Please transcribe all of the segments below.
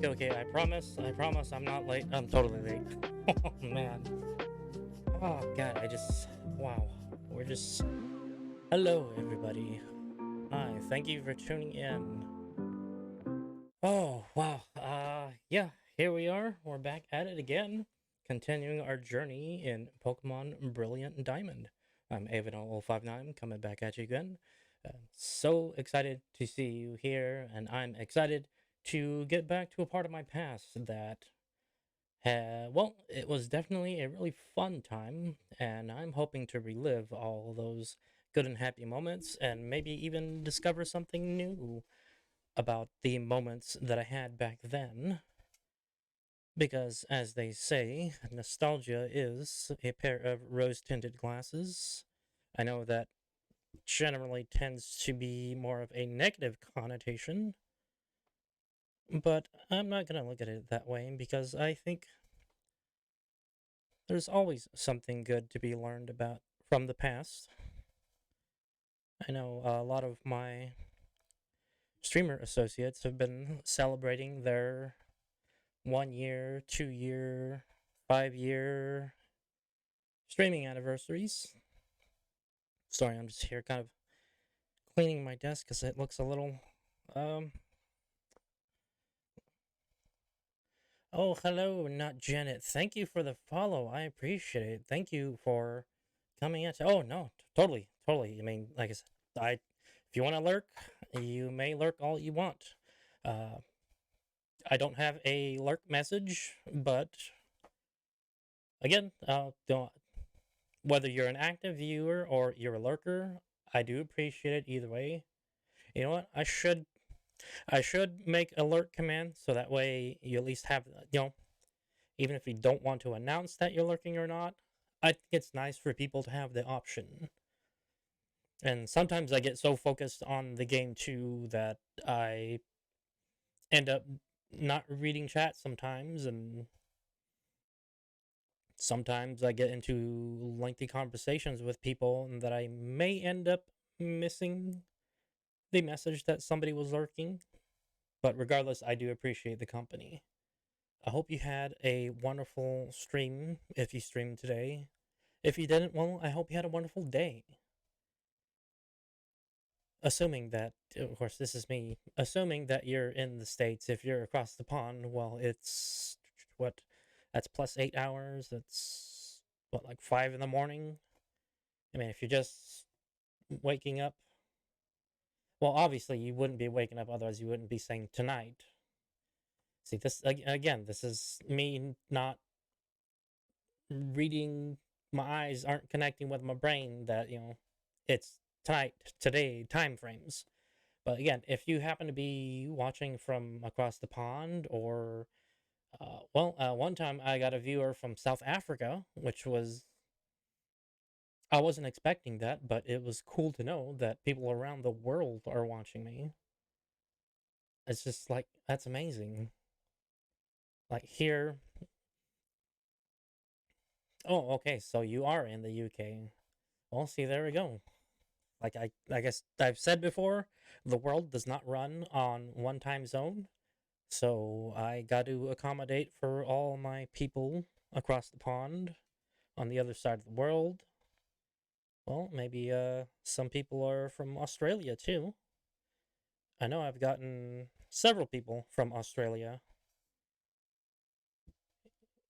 Okay. I promise I'm not late. I'm totally late. Oh, man. Oh, God, wow. We're just. Hello, everybody. Hi, thank you for tuning in. Oh, wow. Yeah, here we are. We're back at it again, continuing our journey in Pokemon Brilliant Diamond. I'm Avon0059 coming back at you again. So excited to see you here, and I'm excited to get back to a part of my past that well, it was definitely a really fun time, and I'm hoping to relive all those good and happy moments and maybe even discover something new about the moments that I had back then. Because, as they say, nostalgia is a pair of rose tinted glasses. I know that generally tends to be more of a negative connotation, but I'm not going to look at it that way because I think there's always something good to be learned about from the past. I know a lot of my streamer associates have been celebrating their 1 year, 2 year, 5 year streaming anniversaries. Sorry, I'm just here kind of cleaning my desk because it looks a little. Um. Oh, hello, not Janet. Thank you for the follow. I appreciate it. Thank you for coming in. Oh no, totally. I mean, like I said, if you want to lurk, you may lurk all you want. Uh, I don't have a lurk message, but again, whether you're an active viewer or you're a lurker, I do appreciate it either way. You know what? I should make alert command so that way you at least have even if you don't want to announce that you're lurking or not. I think it's nice for people to have the option. And sometimes I get so focused on the game too that I end up not reading chat sometimes, and sometimes I get into lengthy conversations with people that I may end up missing the message that somebody was lurking. But regardless, I do appreciate the company. I hope you had a wonderful stream if you streamed today. If you didn't, well, I hope you had a wonderful day. Assuming that, of course, this is me, assuming that you're in the States. If you're across the pond, well, it's what? That's plus 8 hours. That's what, like 5 in the morning? I mean, if you're just waking up, well, obviously you wouldn't be waking up, otherwise you wouldn't be saying tonight. See, this again, this is me not reading, my eyes aren't connecting with my brain that, it's tonight, today, time frames. But again, if you happen to be watching from across the pond, or, one time I got a viewer from South Africa, which was, I wasn't expecting that, but it was cool to know that people around the world are watching me. It's just like, that's amazing. Like here, oh, okay, so you are in the UK. Well, see, there we go. Like I guess I've said before, the world does not run on one time zone. So I got to accommodate for all my people across the pond on the other side of the world. Well, maybe some people are from Australia too. I know I've gotten several people from Australia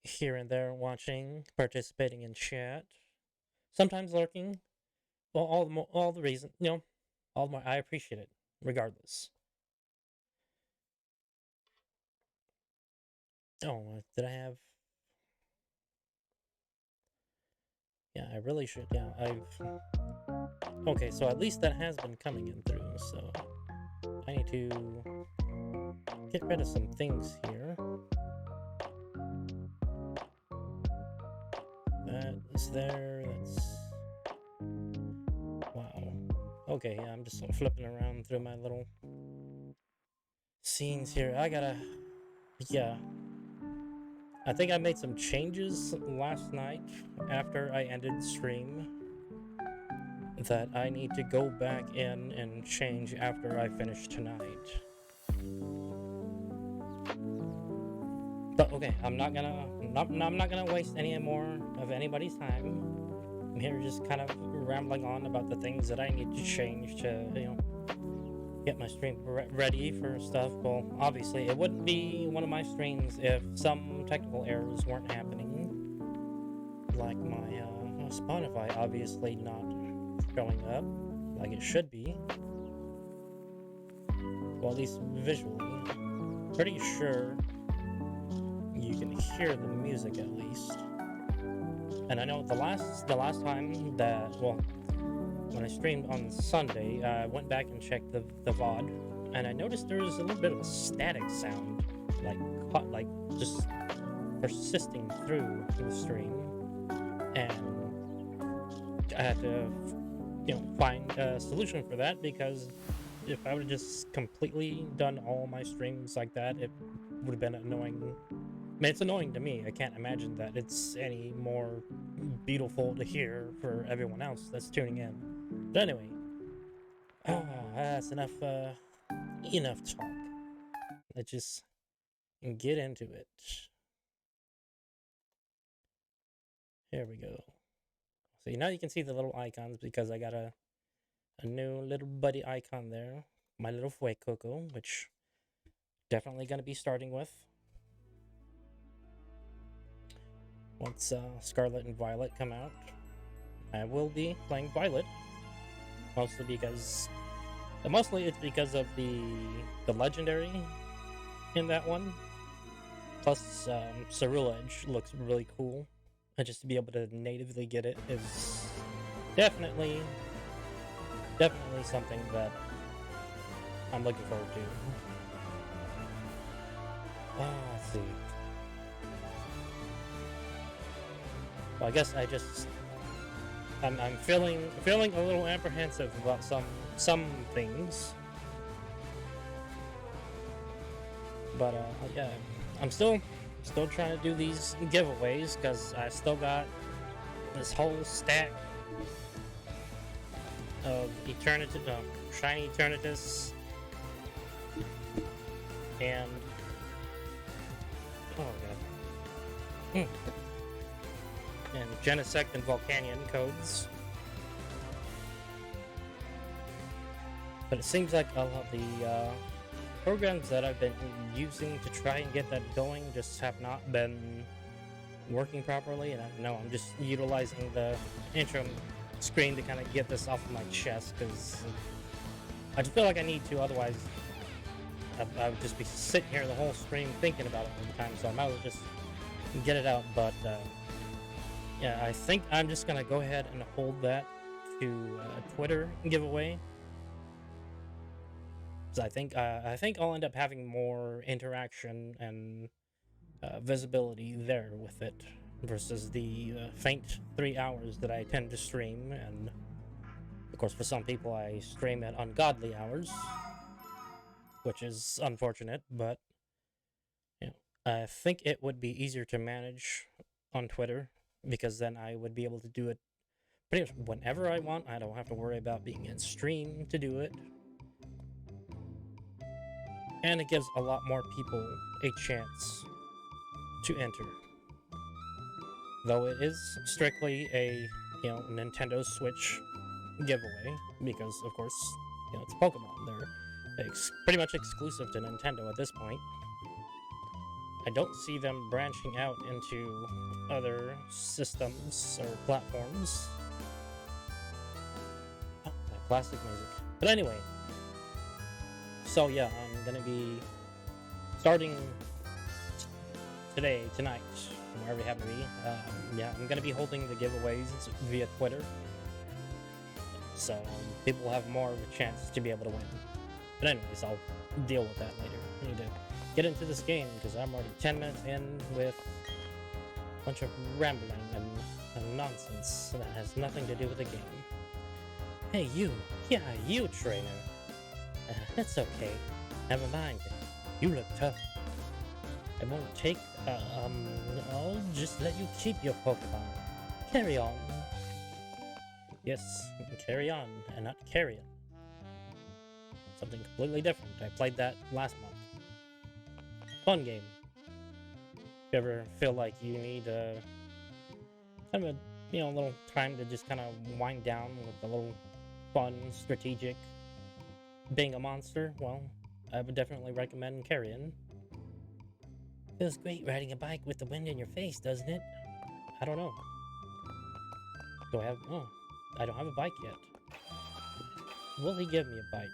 here and there watching, participating in chat, sometimes lurking. Well, all the reason, all my I appreciate it regardless. Oh, did I have? Yeah, I really should. Yeah, okay, so at least that has been coming in through, so I need to get rid of some things here. That is there, that's... Wow. Okay, yeah, I'm just flipping around through my little scenes here. Yeah. I think I made some changes last night after I ended stream that I need to go back in and change after I finish tonight. But okay, I'm not gonna waste any more of anybody's time. I'm here just kind of rambling on about the things that I need to change to, get my stream ready for stuff. Well, obviously, it wouldn't be one of my streams if some technical errors weren't happening. Like my Spotify obviously not showing up like it should be. Well, at least visually. Pretty sure you can hear the music at least. And I know the last time that, well, when I streamed on Sunday, I went back and checked the VOD, and I noticed there was a little bit of a static sound, like just persisting through the stream, and I had to, find a solution for that, because if I would have just completely done all my streams like that, it would have been annoying. I mean, it's annoying to me. I can't imagine that it's any more beautiful to hear for everyone else that's tuning in. But anyway, that's enough talk. Let's just get into it. Here we go. So now you can see the little icons because I got a new little buddy icon there. My little Fuecoco, which definitely going to be starting with. Once Scarlet and Violet come out, I will be playing Violet. Mostly it's because of the legendary in that one. Plus, Cerule Edge looks really cool, and just to be able to natively get it is definitely something that I'm looking forward to. Let's see. Well, I guess I'm feeling a little apprehensive about some things, but yeah, I'm still trying to do these giveaways because I still got this whole stack of shiny Eternatus and and Genesect and Volcanion codes. But it seems like a lot of the programs that I've been using to try and get that going just have not been working properly, and I'm just utilizing the intro screen to kind of get this off of my chest, because I just feel like I need to, otherwise I would just be sitting here the whole stream thinking about it all the time, so I might as well just get it out. But yeah, I think I'm just gonna go ahead and hold that to Twitter giveaway. So I think I'll end up having more interaction and visibility there with it versus the faint 3 hours that I tend to stream. And of course, for some people, I stream at ungodly hours, which is unfortunate. But I think it would be easier to manage on Twitter, because then I would be able to do it pretty much whenever I want. I don't have to worry about being in stream to do it. And it gives a lot more people a chance to enter. Though it is strictly a, Nintendo Switch giveaway, because of course, it's Pokemon. They're pretty much exclusive to Nintendo at this point. I don't see them branching out into other systems or platforms. Classic music. But anyway, so yeah, I'm gonna be starting tonight, wherever you happen to be. Yeah, I'm gonna be holding the giveaways via Twitter, so people will have more of a chance to be able to win. But anyways, I'll deal with that later. I need to get into this game because I'm already 10 minutes in with a bunch of rambling and nonsense that has nothing to do with the game. Hey, you! Yeah, you, trainer! It's okay. Never mind. You look tough. I won't take, I'll just let you keep your Pokemon. Carry on. Yes, carry on, and not carrion. Something completely different. I played that last month. Fun game. If you ever feel like you need, kind of a, little time to just kind of wind down with a little fun, strategic being a monster, well, I would definitely recommend Carrion. Feels great riding a bike with the wind in your face, doesn't it? I don't know. Do I have... Oh, I don't have a bike yet. Will he give me a bike?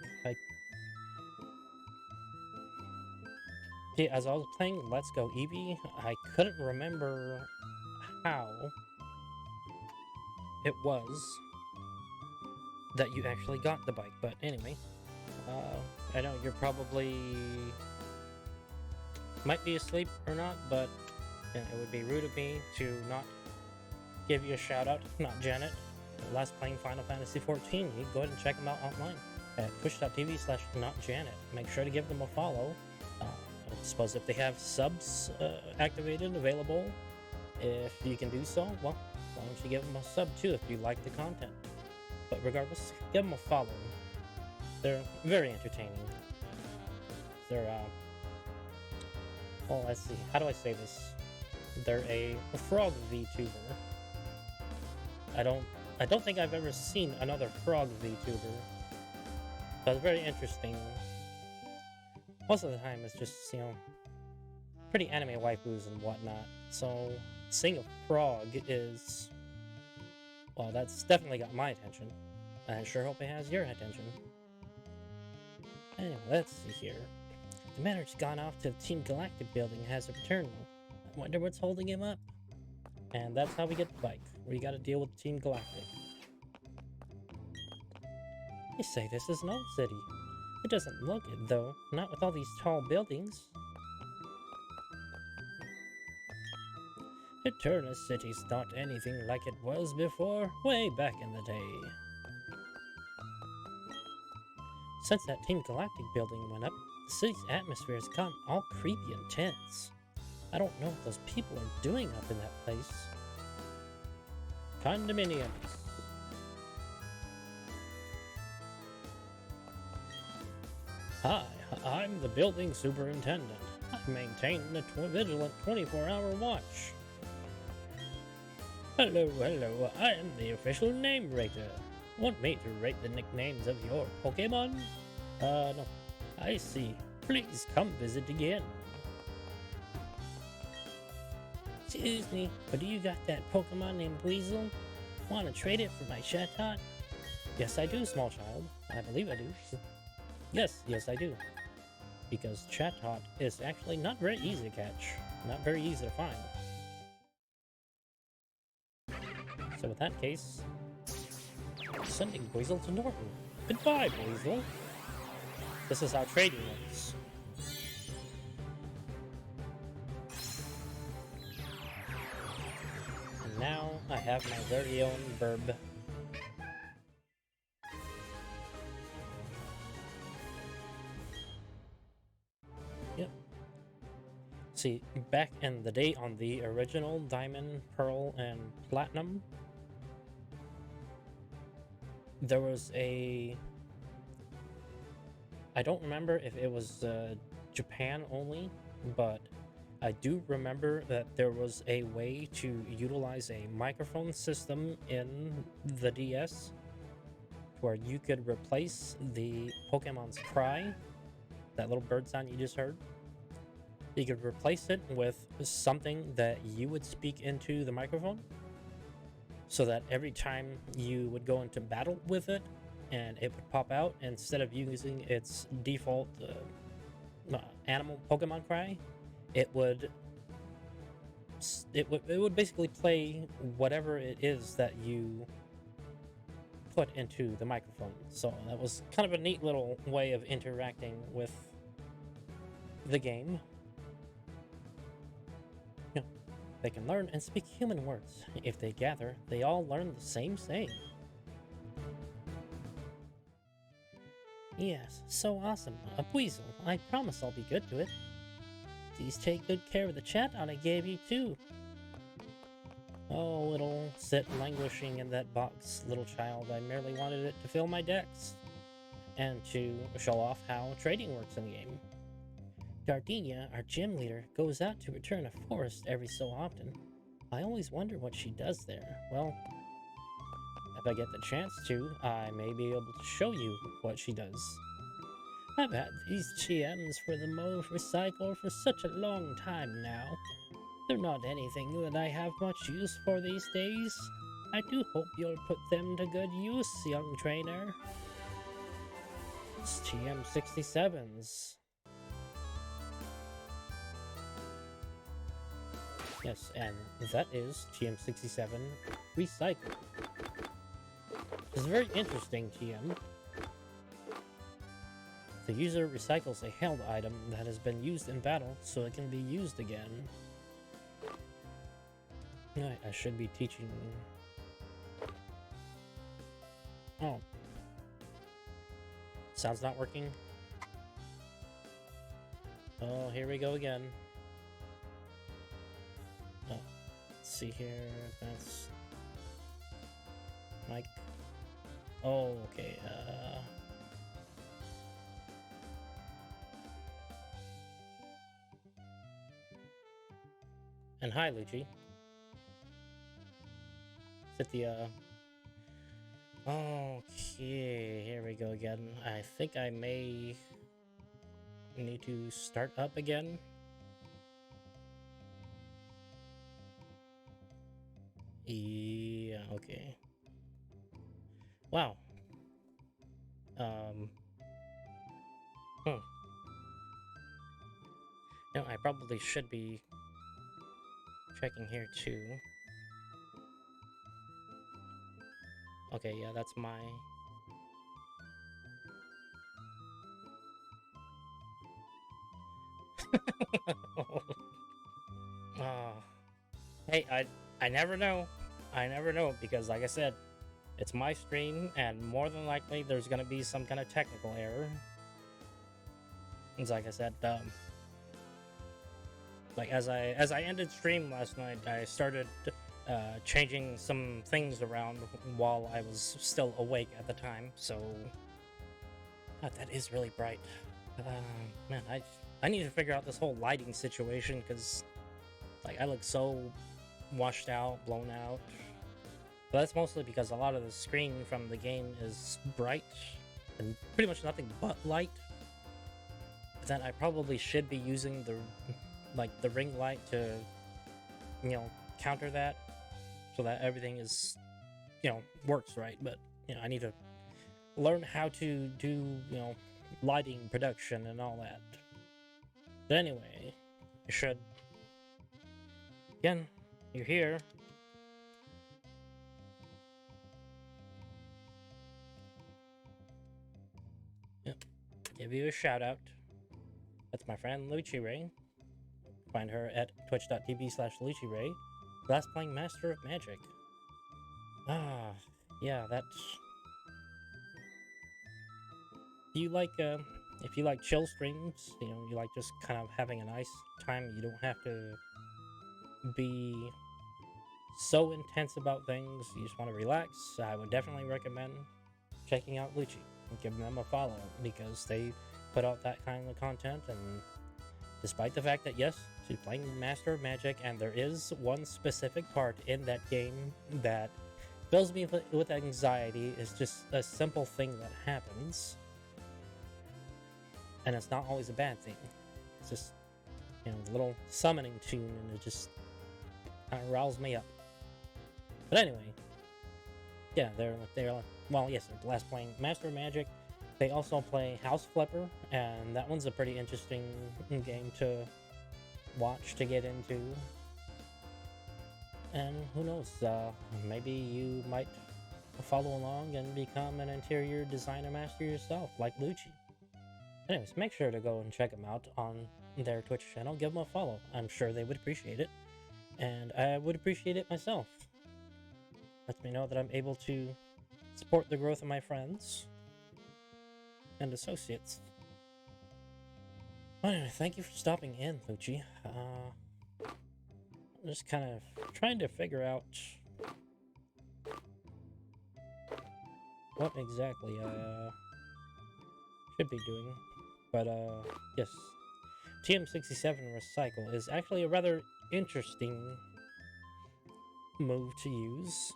See, as I was playing Let's Go Eevee, I couldn't remember how it was that you actually got the bike, but anyway. I know you're probably... might be asleep or not, but it would be rude of me to not give you a shout out, not Janet. Last playing Final Fantasy XIV, you can go ahead and check them out online at twitch.tv/notjanet. Make sure to give them a follow. I suppose if they have subs activated, available, if you can do so, well, why don't you give them a sub too if you like the content. But regardless, give them a follow. They're very entertaining. They're, well, let's see, how do I say this? They're a frog VTuber. I don't think I've ever seen another frog VTuber. But it's very interesting. Most of the time it's just, pretty anime waifus and whatnot. So, seeing a frog is... well, that's definitely got my attention. I sure hope it has your attention. Anyway, let's see here. The manor's gone off to the Team Galactic building and hasn't returned. I wonder what's holding him up. And that's how we get the bike. We gotta deal with Team Galactic. They say this is an old city. It doesn't look it, though. Not with all these tall buildings. Eterna City's not anything like it was before, way back in the day. Since that Team Galactic building went up, the city's atmosphere has gotten all creepy and tense. I don't know what those people are doing up in that place. Condominiums. Hi, I'm the building superintendent. I maintain the vigilant 24-hour watch. Hello, I am the official name rater. Want me to rate the nicknames of your Pokemon? No. I see. Please come visit again. Excuse me, but do you got that Pokemon named Weasel? Want to trade it for my Chatot? Yes, I do, small child. I believe I do. Yes, I do. Because Chatot is actually not very easy to catch. Not very easy to find. So with that case, sending Weasel to Norton. Goodbye, Weasel. This is how trading works. And now I have my very own Burb. Yep. See, back in the day on the original Diamond, Pearl, and Platinum, there was a... I don't remember if it was Japan only, but I do remember that there was a way to utilize a microphone system in the DS where you could replace the Pokemon's cry, that little bird sound you just heard. You could replace it with something that you would speak into the microphone, so that every time you would go into battle with it and it would pop out, instead of using its default animal Pokemon cry, it would it would basically play whatever it is that you put into the microphone. So that was kind of a neat little way of interacting with the game. You know, they can learn and speak human words. If they gather, they all learn the same saying. Yes, so awesome. A weasel. I promise I'll be good to it. Please take good care of the chat I gave you too. Oh, it'll sit languishing in that box, little child. I merely wanted it to fill my decks and to show off how trading works in the game. Gardenia, our gym leader, goes out to return a forest every so often. I always wonder what she does there. Well, if I get the chance to, I may be able to show you what she does. I've had these GMs for the Mauve Recycle for such a long time now. They're not anything that I have much use for these days. I do hope you'll put them to good use, young trainer. It's TM67s. Yes, and that is TM67 Recycle. It's very interesting, TM. The user recycles a held item that has been used in battle so it can be used again. I should be teaching... Oh. Sound's not working? Oh, here we go again. Oh, let's see here. That's... Mike. Oh, okay, And hi, Lucci. Is it the, Okay, here we go again. I think I may need to start up again. Yeah, okay. Wow. No, I probably should be checking here too. Okay, yeah, that's my... Oh. Hey, I never know. I never know, because like I said, it's my stream, and more than likely there's gonna be some kind of technical error. It's like I said, like as I ended stream last night, I started changing some things around while I was still awake at the time. So that is really bright. Man, I need to figure out this whole lighting situation, because like I look so washed out, blown out. But that's mostly because a lot of the screen from the game is bright and pretty much nothing but light. But then I probably should be using the ring light to, you know, counter that, so that everything is, you know, works right. But, you know, I need to learn how to do, you know, lighting production and all that. But anyway, I should... Again, you're here. Yep. Give you a shout out. That's my friend Lucci Ray. Find her at twitch.tv/LucciRay. Last playing Master of Magic. Ah, yeah, that's... You like, if you like chill streams, you know, you like just kind of having a nice time, you don't have to be so intense about things, you just want to relax, I would definitely recommend checking out Lucci and giving them a follow, because they put out that kind of content. And despite the fact that, yes, she's playing Master of Magic, and there is one specific part in that game that fills me with anxiety, is just a simple thing that happens. And it's not always a bad thing. It's just, you know, a little summoning tune, and it just kind of riles me up. But anyway, yeah, they're well, yes, they're last playing Master of Magic. They also play House Flipper, and that one's a pretty interesting game to watch, to get into. And who knows, maybe you might follow along and become an interior designer master yourself, like Lucci. Anyways, make sure to go and check them out on their Twitch channel. Give them a follow. I'm sure they would appreciate it. And I would appreciate it myself. Lets me know that I'm able to support the growth of my friends and associates. Anyway, thank you for stopping in, Lucci. I'm just kind of trying to figure out what exactly I should be doing. But, yes. TM67 Recycle is actually a rather interesting move to use.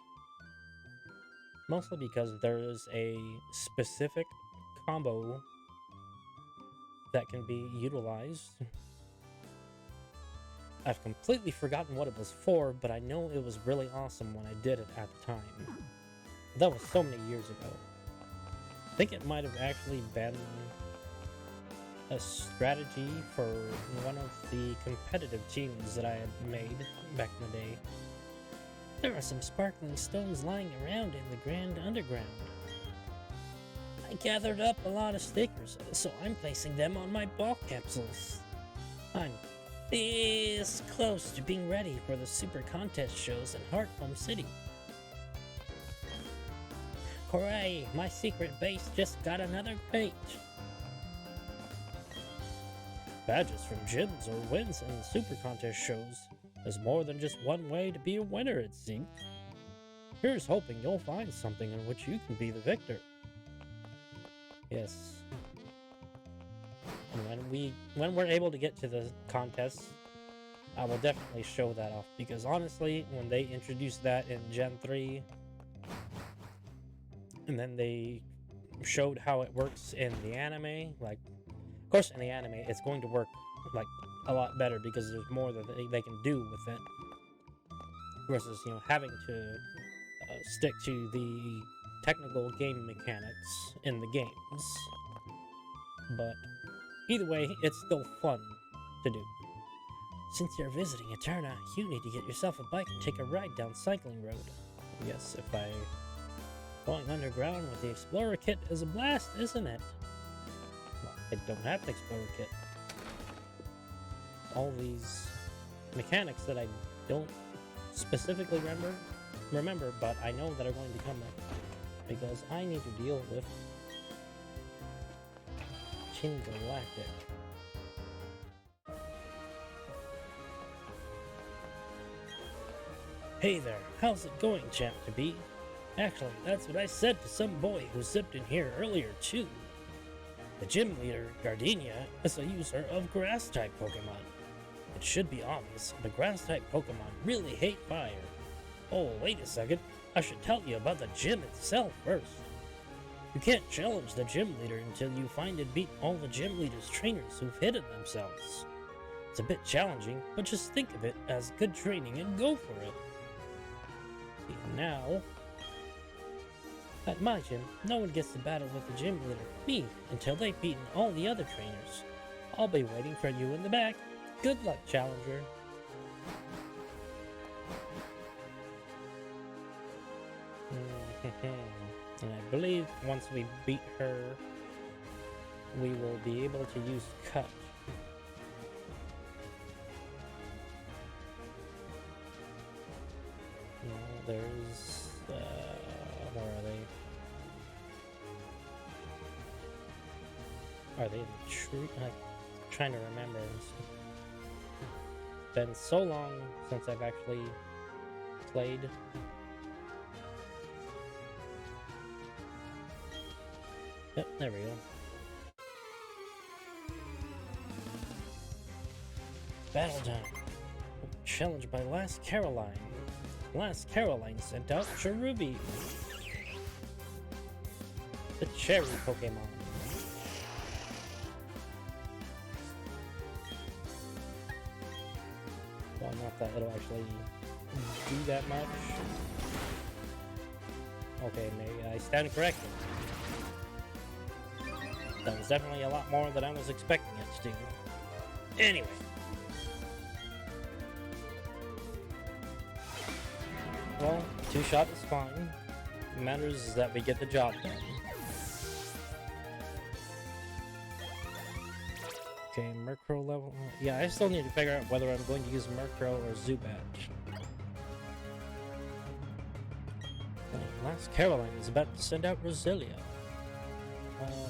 Mostly because there is a specific combo that can be utilized. I've completely forgotten what it was for, but I know it was really awesome when I did it at the time. That was so many years ago. I think it might have actually been a strategy for one of the competitive teams that I had made back in the day. There are some sparkling stones lying around in the Grand Underground. I gathered up a lot of stickers, so I'm placing them on my ball capsules. I'm this close to being ready for the super contest shows in Heartfoam City. Hooray! My secret base just got another crate! Badges from gyms or wins in the super contest shows. There's more than just one way to be a winner, it seems. Here's hoping you'll find something in which you can be the victor. Yes. And when we're able to get to the contest, I will definitely show that off, because honestly, when they introduced that in Gen 3, and then they showed how it works in the anime, like, of course in the anime it's going to work like a lot better because there's more that they can do with it, versus, you know, having to stick to the technical game mechanics in the games. But either way, it's still fun to do. Since you're visiting Eterna, you need to get yourself a bike and take a ride down Cycling Road. Yes, if I... Going underground with the Explorer Kit is a blast, isn't it? Well, I don't have an Explorer Kit. All these mechanics that I don't specifically remember, but I know that are going to come up, because I need to deal with Team Galactic. Hey there, how's it going, Champ to be? Actually, that's what I said to some boy who zipped in here earlier, too. The gym leader, Gardenia, is a user of Grass-type Pokemon. It should be obvious, but Grass-type Pokemon really hate fire. Oh, wait a second. I should tell you about the gym itself first. You can't challenge the gym leader until you find and beat all the gym leader's trainers who've hidden themselves. It's a bit challenging, but just think of it as good training and go for it. And now, at my gym, no one gets to battle with the gym leader, me, until they've beaten all the other trainers. I'll be waiting for you in the back. Good luck, challenger. And I believe once we beat her, we will be able to use Cut. There's... where are they? Are they the true? I'm trying to remember. It's been so long since I've actually played. Yep, there we go. Battle time. Challenged by Last Caroline. Last Caroline sent out Cherubi, the cherry Pokemon. Well, not that it'll actually do that much. Okay, maybe I stand corrected. That was definitely a lot more than I was expecting it to do. Anyway. well, 2-shot is fine. What matters is that we get the job done. Okay, Murkrow level. Yeah, I still need to figure out whether I'm going to use Murkrow or Zubat. Last Caroline is about to send out Roselia.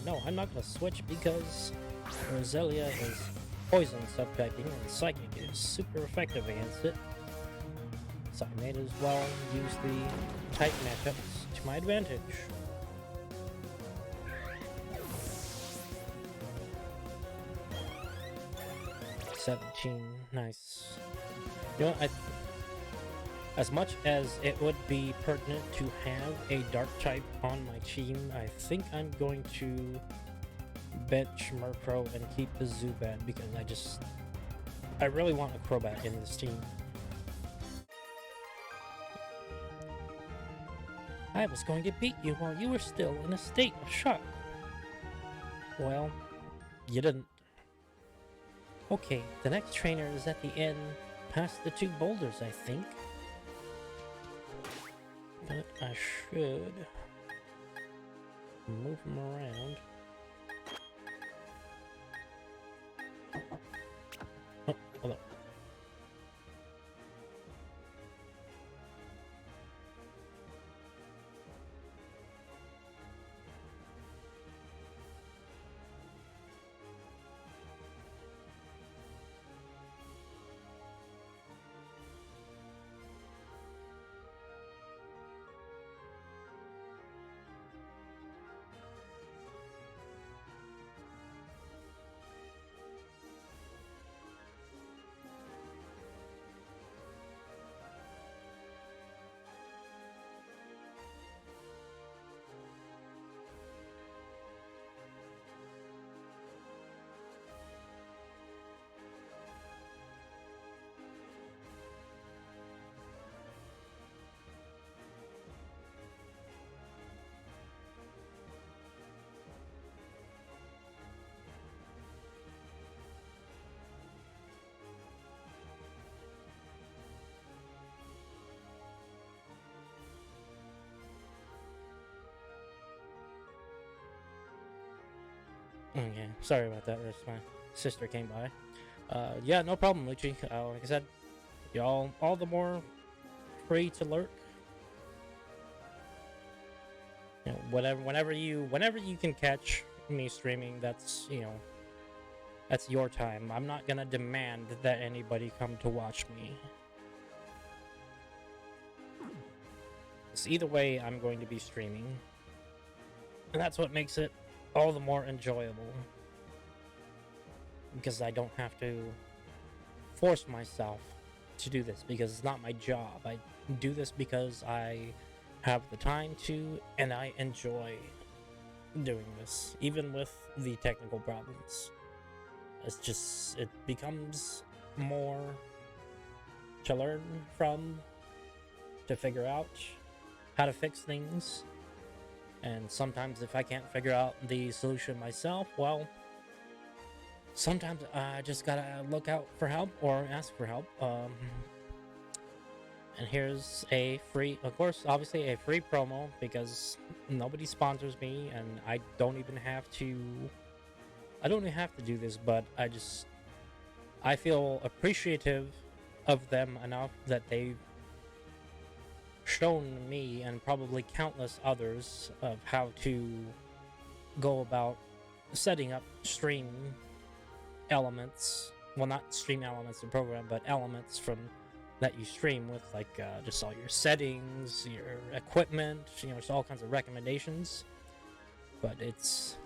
No, I'm not gonna switch because Roselia is poison subtyping and Psychic is super effective against it. So I may as well use the type matchups to my advantage. $17, nice. You know, as much as it would be pertinent to have a dark type on my team, I think I'm going to bench Murkrow and keep the Zubat because I really want a Crobat in this team. I was going to beat you while you were still in a state of shock. Well, you didn't. Okay, the next trainer is at the end, past the 2 boulders, I think. But I should move him around. Oh, hold on. Okay, sorry about that. That's my sister came by. Yeah, no problem, Luigi. Like I said, y'all all the more free to lurk. You know, whenever you can catch me streaming, that's that's your time. I'm not gonna demand that anybody come to watch me. So either way, I'm going to be streaming, and that's what makes it all the more enjoyable, because I don't have to force myself to do this because it's not my job. I do this because I have the time to, and I enjoy doing this, even with the technical problems. It becomes more to learn from, to figure out how to fix things. And sometimes if I can't figure out the solution myself, well, sometimes I just gotta look out for help or ask for help. And here's a free, of course, obviously a free promo, because nobody sponsors me and I don't even have to do this, but I feel appreciative of them enough that they've shown me and probably countless others of how to go about setting up stream elements. Well, not stream elements in program, but elements from that you stream with, like just all your settings, your equipment, just all kinds of recommendations. But it's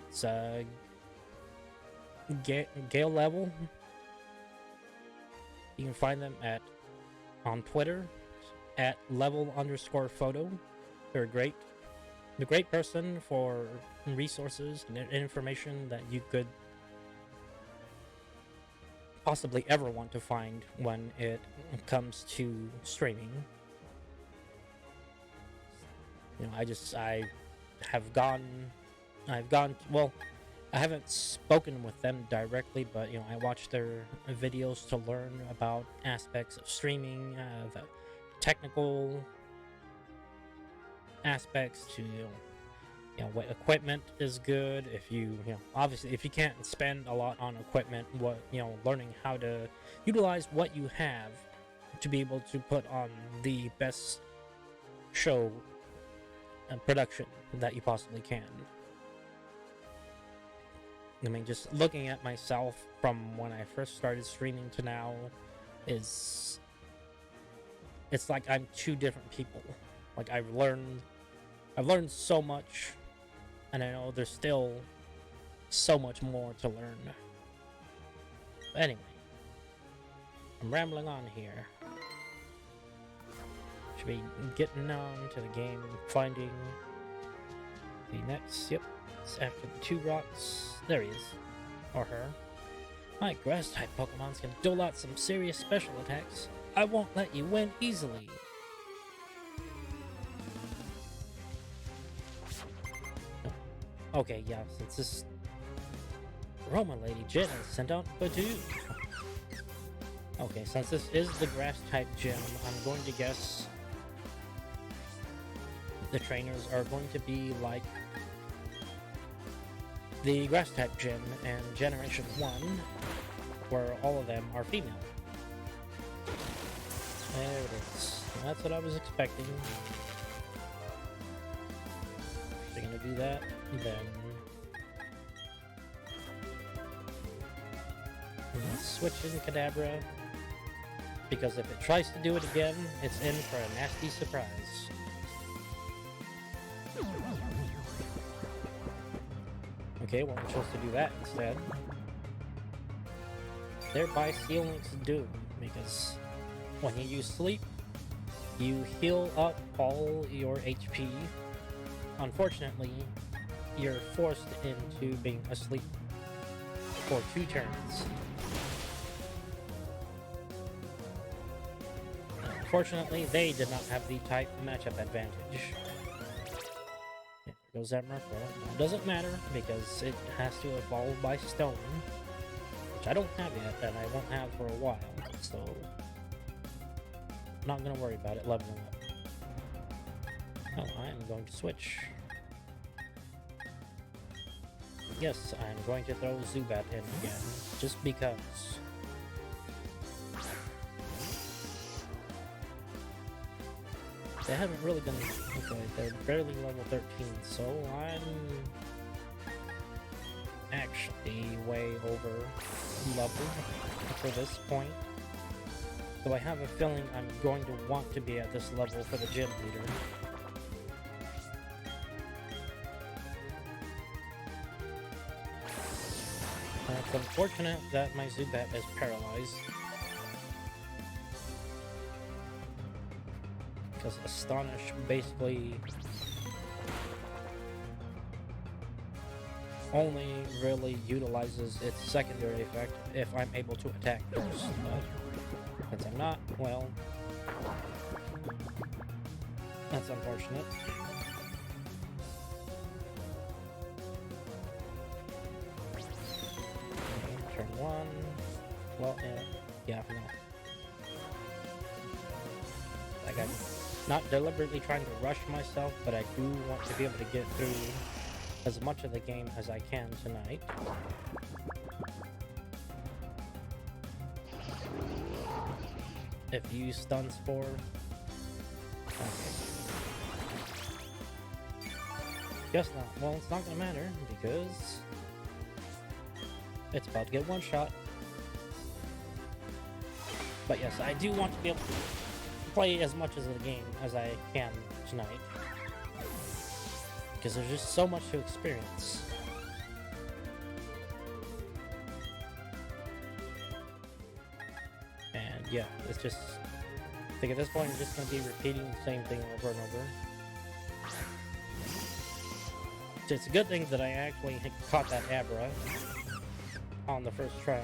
Gale Level. You can find them on Twitter at level_photo. They're a great person for resources and information that you could possibly ever want to find when it comes to streaming. Well, I haven't spoken with them directly, but I watch their videos to learn about aspects of streaming, the technical aspects to what equipment is good. If obviously if you can't spend a lot on equipment, what learning how to utilize what you have to be able to put on the best show and production that you possibly can. I mean, just looking at myself from when I first started streaming to now it's like I'm two different people. Like I've learned so much, and I know there's still so much more to learn. But anyway, I'm rambling on here. Should be getting on to the game, finding the next. Yep, it's after the 2 rocks. There he is, or her. My grass type Pokemons can dole out some serious special attacks. I won't let you win easily. Okay, yeah, since this Roma Lady Jen has sent out Badu. Okay, since this is the grass type gym, I'm going to guess the trainers are going to be like the grass type gym and Generation 1, where all of them are female. There it is. That's what I was expecting. They're gonna do that, then switch in Kadabra, because if it tries to do it again, it's in for a nasty surprise. Okay, well, we chose to do that instead, thereby sealing its doom, because when you use sleep, you heal up all your HP. Unfortunately, you're forced into being asleep for 2 turns. Unfortunately, they did not have the type matchup advantage. Yeah, there goes that Murkrow. It doesn't matter because it has to evolve by stone, which I don't have yet, and I won't have for a while, so I'm not going to worry about it leveling up. Oh, I am going to switch. Yes, I'm going to throw Zubat in again, just because. They haven't really been... Okay, they're barely level 13, so I'm actually way over leveled for this point. So I have a feeling I'm going to want to be at this level for the gym leader. It's unfortunate that my Zubat is paralyzed, because Astonish basically only really utilizes its secondary effect if I'm able to attack first. Since I'm not, well, that's unfortunate. Turn 1. Well, yeah, no. Like, I'm not deliberately trying to rush myself, but I do want to be able to get through as much of the game as I can tonight. If you use Stun Spore. Okay. Guess not. Well, it's not gonna matter because it's about to get one shot. But yes, I do want to be able to play as much of the game as I can tonight, because there's just so much to experience. And yeah, it's just, I think at this point I'm just going to be repeating the same thing over and over. So it's a good thing that I actually caught that Abra on the first try.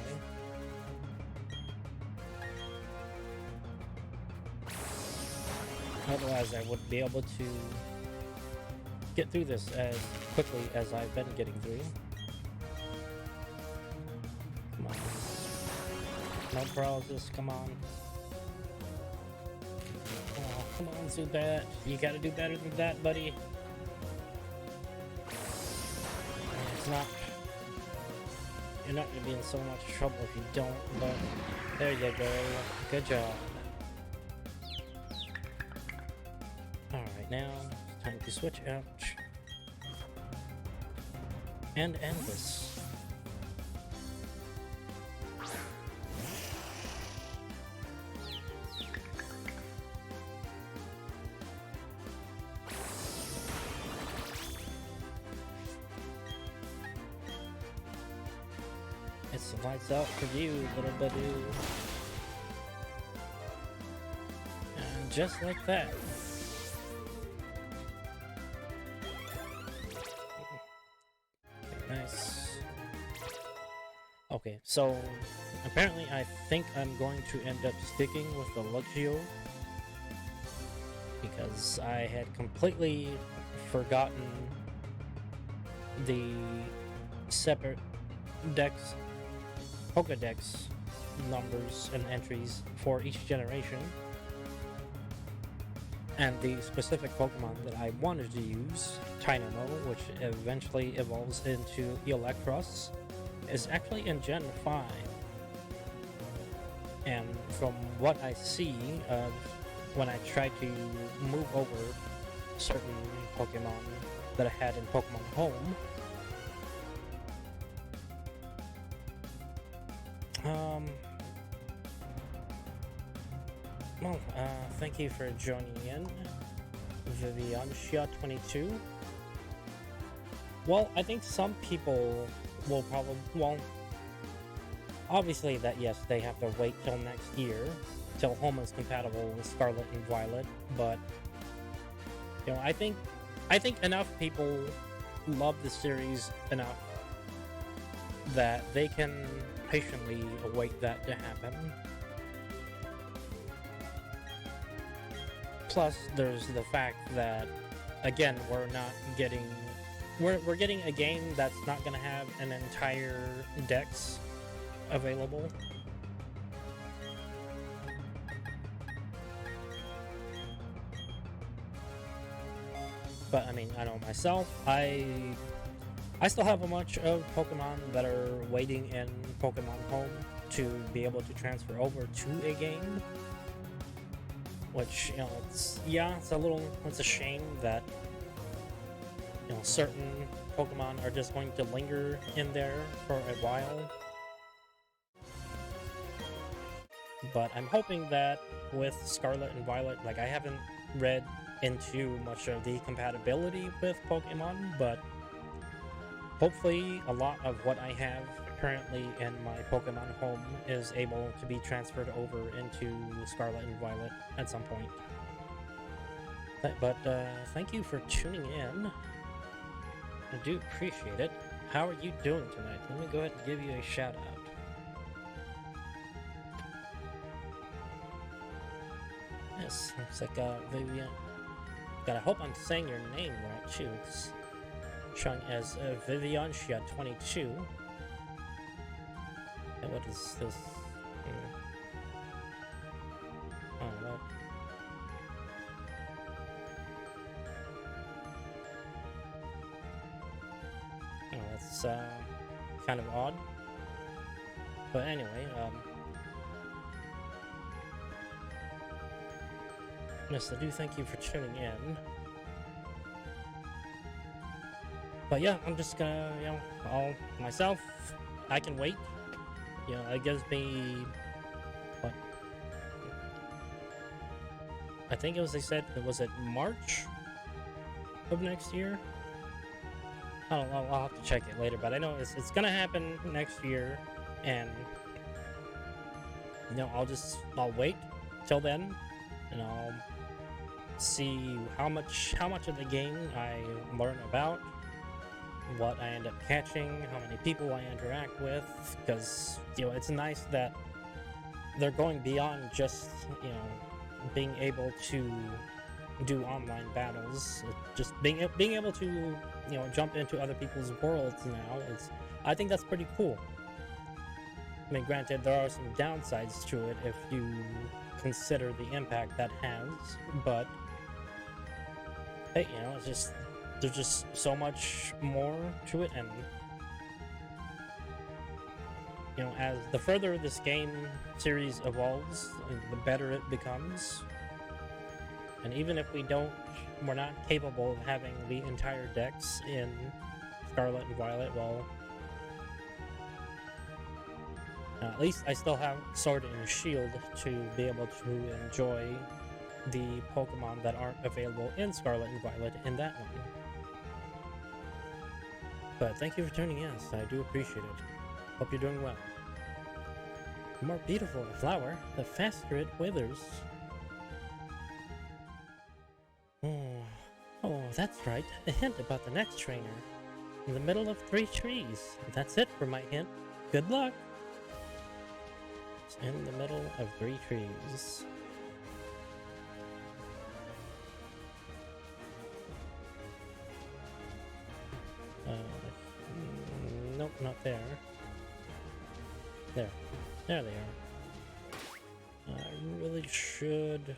Otherwise I wouldn't be able to get through this as quickly as I've been getting through. Come on. No paralysis, come on. Oh. Come on, Zubat. You gotta do better than that, buddy. It's not... You're not gonna be in so much trouble if you don't, but... There you go. Good job. Alright, now, it's time to switch out. And end this. It's lights out for you, little buddy. And just like that. Nice. Okay, so apparently I think I'm going to end up sticking with the Luxio because I had completely forgotten the separate decks, Pokedex numbers and entries for each generation, and the specific Pokemon that I wanted to use, Tynamo, which eventually evolves into Electros, is actually in Gen 5. And from what I see of when I tried to move over certain Pokemon that I had in Pokemon Home, well, thank you for joining in, Viviancia22. Well, I think some people will probably, well, obviously that, yes, they have to wait till next year, till Home is compatible with Scarlet and Violet, but, you know, I think enough people love the series enough that they can patiently await that to happen. Plus, there's the fact that, again, we're getting a game that's not going to have an entire dex available. But I mean, I know myself, I still have a bunch of Pokemon that are waiting in Pokemon Home to be able to transfer over to a game. Which, you know, it's a shame that, you know, certain Pokemon are just going to linger in there for a while. But I'm hoping that with Scarlet and Violet, like, I haven't read into much of the compatibility with Pokemon, but hopefully a lot of what I have currently in my Pokemon Home is able to be transferred over into Scarlet and Violet at some point. But thank you for tuning in. I do appreciate it. How are you doing tonight? Let me go ahead and give you a shout out. Yes, looks like Vivian. God, I hope I'm saying your name right too. It's showing as Viviancia22. And what is this? Oh, what? Oh, that's kind of odd. But anyway, yes, I do thank you for tuning in. But yeah, I'm just gonna, you know, myself, I can wait. You know, it gives me, what? I think they said, was it March of next year? I don't know, I'll have to check it later, but I know it's gonna happen next year, and, you know, I'll wait till then, and I'll see how much of the game I learn about, what I end up catching, how many people I interact with, because, you know, it's nice that they're going beyond just, you know, being able to do online battles. Just being able to, you know, jump into other people's worlds now, I think that's pretty cool. I mean, granted, there are some downsides to it if you consider the impact that has, but hey, you know, it's just there's just so much more to it, and you know, as the further this game series evolves, the better it becomes. And even if we're not capable of having the entire decks in Scarlet and Violet, well, at least I still have Sword and Shield to be able to enjoy the Pokemon that aren't available in Scarlet and Violet in that one. But thank you for tuning in, I do appreciate it. Hope you're doing well. The more beautiful a flower, the faster it withers. Oh, that's right. A hint about the next trainer. In the middle of 3 trees. That's it for my hint. Good luck! It's in the middle of 3 trees. Nope, not there. There. There they are. I really should...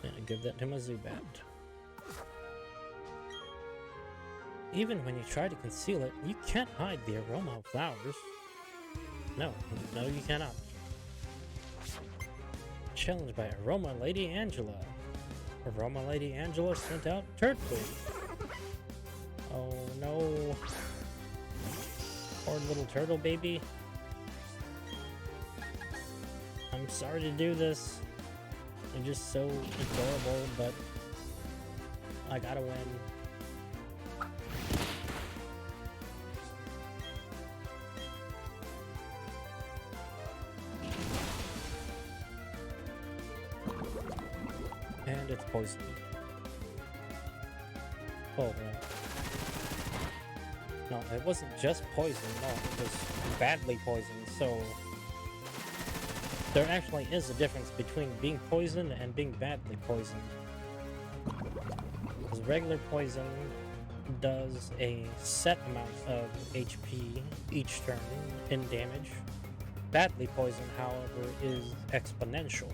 yeah, give that to my Zubat. Even when you try to conceal it, you can't hide the aroma of flowers. No, you cannot. Challenged by Aroma Lady Angela. Aroma Lady Angela sent out Turtwig. Oh no. Poor little turtle baby. I'm sorry to do this. They're just so adorable, but I gotta win. And it's poisoned. Oh no. No, it wasn't just poison, no, it was badly poisoned, so there actually is a difference between being poisoned and being badly poisoned. Because regular poison does a set amount of HP each turn in damage. Badly poisoned, however, is exponential.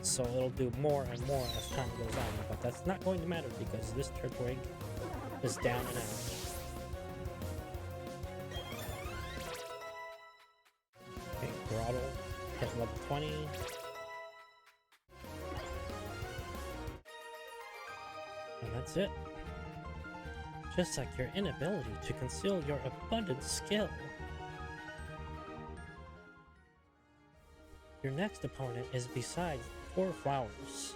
So it'll do more and more as time goes on, but that's not going to matter because this Turtwig is down and out. Okay, Groddle hit level 20. And that's it. Just like your inability to conceal your abundant skill. Your next opponent is besides 4 flowers.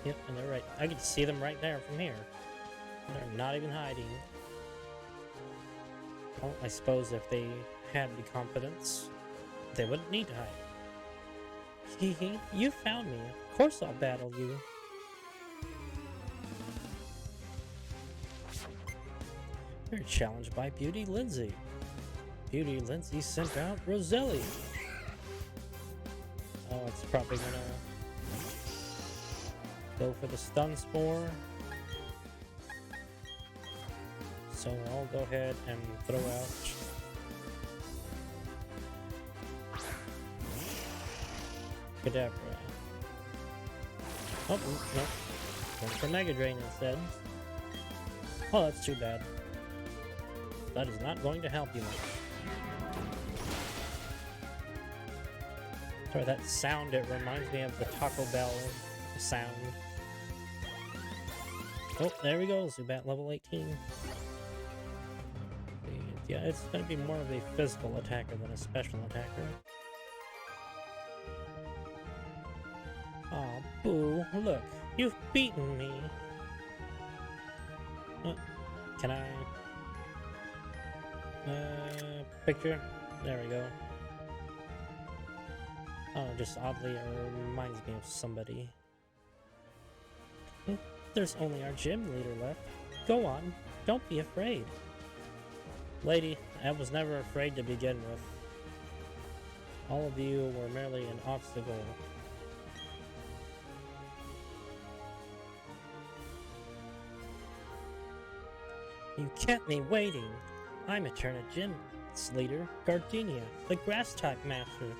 Yep, and they're right. I can see them right there from here. They're not even hiding. Well, I suppose if they had the confidence, they wouldn't need to hide. Hehe, you found me. Of course I'll battle you. You're challenged by Beauty Lindsay. Beauty Lindsay sent out Roselia. Oh, it's probably gonna go for the Stun Spore. So I'll go ahead and throw out Kadabra. Oh, nope. Went for Mega Drain instead. Oh, that's too bad. That is not going to help you much. Sorry, that sound, it reminds me of the Taco Bell sound. Oh, there we go, Zubat level 18. Yeah, it's going to be more of a physical attacker than a special attacker. Aw, boo, look, you've beaten me. Can I... picture? There we go. Oh, just oddly, it reminds me of somebody. There's only our gym leader left. Go on, don't be afraid. Lady, I was never afraid to begin with. All of you were merely an obstacle. You kept me waiting. I'm Eterna Gym's leader, Gardenia, the grass-type master.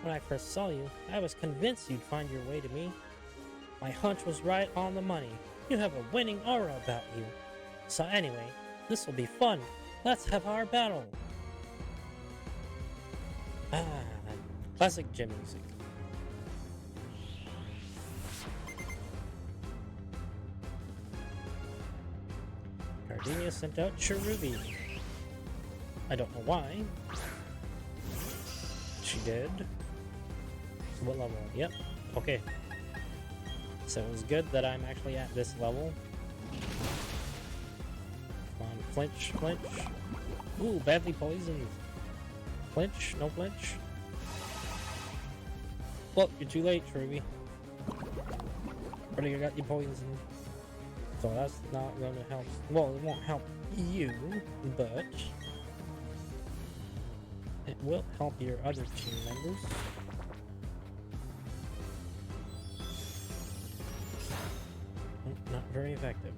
When I first saw you, I was convinced you'd find your way to me. My hunch was right on the money. You have a winning aura about you. So anyway, this will be fun. Let's have our battle. Ah, classic gym music. Gardenia sent out Cherubi. I don't know why. She did. What level? Yep. Okay. So it was good that I'm actually at this level. Come on, flinch, flinch. Ooh, badly poisoned. Flinch, no flinch. Well, you're too late, Cherubi. Already got you poisoned. So that's not going to help. Well, it won't help you, but it will help your other team members. Not very effective.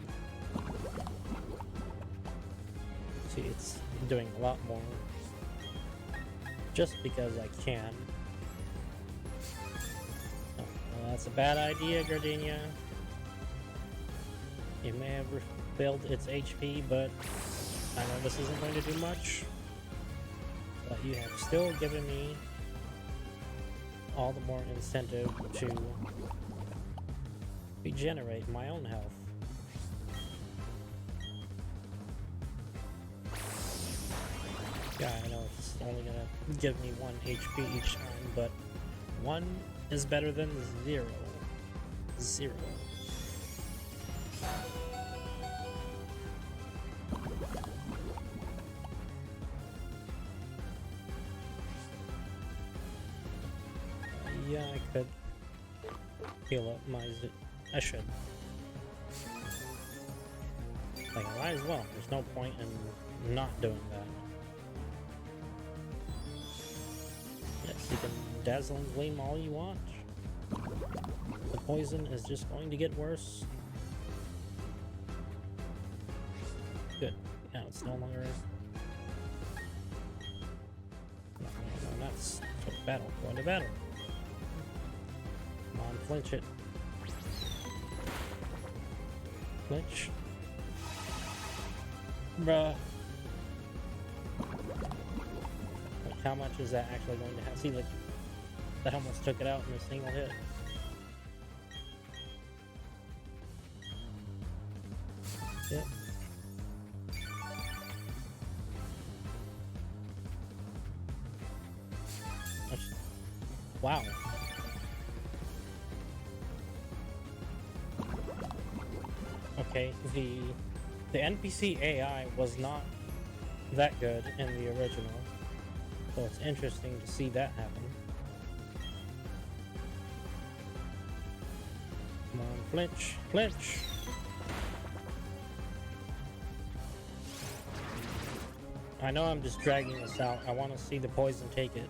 See, it's doing a lot more just because I can. Oh, well, that's a bad idea, Gardenia. It may have refilled its HP, but I know this isn't going to do much. But you have still given me all the more incentive to regenerate my own health. Yeah, I know it's only gonna give me 1 HP each time, but 1 is better than 0. 0. Yeah, I could heal up my I should. Like, I might as well. There's no point in not doing that. Yes, you can Dazzling Gleam all you want. The poison is just going to get worse. Good. Now it's no longer... No, that's go to battle. Go into battle. Come on, flinch it. Flinch. Bruh. Like, how much is that actually going to have? See, like, that almost took it out in a single hit. Yep. Wow. Okay, the NPC AI was not that good in the original, so it's interesting to see that happen. Come on, flinch, flinch! I know I'm just dragging this out. I want to see the poison take it.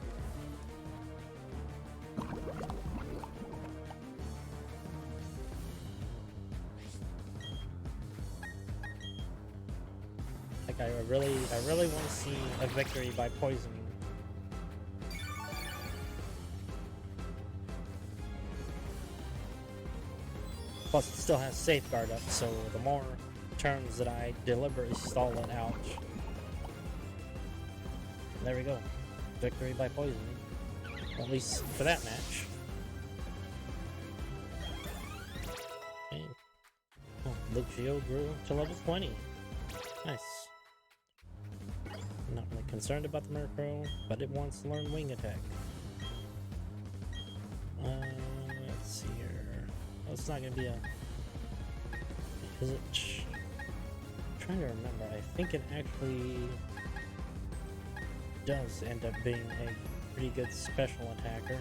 Like, I really want to see a victory by poisoning. Plus, it still has safeguard up, so the more turns that I deliberately stall it out. There we go. Victory by poisoning. At least for that match. Okay. Oh, Lucio grew to level 20. Nice. I'm not really concerned about the Murkrow, but it wants to learn Wing Attack. Let's see here. Oh, it's not gonna be a... Is it... I'm trying to remember. I think it actually does end up being a pretty good special attacker.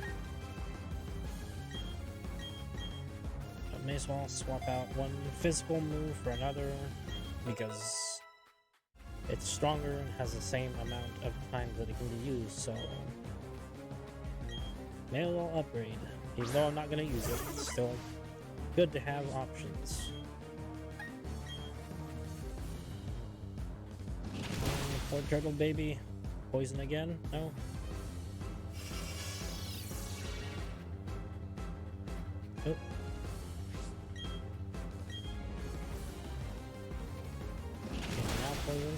But may as well swap out one physical move for another, because it's stronger and has the same amount of time that it can be used, so may as well upgrade. Even though I'm not going to use it, it's still good to have options. Poor turtle baby. Poison again? No? Oh. Okay, now poison.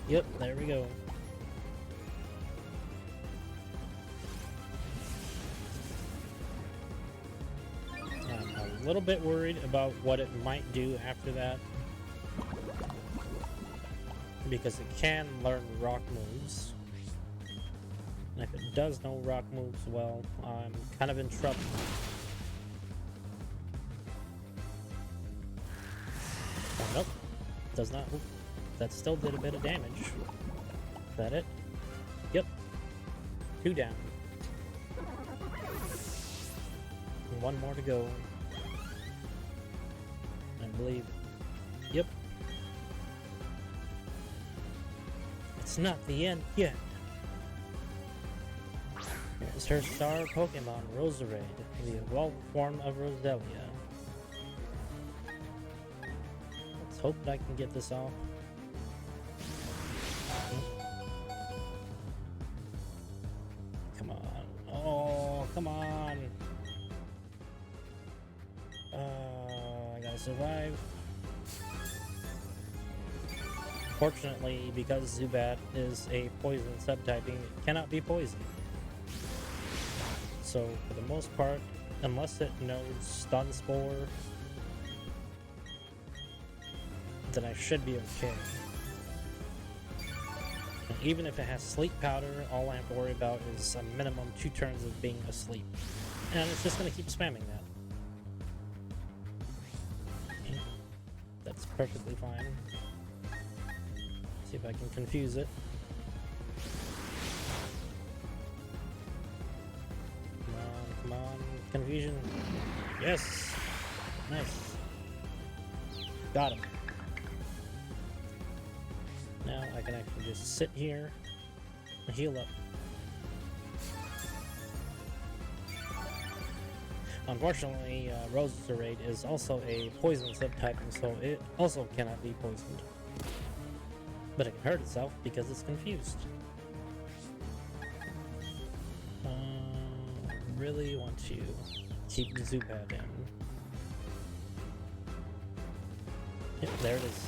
Yep, there we go. I'm a little bit worried about what it might do after that, because it can learn rock moves. And if it does know rock moves, well, I'm kind of in trouble. Oh, nope. Does not. Oop, that still did a bit of damage. Is that it? Yep. 2 down. And 1 more to go. I believe. Yep. It's not the end yet. Here's her star Pokemon, Roserade, the evolved form of Roselia. Let's hope that I can get this off. Come on. Oh, come on. I gotta survive. Fortunately, because Zubat is a poison subtyping, it cannot be poisoned. So, for the most part, unless it knows Stun Spore, then I should be okay. And even if it has Sleep Powder, all I have to worry about is a minimum 2 turns of being asleep. And it's just going to keep spamming that. Okay. That's perfectly fine. See if I can confuse it. Come on, confusion. Yes! Nice. Got him. Now I can actually just sit here and heal up. Unfortunately, Roserade is also a poison subtyping, so it also cannot be poisoned. But it can hurt itself because it's confused. Really want to keep the Zubat in. Yep, there it is.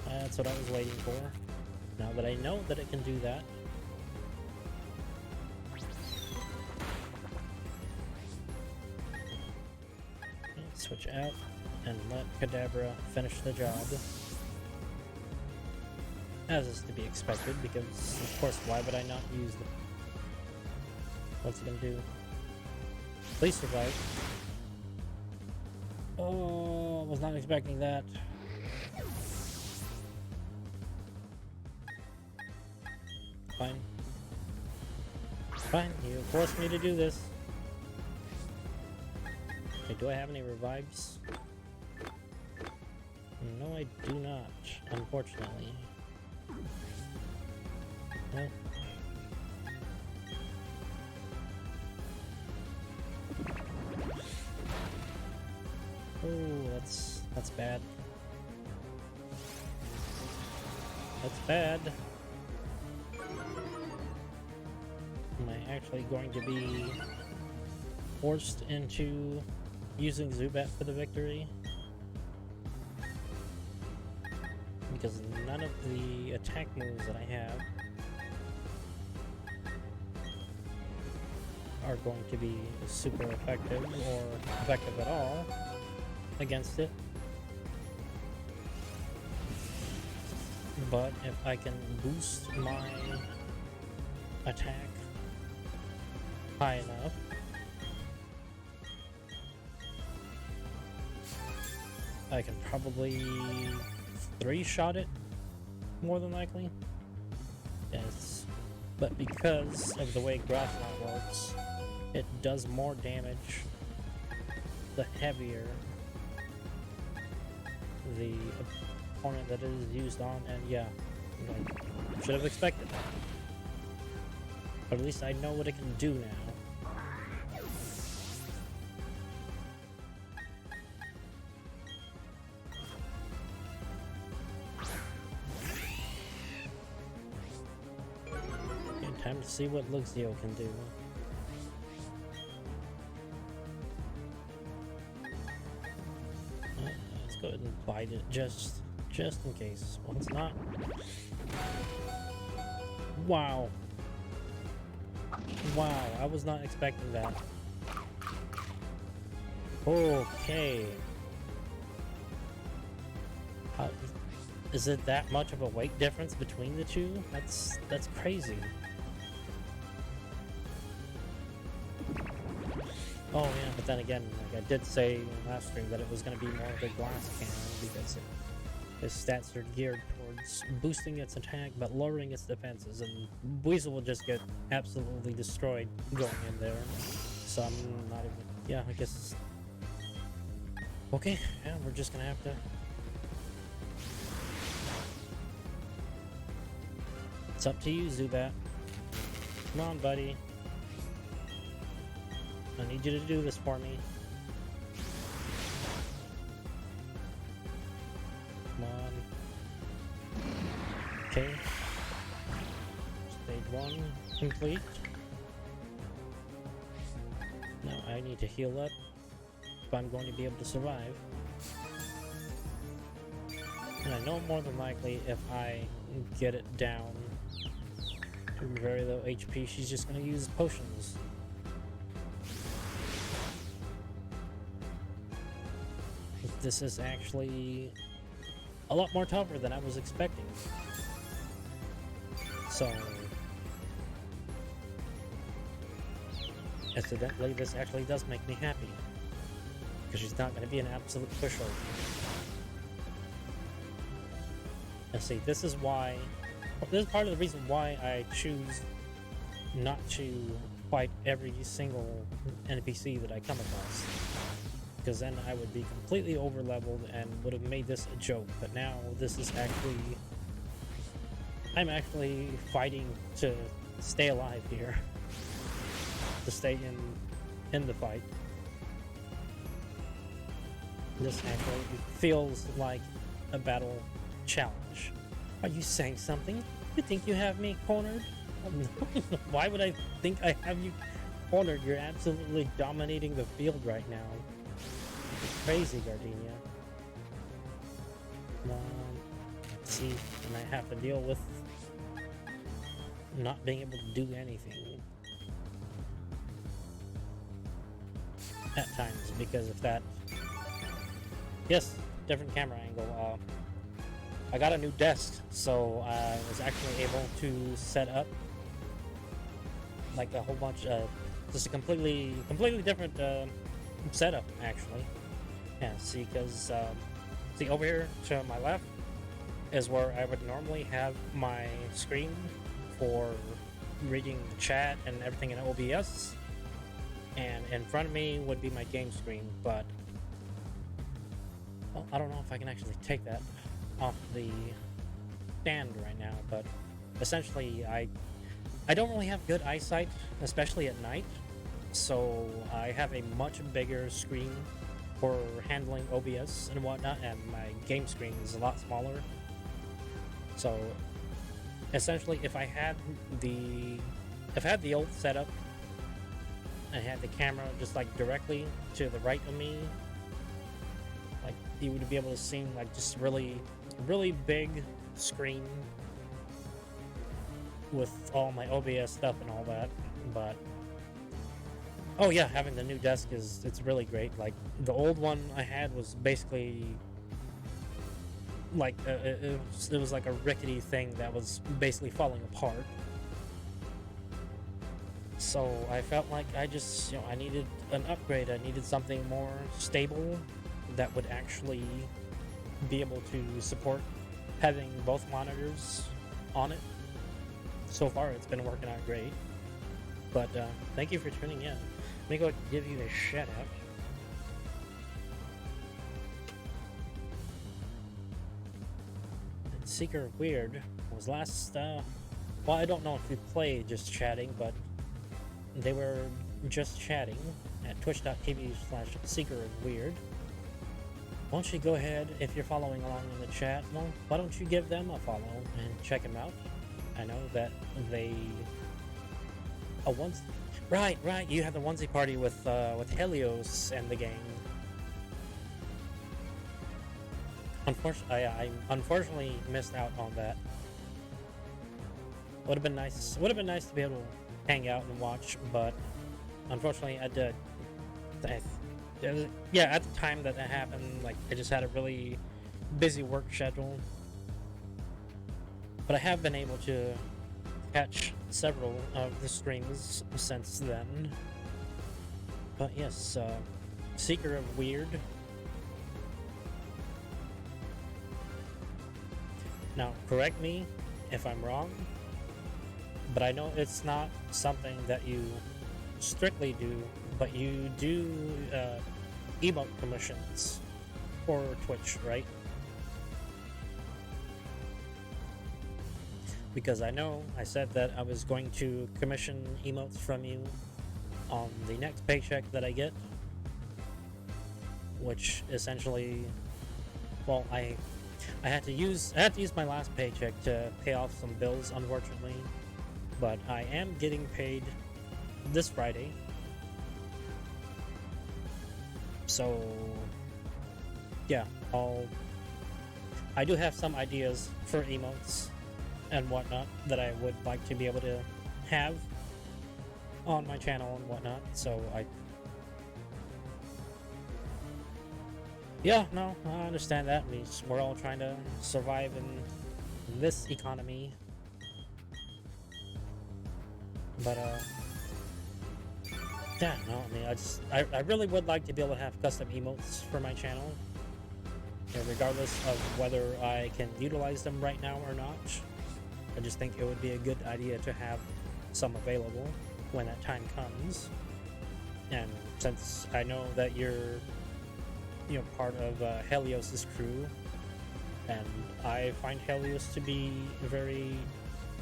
That's what I was waiting for. Now that I know that it can do that. Switch out and let Kadabra finish the job. As is to be expected, because of course why would I not use the... What's he gonna do? Please survive. Oh, was not expecting that. Fine. Fine, you forced me to do this. Okay, do I have any revives? No, I do not, unfortunately. No. Oh, that's bad. That's bad. Am I actually going to be forced into using Zubat for the victory? Because none of the attack moves that I have are going to be super effective or effective at all against it. But if I can boost my attack high enough, I can probably 3-shot it, more than likely. Yes. But because of the way Grass Knot works, it does more damage the heavier the opponent that it is used on, and yeah, I should have expected that. But at least I know what it can do now. to see what Luxio can do. Let's go ahead and bite it just in case. Well, it's not. Wow. Wow, I was not expecting that. Okay. Is it that much of a weight difference between the two? That's crazy. Oh yeah, but then again, like I did say in last stream that it was going to be more of a glass cannon because its stats are geared towards boosting its attack but lowering its defenses, and Weasel will just get absolutely destroyed going in there. So I'm not even. Yeah, I guess. Okay, yeah, we're just gonna have to. It's up to you, Zubat. Come on, buddy. I need you to do this for me. Come on. Okay. Stage 1 complete. Now I need to heal up if I'm going to be able to survive. And I know more than likely if I get it down to very low HP, she's just going to use potions. This is actually a lot more tougher than I was expecting. So, incidentally, this actually does make me happy. Because she's not going to be an absolute pushover. And see, this is why... This is part of the reason why I choose not to fight every single NPC that I come across. Because then I would be completely over-leveled and would have made this a joke. But now this is actually... I'm actually fighting to stay alive here. To stay in the fight. This actually feels like a battle challenge. Are you saying something? You think you have me cornered? Why would I think I have you cornered? You're absolutely dominating the field right now. It's crazy, Gardenia. Come on. See, and I have to deal with not being able to do anything at times because of that. Yes, different camera angle. I got a new desk, so I was actually able to set up like a whole bunch of just a completely different setup actually. Yeah, see, because see over here to my left is where I would normally have my screen for reading the chat and everything in OBS, and in front of me would be my game screen. But well, I don't know if I can actually take that off the stand right now, but essentially I don't really have good eyesight, especially at night, so I have a much bigger screen for handling OBS and whatnot, and my game screen is a lot smaller. So essentially if I had the old setup and had the camera just like directly to the right of me, like you would be able to see like just really big screen with all my OBS stuff and all that. But oh yeah, having the new desk it's really great. Like the old one I had was basically like it was like a rickety thing that was basically falling apart. So I felt like I just, I needed an upgrade. I needed something more stable that would actually be able to support having both monitors on it. So far it's been working out great. But thank you for tuning in. Let me go give you a shout out. Seeker of Weird was last, well, I don't know if we played just chatting, but they were just chatting at twitch.tv/Seeker of Weird. Why don't you go ahead, if you're following along in the chat, well, why don't you give them a follow and check them out? I know that they A onesie. Right, right. You had the onesie party with Helios and the gang. Unfortunately, I unfortunately missed out on that. Would have been nice. Would have been nice to be able to hang out and watch, but unfortunately, I did. Yeah, at the time that happened, like I just had a really busy work schedule. But I have been able to catch several of the streams since then. But yes, Seeker of Weird. Now, correct me if I'm wrong, but I know it's not something that you strictly do, but you do emote commissions for Twitch, right? Because I know I said that I was going to commission emotes from you on the next paycheck that I get, which essentially, well, I had to use my last paycheck to pay off some bills, unfortunately, but I am getting paid this Friday, so yeah, I do have some ideas for emotes and whatnot that I would like to be able to have on my channel and whatnot. So yeah, no, I understand that. We're all trying to survive in this economy, but yeah, no, I mean, I really would like to be able to have custom emotes for my channel, regardless of whether I can utilize them right now or not. I just think it would be a good idea to have some available when that time comes. And since I know that you're, part of Helios's crew, and I find Helios to be very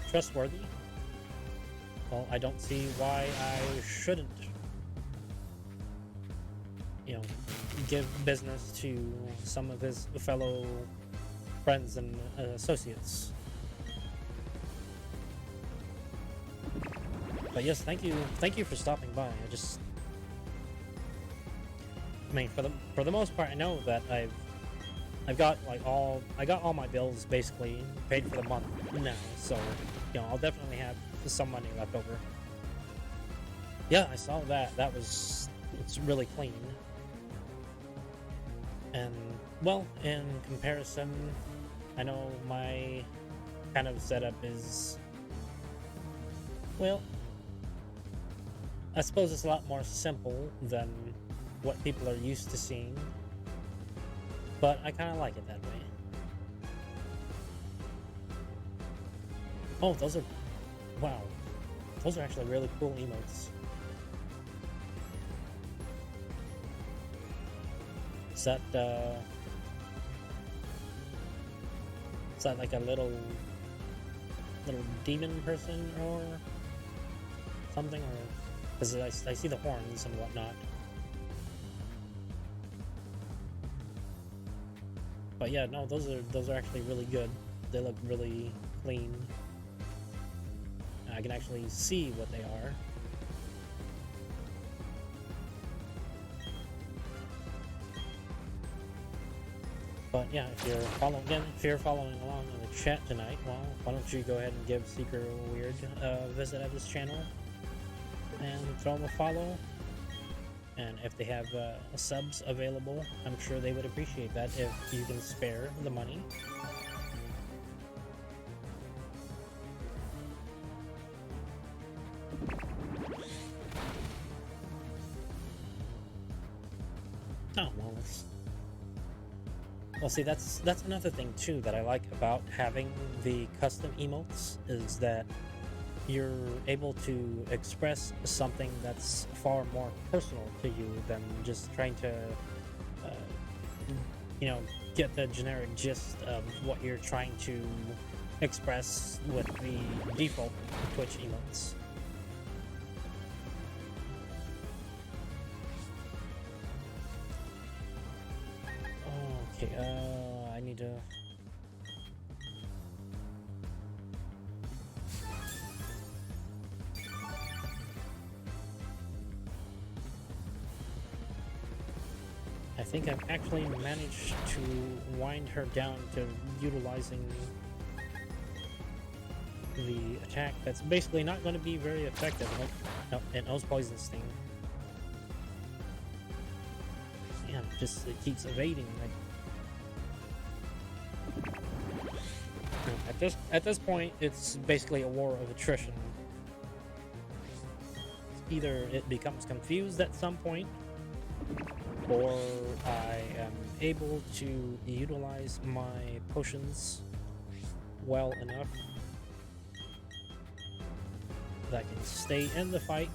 trustworthy, well, I don't see why I shouldn't, give business to some of his fellow friends and associates. But yes, thank you for stopping by. I mean, for the most part, I know that I've got I got all my bills basically paid for the month now, so I'll definitely have some money left over. Yeah, I saw that. It's really clean. And well, in comparison, I know my kind of setup is, well, I suppose it's a lot more simple than what people are used to seeing, but I kind of like it that way. Oh, wow, those are actually really cool emotes. Is that like a little demon person or something, or because I see the horns and whatnot. But yeah, no, those are actually really good. They look really clean. I can actually see what they are. But yeah, if you're following along in the chat tonight, well, why don't you go ahead and give Seeker Weird a visit at this channel and throw them a follow. And if they have subs available, I'm sure they would appreciate that if you can spare the money. Oh, well, see, that's another thing too that I like about having the custom emotes, is that you're able to express something that's far more personal to you than just trying to, get the generic gist of what you're trying to express with the default Twitch emotes. Okay, I need to... think I've actually managed to wind her down to utilizing the attack that's basically not going to be very effective. Nope, an O's Poison Sting. Yeah, just it keeps evading. At this point, it's basically a war of attrition. Either it becomes confused at some point, or I am able to utilize my potions well enough that I can stay in the fight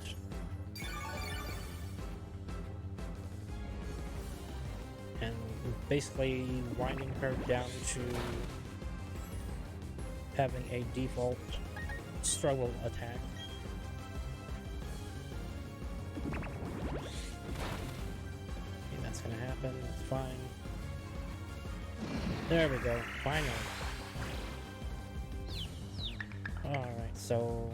and basically winding her down to having a default struggle attack. Gonna happen, it's fine. There we go, finally. Alright, so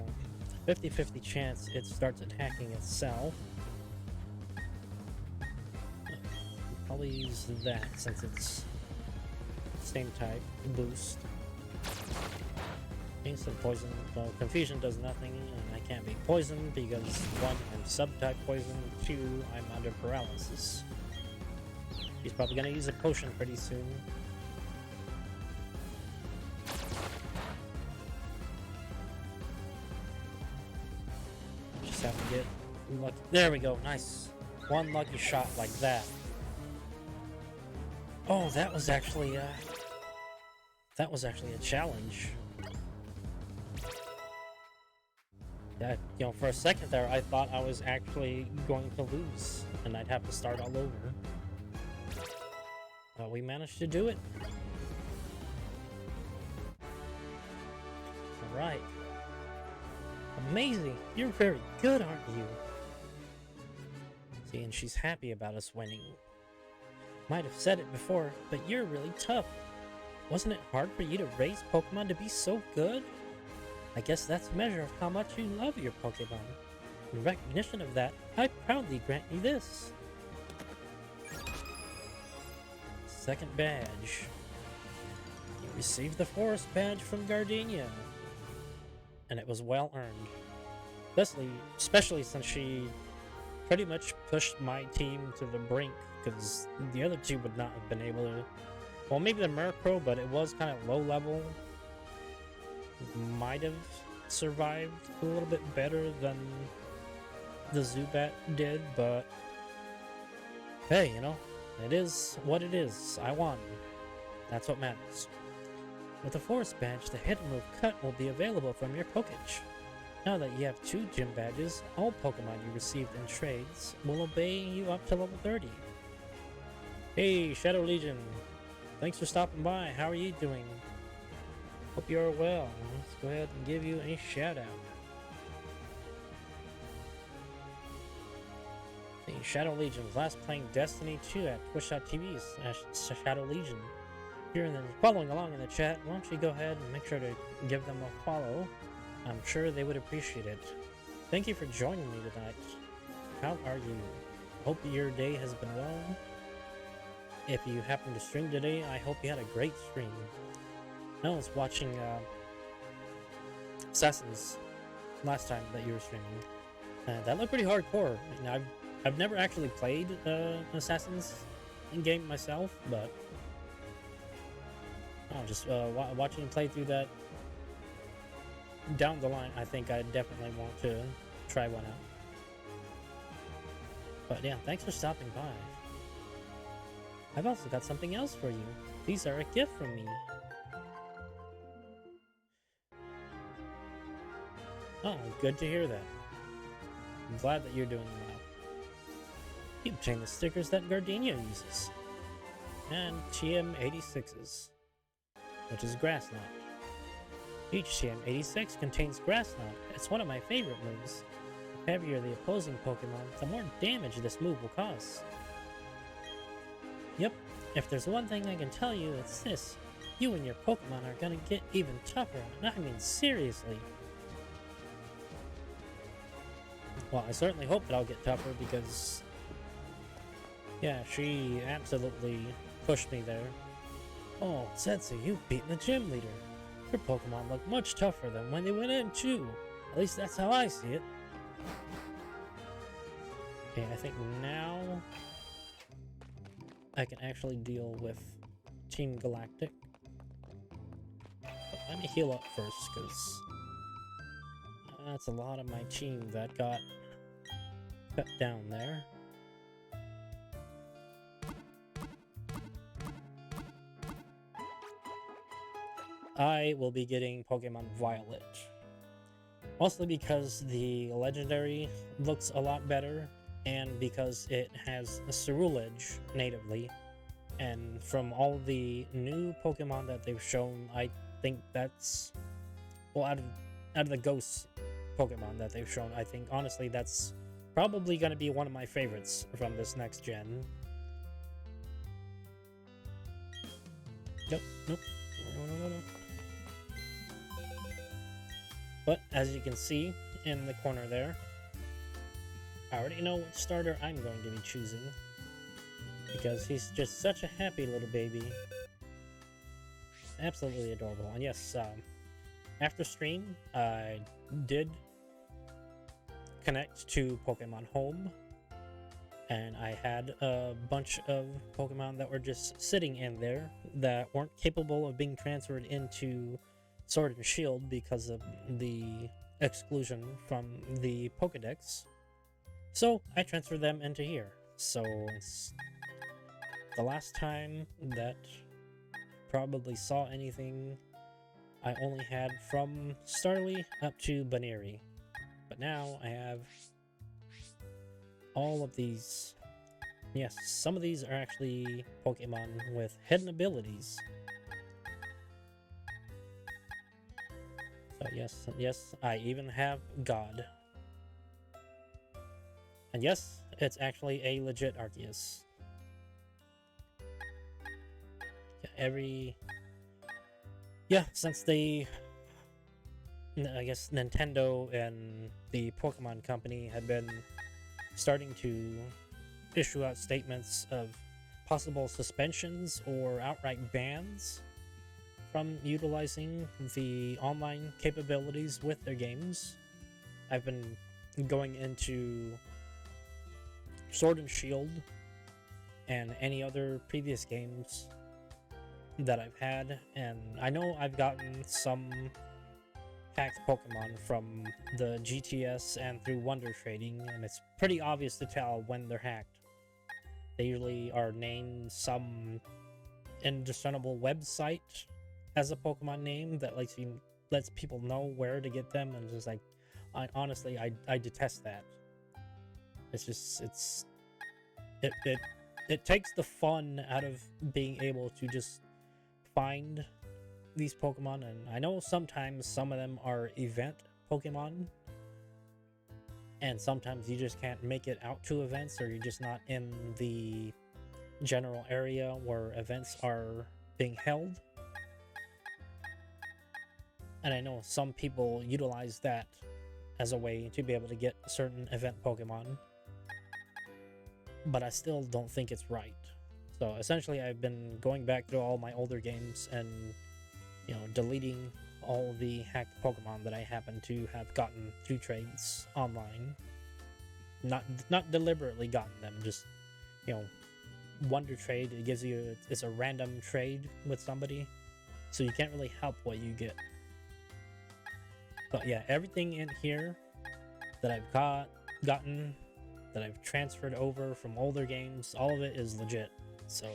50-50 chance it starts attacking itself. Probably use that since it's same type boost. Instant poison. Well, confusion does nothing, and I can't be poisoned because 1, I'm sub-type poison, 2, I'm under paralysis. He's probably gonna use a potion pretty soon. Just have to get lucky. There we go, nice. One lucky shot like that. Oh, that was actually a challenge. That, you know, for a second there, I thought I was actually going to lose, and I'd have to start all over. But we managed to do it. Alright. Amazing! You're very good, aren't you? See, and she's happy about us winning. Might have said it before, but you're really tough. Wasn't it hard for you to raise Pokemon to be so good? I guess that's a measure of how much you love your Pokemon. In recognition of that, I proudly grant you this. Second badge. You received the Forest Badge from Gardenia. And it was well earned. Especially since she pretty much pushed my team to the brink, because the other two would not have been able to. Well, maybe the Murkrow, but it was kind of low level. Might have survived a little bit better than the Zubat did, but hey, you know, it is what it is. I won. That's what matters. With the Forest Badge, the hidden move Cut will be available from your Pokage. Now that you have 2 gym badges, all Pokemon you received in trades will obey you up to level 30. Hey, Shadow Legion. Thanks for stopping by. How are you doing? Hope you're well. Let's go ahead and give you a shout out. The Shadow Legion was last playing Destiny 2 at twitch.tv/Shadow Legion. If you're following along in the chat, why don't you go ahead and make sure to give them a follow. I'm sure they would appreciate it. Thank you for joining me tonight. How are you? Hope your day has been well. If you happen to stream today, I hope you had a great stream. I was watching Assassins last time that you were streaming. That looked pretty hardcore. I mean, I've never actually played Assassins in game myself, but just watching you play through that down the line, I think I definitely want to try one out. But yeah, thanks for stopping by. I've also got something else for you. These are a gift from me. Oh, good to hear that. I'm glad that you're doing well. You obtain the stickers that Gardenia uses. And TM86's, which is Grass Knot. Each TM86 contains Grass Knot. It's one of my favorite moves. The heavier the opposing Pokemon, the more damage this move will cause. Yep, if there's one thing I can tell you, it's this. You and your Pokemon are gonna get even tougher, and I mean seriously. Well, I certainly hope that I'll get tougher because Yeah, she absolutely pushed me there. Oh, Sensei, you've beaten the gym leader. Your Pokemon look much tougher than when they went in, too. At least that's how I see it. Okay, I think now I can actually deal with Team Galactic. But let me heal up first, because that's a lot of my team that got cut down there. I will be getting Pokemon Violet. Mostly because the legendary looks a lot better, and because it has a Cerulege natively. And from all the new Pokemon that they've shown, I think that's, well, out of the Ghost Pokemon that they've shown, I think honestly that's probably going to be one of my favorites from this next gen. Nope, nope, no. But as you can see in the corner there, I already know what starter I'm going to be choosing, because he's just such a happy little baby. Absolutely adorable. And yes, after stream, I did connect to Pokemon Home, and I had a bunch of Pokemon that were just sitting in there that weren't capable of being transferred into Sword and Shield because of the exclusion from the Pokedex. So I transferred them into here. So it's the last time that probably saw anything I only had from Starly up to Baneri. But now I have all of these. Yes, some of these are actually Pokemon with hidden abilities. So yes, I even have God. And yes, it's actually a legit Arceus. Since I guess Nintendo and the Pokemon Company had been starting to issue out statements of possible suspensions or outright bans from utilizing the online capabilities with their games. I've been going into Sword and Shield and any other previous games that I've had, and I know I've gotten some hacked Pokemon from the GTS and through Wonder Trading, and it's pretty obvious to tell when they're hacked. They usually are named some indiscernible website as a Pokemon name that lets people know where to get them, and just like, I detest that. It takes the fun out of being able to just find these Pokemon, and I know sometimes some of them are event Pokemon, and sometimes you just can't make it out to events, or you're just not in the general area where events are being held. And I know some people utilize that as a way to be able to get certain event Pokemon, but I still don't think it's right. So essentially, I've been going back through all my older games and, deleting all the hacked Pokemon that I happen to have gotten through trades online. Not deliberately gotten them, just, Wonder Trade, it's a random trade with somebody, so you can't really help what you get. But yeah, everything in here that I've gotten, that I've transferred over from older games, all of it is legit. So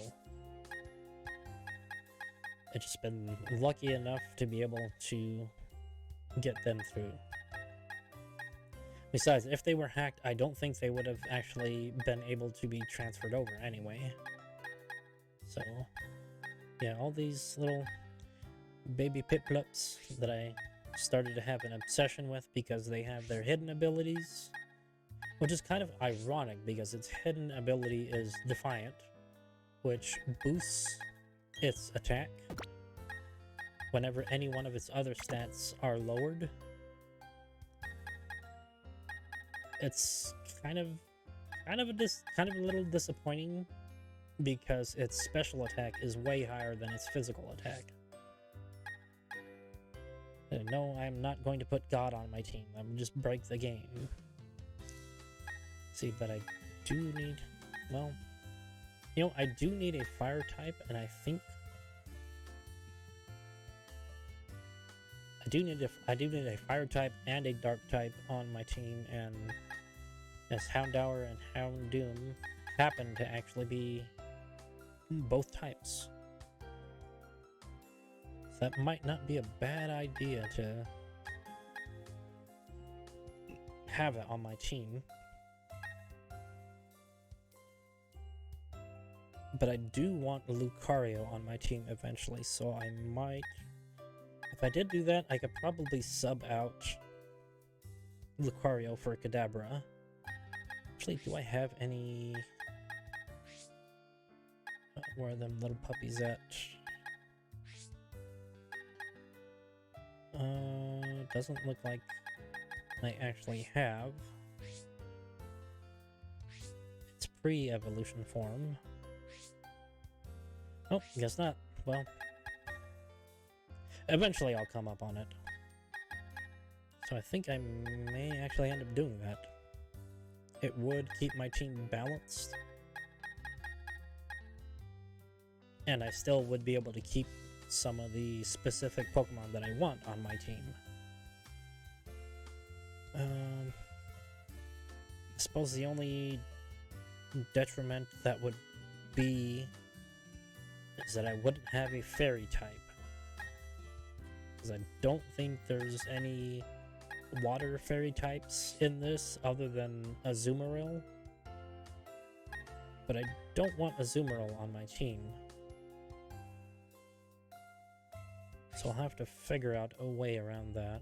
I've just been lucky enough to be able to get them through. Besides, if they were hacked, I don't think they would have actually been able to be transferred over anyway. So yeah, all these little baby Piplups that I started to have an obsession with because they have their hidden abilities, which is kind of ironic because its hidden ability is Defiant, which boosts its attack whenever any one of its other stats are lowered. It's kind of kind of a little disappointing because its special attack is way higher than its physical attack. No, I'm not going to put God on my team. I would just break the game. See, but I do need... Well, you know, I do need a fire type, and I think... I do need a fire type and a dark type on my team, and as Houndour and Houndoom happen to actually be both types. So that might not be a bad idea to have it on my team. But I do want Lucario on my team eventually, so I might... If I did do that, I could probably sub out Lucario for Kadabra. Actually, do I have any... Where are them little puppies at? Doesn't look like I actually have. It's pre-evolution form. Oh, guess not. Well, eventually I'll come up on it. So I think I may actually end up doing that. It would keep my team balanced. And I still would be able to keep some of the specific Pokemon that I want on my team. I suppose the only detriment that would be is that I wouldn't have a fairy type. Because I don't think there's any water fairy types in this other than Azumarill. But I don't want Azumarill on my team. So I'll have to figure out a way around that.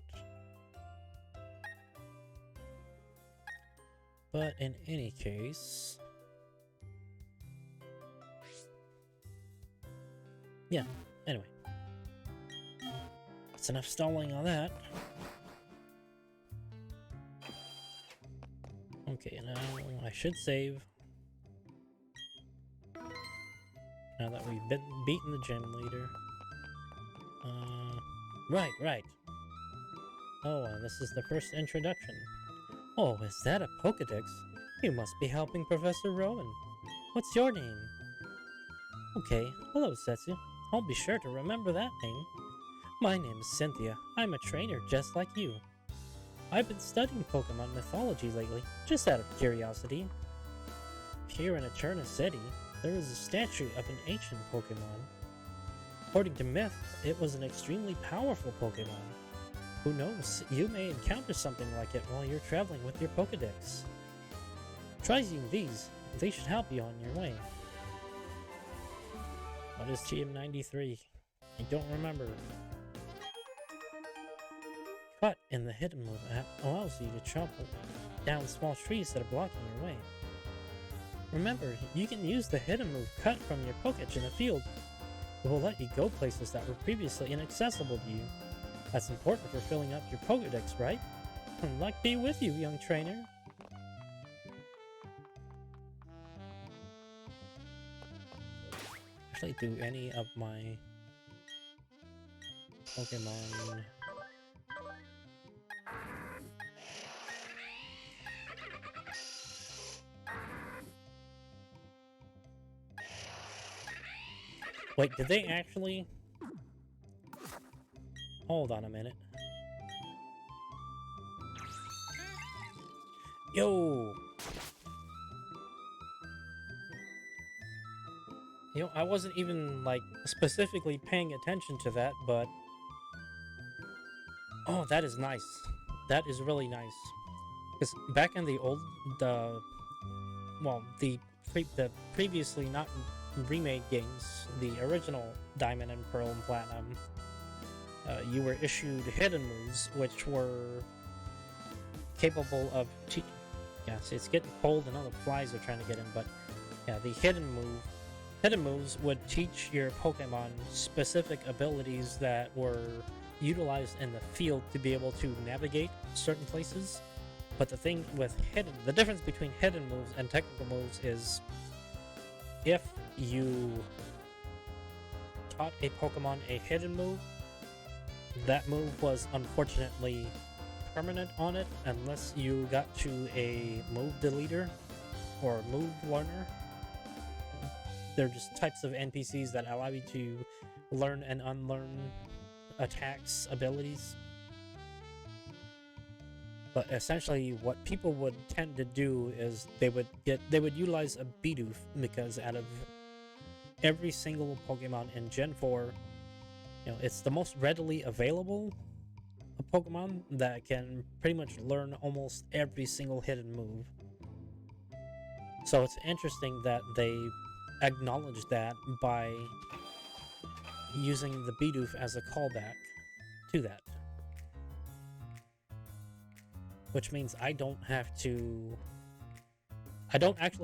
But in any case... Yeah, anyway. That's enough stalling on that. Okay, now I should save. Now that we've beaten the gym leader. Right. Oh, and this is the first introduction. Oh, is that a Pokedex? You must be helping Professor Rowan. What's your name? Okay, hello, Setsu. I'll be sure to remember that name. My name is Cynthia. I'm a trainer just like you. I've been studying Pokemon mythology lately, just out of curiosity. Here in Eterna City, there is a statue of an ancient Pokemon. According to myth, it was an extremely powerful Pokemon. Who knows, you may encounter something like it while you're traveling with your Pokedex. Try using these, they should help you on your way. What is TM93? I don't remember. Cut in the Hidden Move app allows you to chop down small trees that are blocking your way. Remember, you can use the Hidden Move Cut from your Pokédex in the field. It will let you go places that were previously inaccessible to you. That's important for filling up your Pokédex, right? And luck be with you, young trainer. Actually, do any of my Pokemon... Wait, did they actually... Hold on a minute. Yo! You know, I wasn't even, like, specifically paying attention to that, but... Oh, that is nice. That is really nice. Because back in the old... Well, the previously not remade games, the original Diamond and Pearl and Platinum, you were issued hidden moves, which were capable of... Yeah, see, it's getting cold and all the flies are trying to get in, but yeah, the hidden moves would teach your Pokemon specific abilities that were utilized in the field to be able to navigate certain places. But the thing with the difference between hidden moves and technical moves is if you taught a Pokemon a hidden move, that move was unfortunately permanent on it unless you got to a move deleter or move learner. They're just types of NPCs that allow you to learn and unlearn attacks, abilities. But essentially, what people would tend to do is they would utilize a Bidoof, because out of every single Pokemon in Gen 4, it's the most readily available Pokemon that can pretty much learn almost every single hidden move. So it's interesting that they acknowledge that by using the Bidoof as a callback to that. Which means I don't actually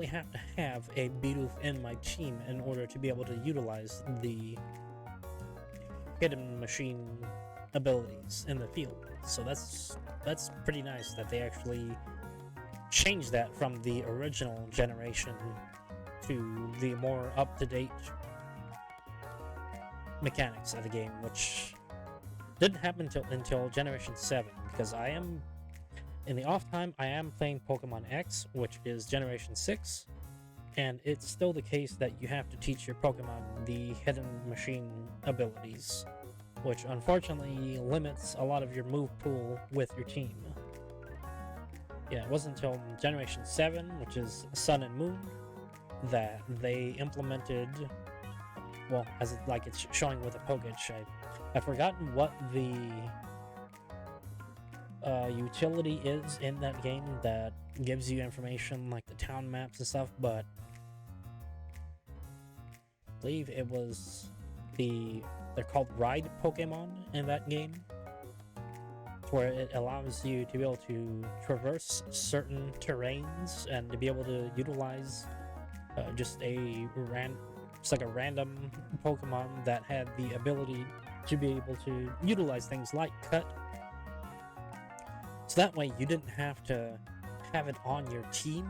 have to have a Bidoof in my team in order to be able to utilize the hidden machine abilities in the field. So that's pretty nice that they actually changed that from the original generation to the more up-to-date mechanics of the game, which didn't happen until Generation 7, because in the off time, I am playing Pokemon X, which is Generation 6, and it's still the case that you have to teach your Pokemon the hidden machine abilities, which unfortunately limits a lot of your move pool with your team. Yeah, it wasn't until Generation 7, which is Sun and Moon, that they implemented, well, it's showing with a Poketch. I've forgotten what the utility is in that game that gives you information like the town maps and stuff, but I believe it was they're called Ride Pokemon in that game, where it allows you to be able to traverse certain terrains and to be able to utilize just it's like a random Pokemon that had the ability to be able to utilize things like Cut. So that way you didn't have to have it on your team.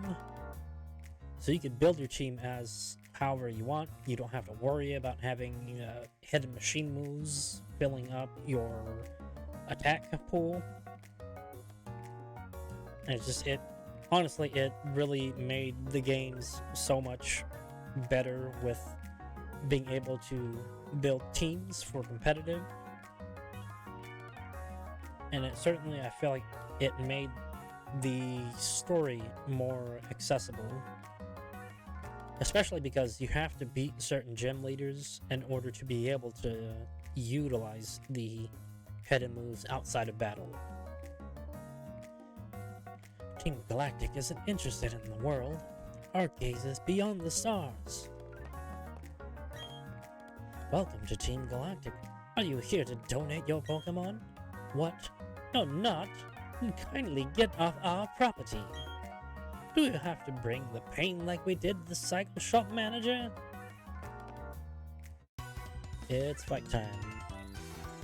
So you could build your team as however you want. You don't have to worry about having hidden machine moves filling up your attack pool. And honestly, it really made the games so much better with being able to build teams for competitive. And it certainly, I feel like it made the story more accessible. Especially because you have to beat certain gym leaders in order to be able to utilize the hidden moves outside of battle. Team Galactic isn't interested in the world. Our gaze is beyond the stars. Welcome to Team Galactic. Are you here to donate your Pokemon? What? No, not. Kindly get off our property. Do you have to bring the pain like we did the cycle shop manager? It's fight time.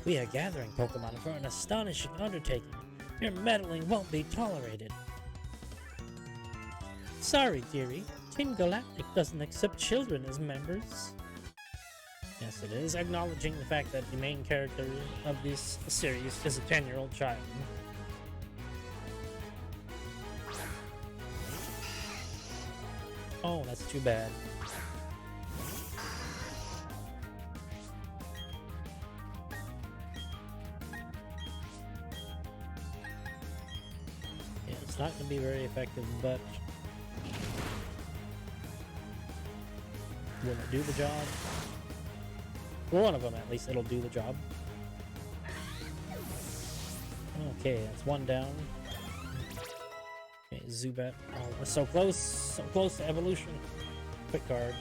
We are gathering Pokemon for an astonishing undertaking. Your meddling won't be tolerated. Sorry, dearie. Team Galactic doesn't accept children as members. Yes, it is acknowledging the fact that the main character of this series is a 10-year-old child. Oh, that's too bad. Yeah, it's not going to be very effective, but will it do the job? For one of them, at least, it'll do the job. Okay, that's one down. Okay, Zubat. Oh, we're so close to evolution. Quick guard.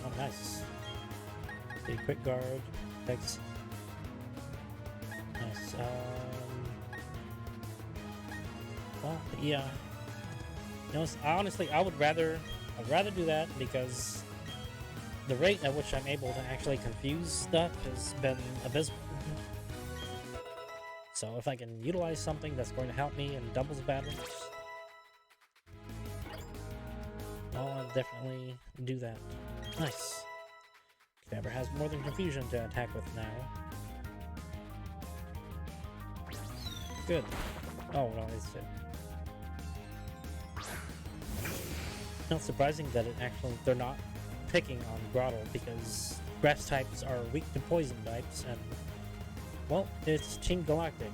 Oh, nice. Okay, quick guard. Thanks. Nice. Well, yeah. You know, honestly, I'd rather do that, because the rate at which I'm able to actually confuse stuff has been abysmal. So if I can utilize something that's going to help me in doubles battles, I'll definitely do that. Nice. Knabber has more than Confusion to attack with now. Good. Oh, no, it's it. Not surprising that they're not picking on Grottle, because grass types are weak to poison types, and well, it's Team Galactic.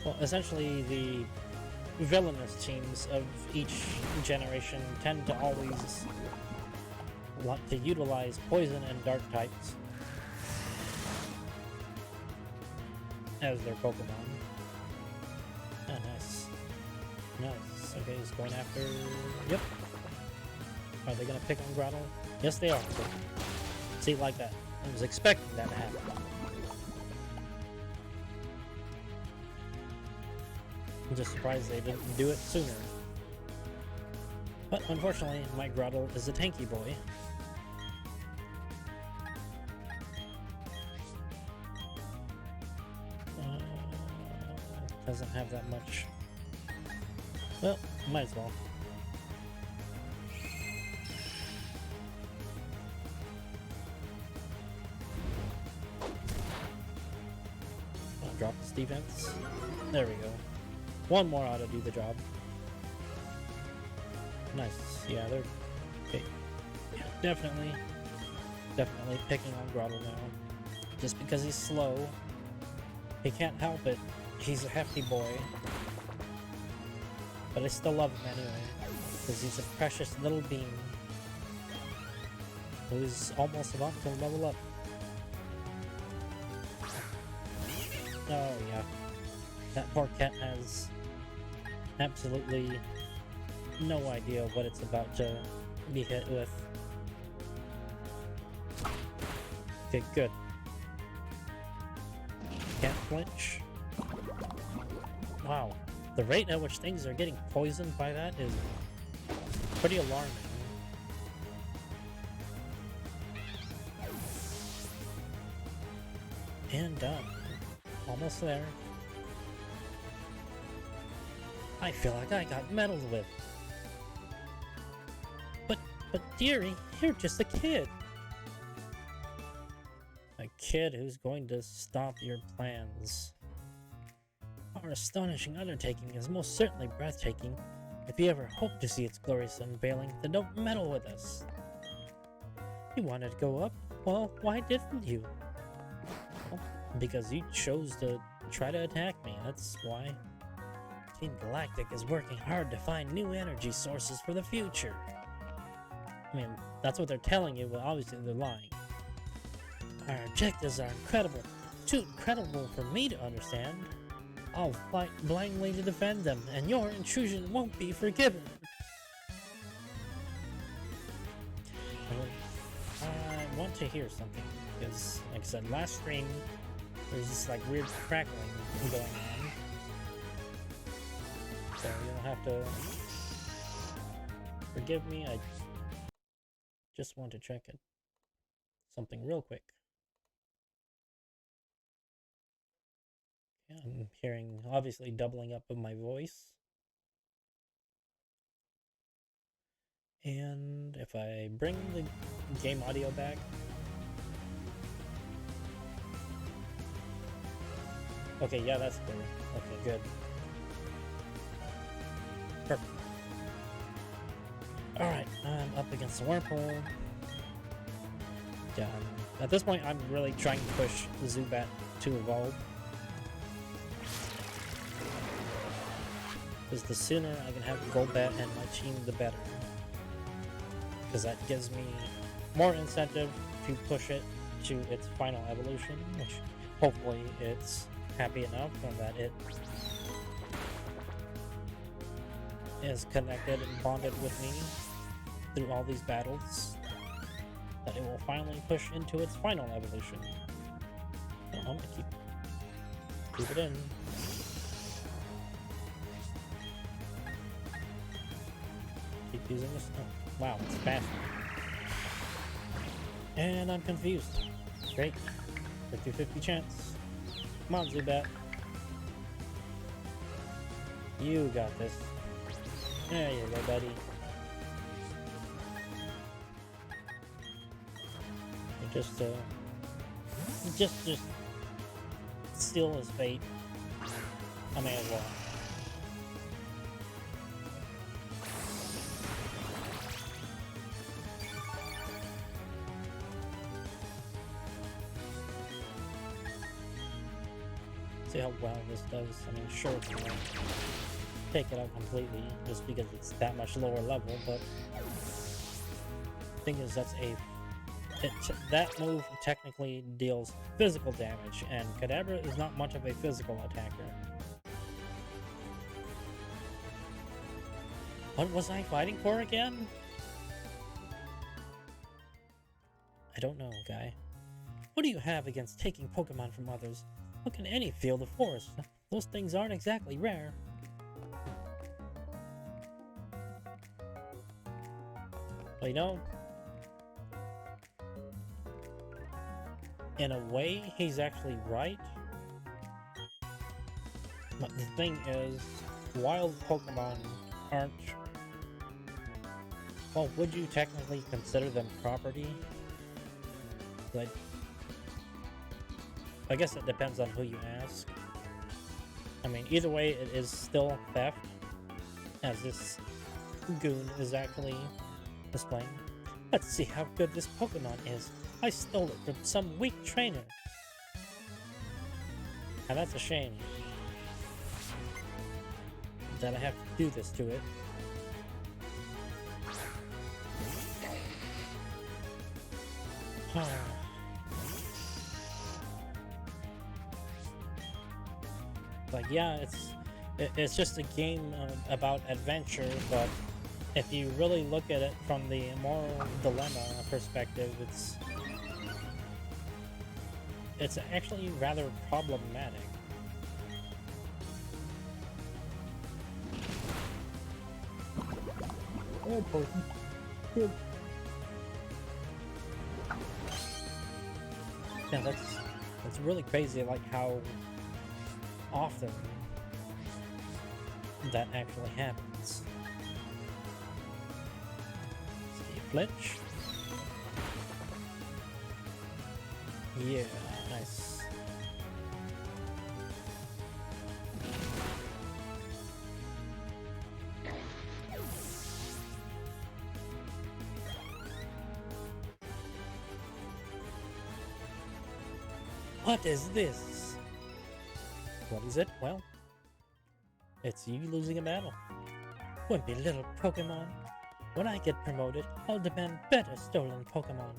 Well, essentially the villainous teams of each generation tend to always want to utilize poison and dark types as their Pokemon. Oh, nice. Nice. Okay, he's going after... Yep. Are they gonna pick on Grottle? Yes, they are. See, like that. I was expecting that to happen. I'm just surprised they didn't do it sooner. But unfortunately, my Grottle is a tanky boy. Doesn't have that much. Well, might as well. I'll drop this defense. There we go. One more ought to do the job. Nice. Yeah, they're okay. Yeah, definitely picking on Grottle now. Just because he's slow, he can't help it. He's a hefty boy. But I still love him anyway, because he's a precious little being who's almost about to level up. Oh yeah. That poor cat has absolutely no idea what it's about to be hit with. Okay, good. Can't flinch. Wow. The rate at which things are getting poisoned by that is pretty alarming. And done. Almost there. I feel like I got meddled with. But dearie, you're just a kid. A kid who's going to stop your plans. Our astonishing undertaking is most certainly breathtaking. If you ever hope to see its glorious unveiling, then don't meddle with us. You wanted to go up? Well, why didn't you? Well, because you chose to try to attack me, that's why. Team Galactic is working hard to find new energy sources for the future. I mean, that's what they're telling you, but obviously they're lying. Our objectives are incredible. Too incredible for me to understand. I'll fight blindly to defend them, and your intrusion won't be forgiven. I want to hear something, because, like I said, last stream, there's this, like, weird crackling going on. So you'll have to forgive me, I just want to check it. Something real quick. Yeah, I'm hearing, obviously, doubling up of my voice. And if I bring the game audio back, okay, yeah, that's clear. Okay, good. Perfect. Alright, I'm up against the Wurmple. Yeah, at this point, I'm really trying to push the Zubat to evolve. Because the sooner I can have Golbat and my team, the better. Because that gives me more incentive to push it to its final evolution, which hopefully it's happy enough and that it is connected and bonded with me through all these battles, that it will finally push into its final evolution. Oh, I'm gonna keep it in. Keep using this. Oh, wow, it's fast. And I'm confused. Great. 50-50 chance. Come on, Zubat. You got this. There you go, buddy. You just steal his fate. I may as well. See how well this does. I mean, sure, it's gonna take it out completely just because it's that much lower level, but the thing is, that move technically deals physical damage, and Kadabra is not much of a physical attacker. What was I fighting for again? I don't know, guy. What do you have against taking Pokemon from others? How can any feel the force? Those things aren't exactly rare. Well, you know, in a way, he's actually right. But the thing is, wild Pokemon aren't... Well, would you technically consider them property? Like, I guess it depends on who you ask. I mean, either way, it is still theft, as this goon is actually displaying. Let's see how good this Pokemon is. I stole it from some weak trainer. And that's a shame that I have to do this to it. Like, yeah, it's just a game about adventure, but if you really look at it from the moral dilemma perspective, it's actually rather problematic. Oh, poison. Good. Yeah, that's really crazy, like how often that actually happens. See, flinch. Yeah, nice. What is this? What is it? Well, it's you losing a battle. Wimpy little Pokemon. When I get promoted, I'll demand better stolen Pokemon.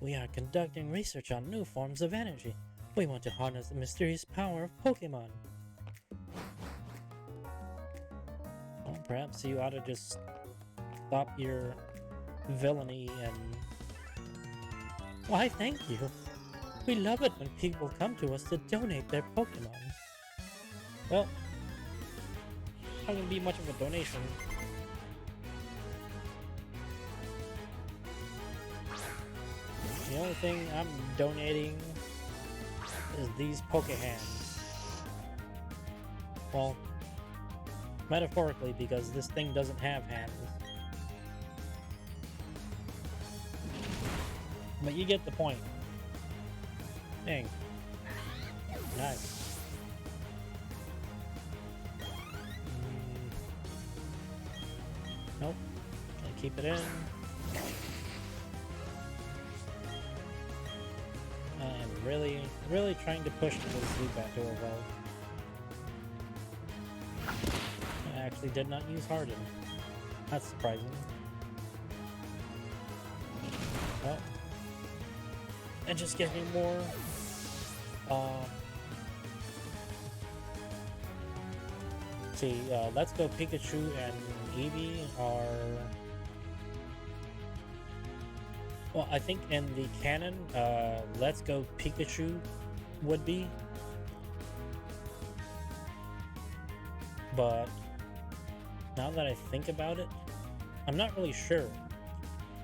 We are conducting research on new forms of energy. We want to harness the mysterious power of Pokemon. Well, perhaps you ought to just stop your villainy and... Why, thank you. We love it when people come to us to donate their Pokemon. Well, not gonna be much of a donation. The only thing I'm donating is these Pokehands. Well, metaphorically, because this thing doesn't have hands. But you get the point. Dang. Nice. Nope. Gotta keep it in. I'm really trying to push this Zubat to evolve. I actually did not use Harden. That's surprising. Well, and just give me more see, Let's Go Pikachu and Eevee are, well, I think in the canon, Let's Go Pikachu would be, but now that I think about it, I'm not really sure.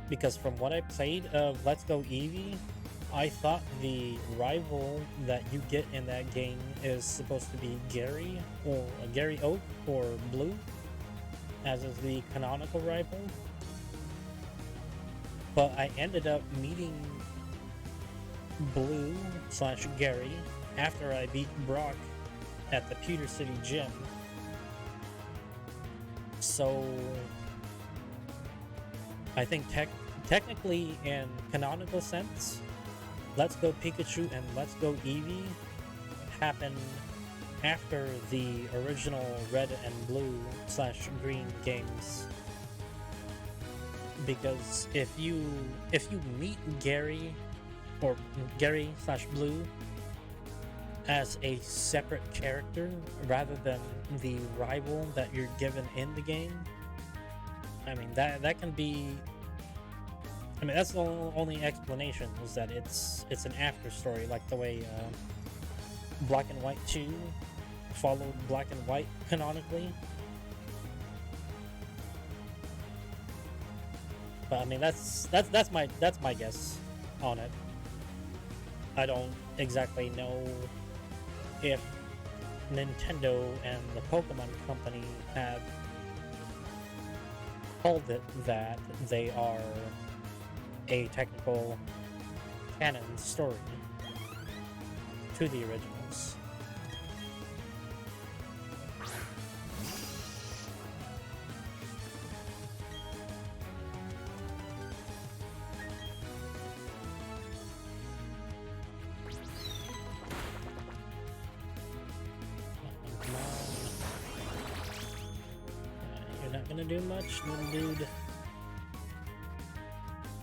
because from what I played of Let's Go Eevee, I thought the rival that you get in that game is supposed to be Gary or Gary Oak or Blue, as is the canonical rival. But I ended up meeting Blue slash Gary after I beat Brock at the Pewter City Gym. So I think technically in canonical sense, Let's Go Pikachu and Let's Go Eevee happened after the original Red and Blue slash Green games. Because if you meet Gary or Gary slash Blue as a separate character rather than the rival that you're given in the game, I mean that can be. I mean that's the only explanation, is that it's an after story, like the way Black and White 2 followed Black and White canonically. But I mean that's my guess on it. I don't exactly know if Nintendo and the Pokemon Company have told it that they are a technical canon story to the originals. Gonna do much, little dude.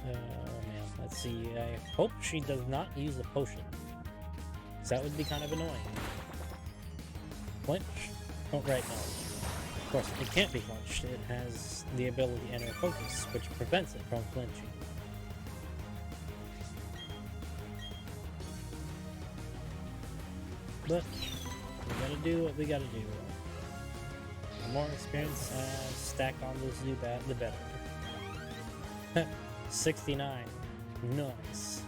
Oh man, let's see. I hope she does not use a potion, because that would be kind of annoying. Flinch? Oh, right, no. Of course, it can't be flinched. It has the ability to enter focus, which prevents it from flinching. But we gotta do what we gotta do. The more experience I stack on this Zubat, the better. 69. Nice.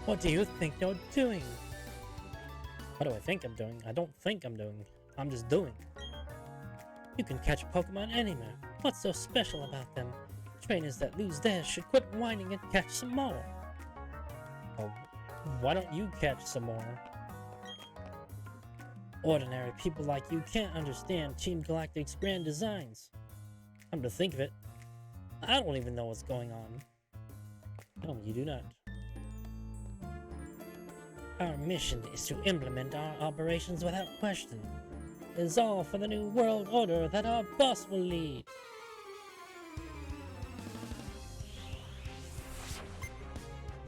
What do you think you're doing? What do I think I'm doing? I don't think I'm doing. I'm just doing. You can catch Pokemon anywhere. What's so special about them? Trainers that lose theirs should quit whining and catch some more. Oh, why don't you catch some more? Ordinary people like you can't understand Team Galactic's grand designs. Come to think of it, I don't even know what's going on. No, you do not. Our mission is to implement our operations without question. It is all for the new world order that our boss will lead.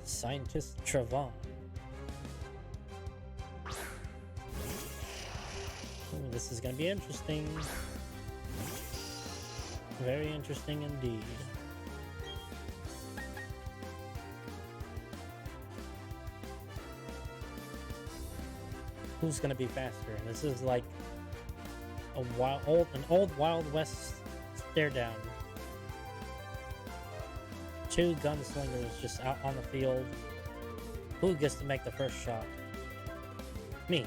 Scientist Travon. Ooh, this is going to be interesting. Very interesting indeed. Who's going to be faster? This is like an old Wild West stare down. Two gunslingers just out on the field. Who gets to make the first shot? Me.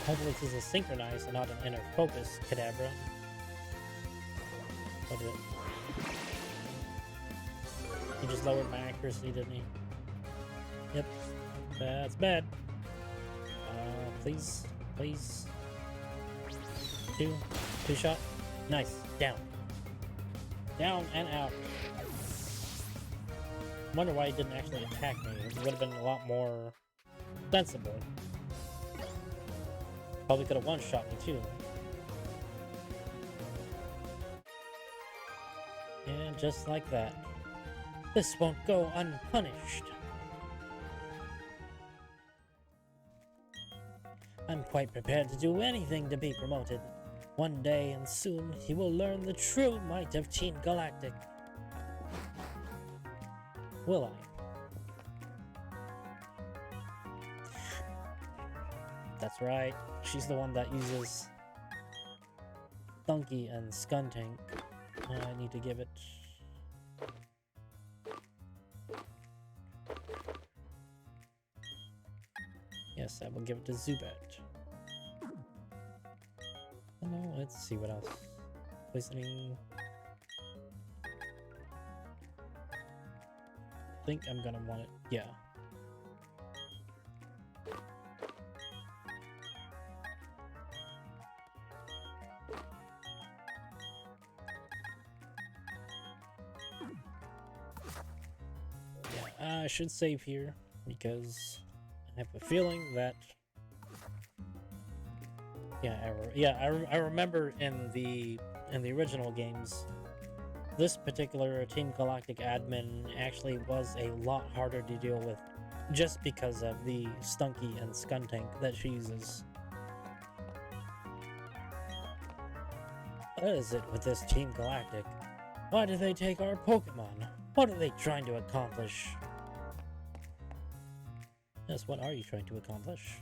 Hopefully this is synchronized and not an inner focus, Kadabra. What is it? He just lowered my accuracy, didn't he? Yep. That's bad. Please. Please. Two shot. Nice. Down. Down and out. Wonder why he didn't actually attack me. It would have been a lot more sensible. Probably could have one-shot me too. And just like that. This won't go unpunished. I'm quite prepared to do anything to be promoted. One day and soon he will learn the true might of Team Galactic. Will I? That's right. She's the one that uses Stunky and Skuntank. I need to give it... Yes, I will give it to Zubat. Oh, let's see what else. Poisoning... I think I'm gonna want it. Yeah. I should save here because I have a feeling that I remember in the original games this particular Team Galactic admin actually was a lot harder to deal with just because of the Stunky and Skuntank that she uses. What is it with this Team Galactic? Why do they take our Pokemon? What are they trying to accomplish? Yes, what are you trying to accomplish?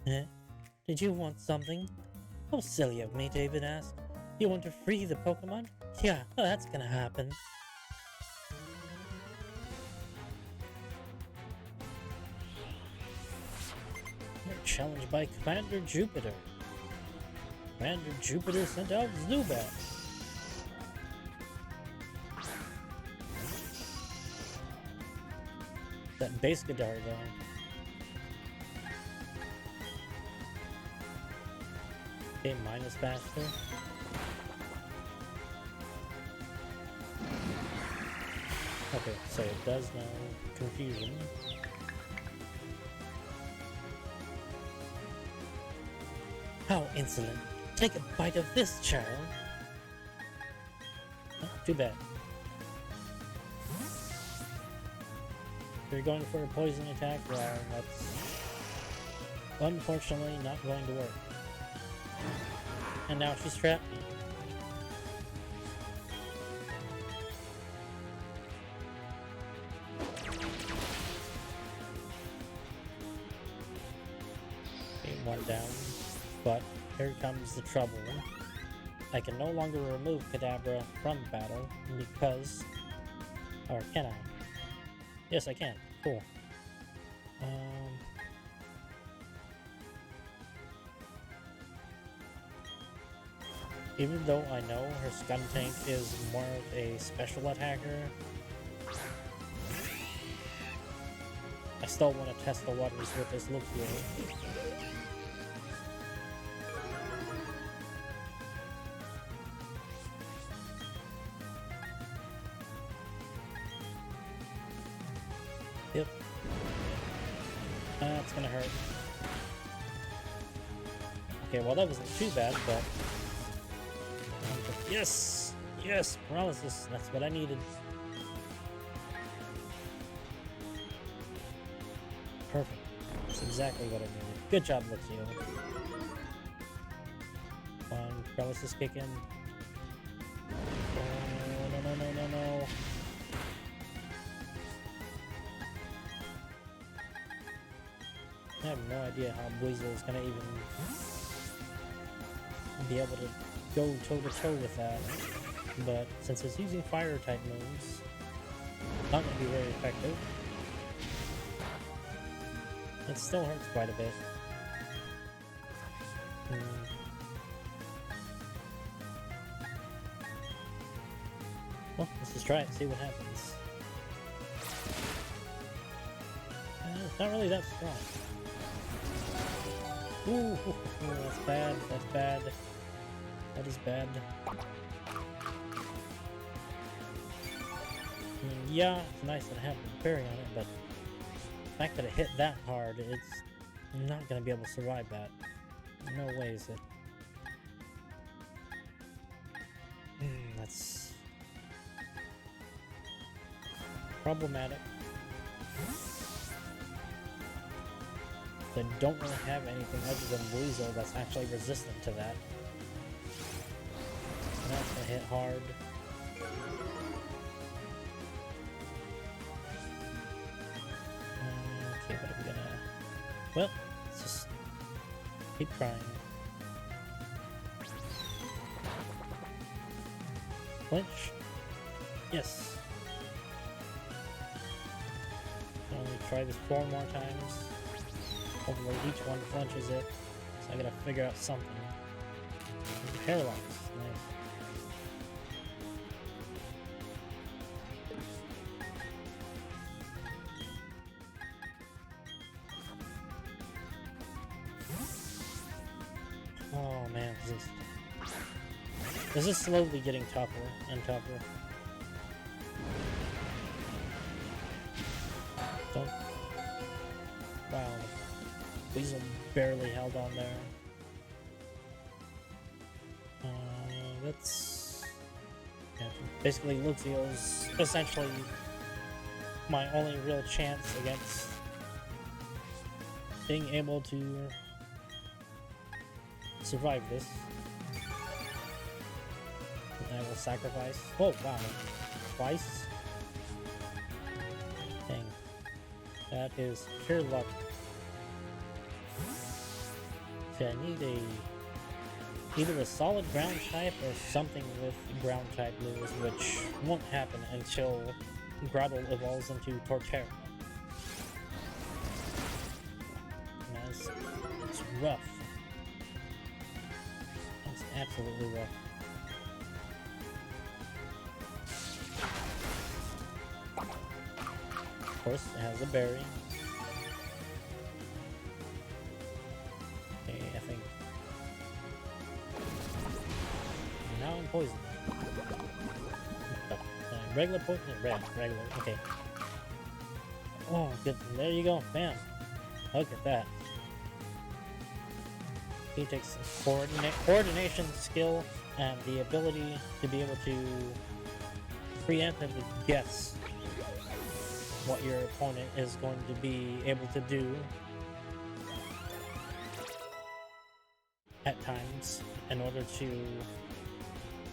Eh? Did you want something? How silly of me, David asked. You want to free the Pokemon? Yeah, that's gonna happen. You're challenged by Commander Jupiter. Commander Jupiter sent out Zubat. That base Gadar there. Okay, minus faster. Okay, so it does now. Confusion. How insolent. Take a bite of this, child. Oh, too bad. If you're going for a poison attack, well, that's unfortunately not going to work. And now she's trapped me. Okay, one down. But here comes the trouble. I can no longer remove Kadabra from the battle because... Or can I? Yes, I can. Cool. Even though I know her Skuntank is more of a special attacker, I still want to test the waters with this Luxio. Yep. That's gonna hurt. Okay, well that wasn't too bad, but... Yes! Yes! Paralysis! That's what I needed. Perfect. That's exactly what I needed. Good job, Luxio. Come on, paralysis kick in. Oh, no. I have no idea how Buizel is gonna even be able to go toe-to-toe with that, but since it's using fire-type moves, it's not going to be very effective. It still hurts quite a bit. Well, let's just try it, see what happens. It's not really that strong. Ooh, that's bad, that's bad. That is bad. Yeah, it's nice that I have a parry on it, but the fact that it hit that hard, it's not going to be able to survive that. No way is it. That's problematic. They don't really have anything other than Buizel that's actually resistant to that. That's gonna hit hard. Okay, what are we gonna... Well, let's just keep trying. Flinch? Yes. Can only try this 4 more times. Hopefully each one flinches it. So I gotta figure out something. Paralyzed. Nice. Oh man, this is slowly getting tougher and tougher. Don't. Wow. Weasel barely held on there. That's... Yeah, basically Luxio's essentially my only real chance against being able to survive this. And I will sacrifice. Oh wow. Twice? Dang. That is pure luck. See, I need either a solid ground type or something with ground type moves, which won't happen until Groudle evolves into Torterra. It's rough. It's absolutely rough. Of course, it has a berry. Okay, I think. Now I'm poisoned. Regular poison? Regular. Okay. Oh, good. There you go. Bam. Look at that. He takes coordination, skill, and the ability to be able to preemptively guess what your opponent is going to be able to do at times in order to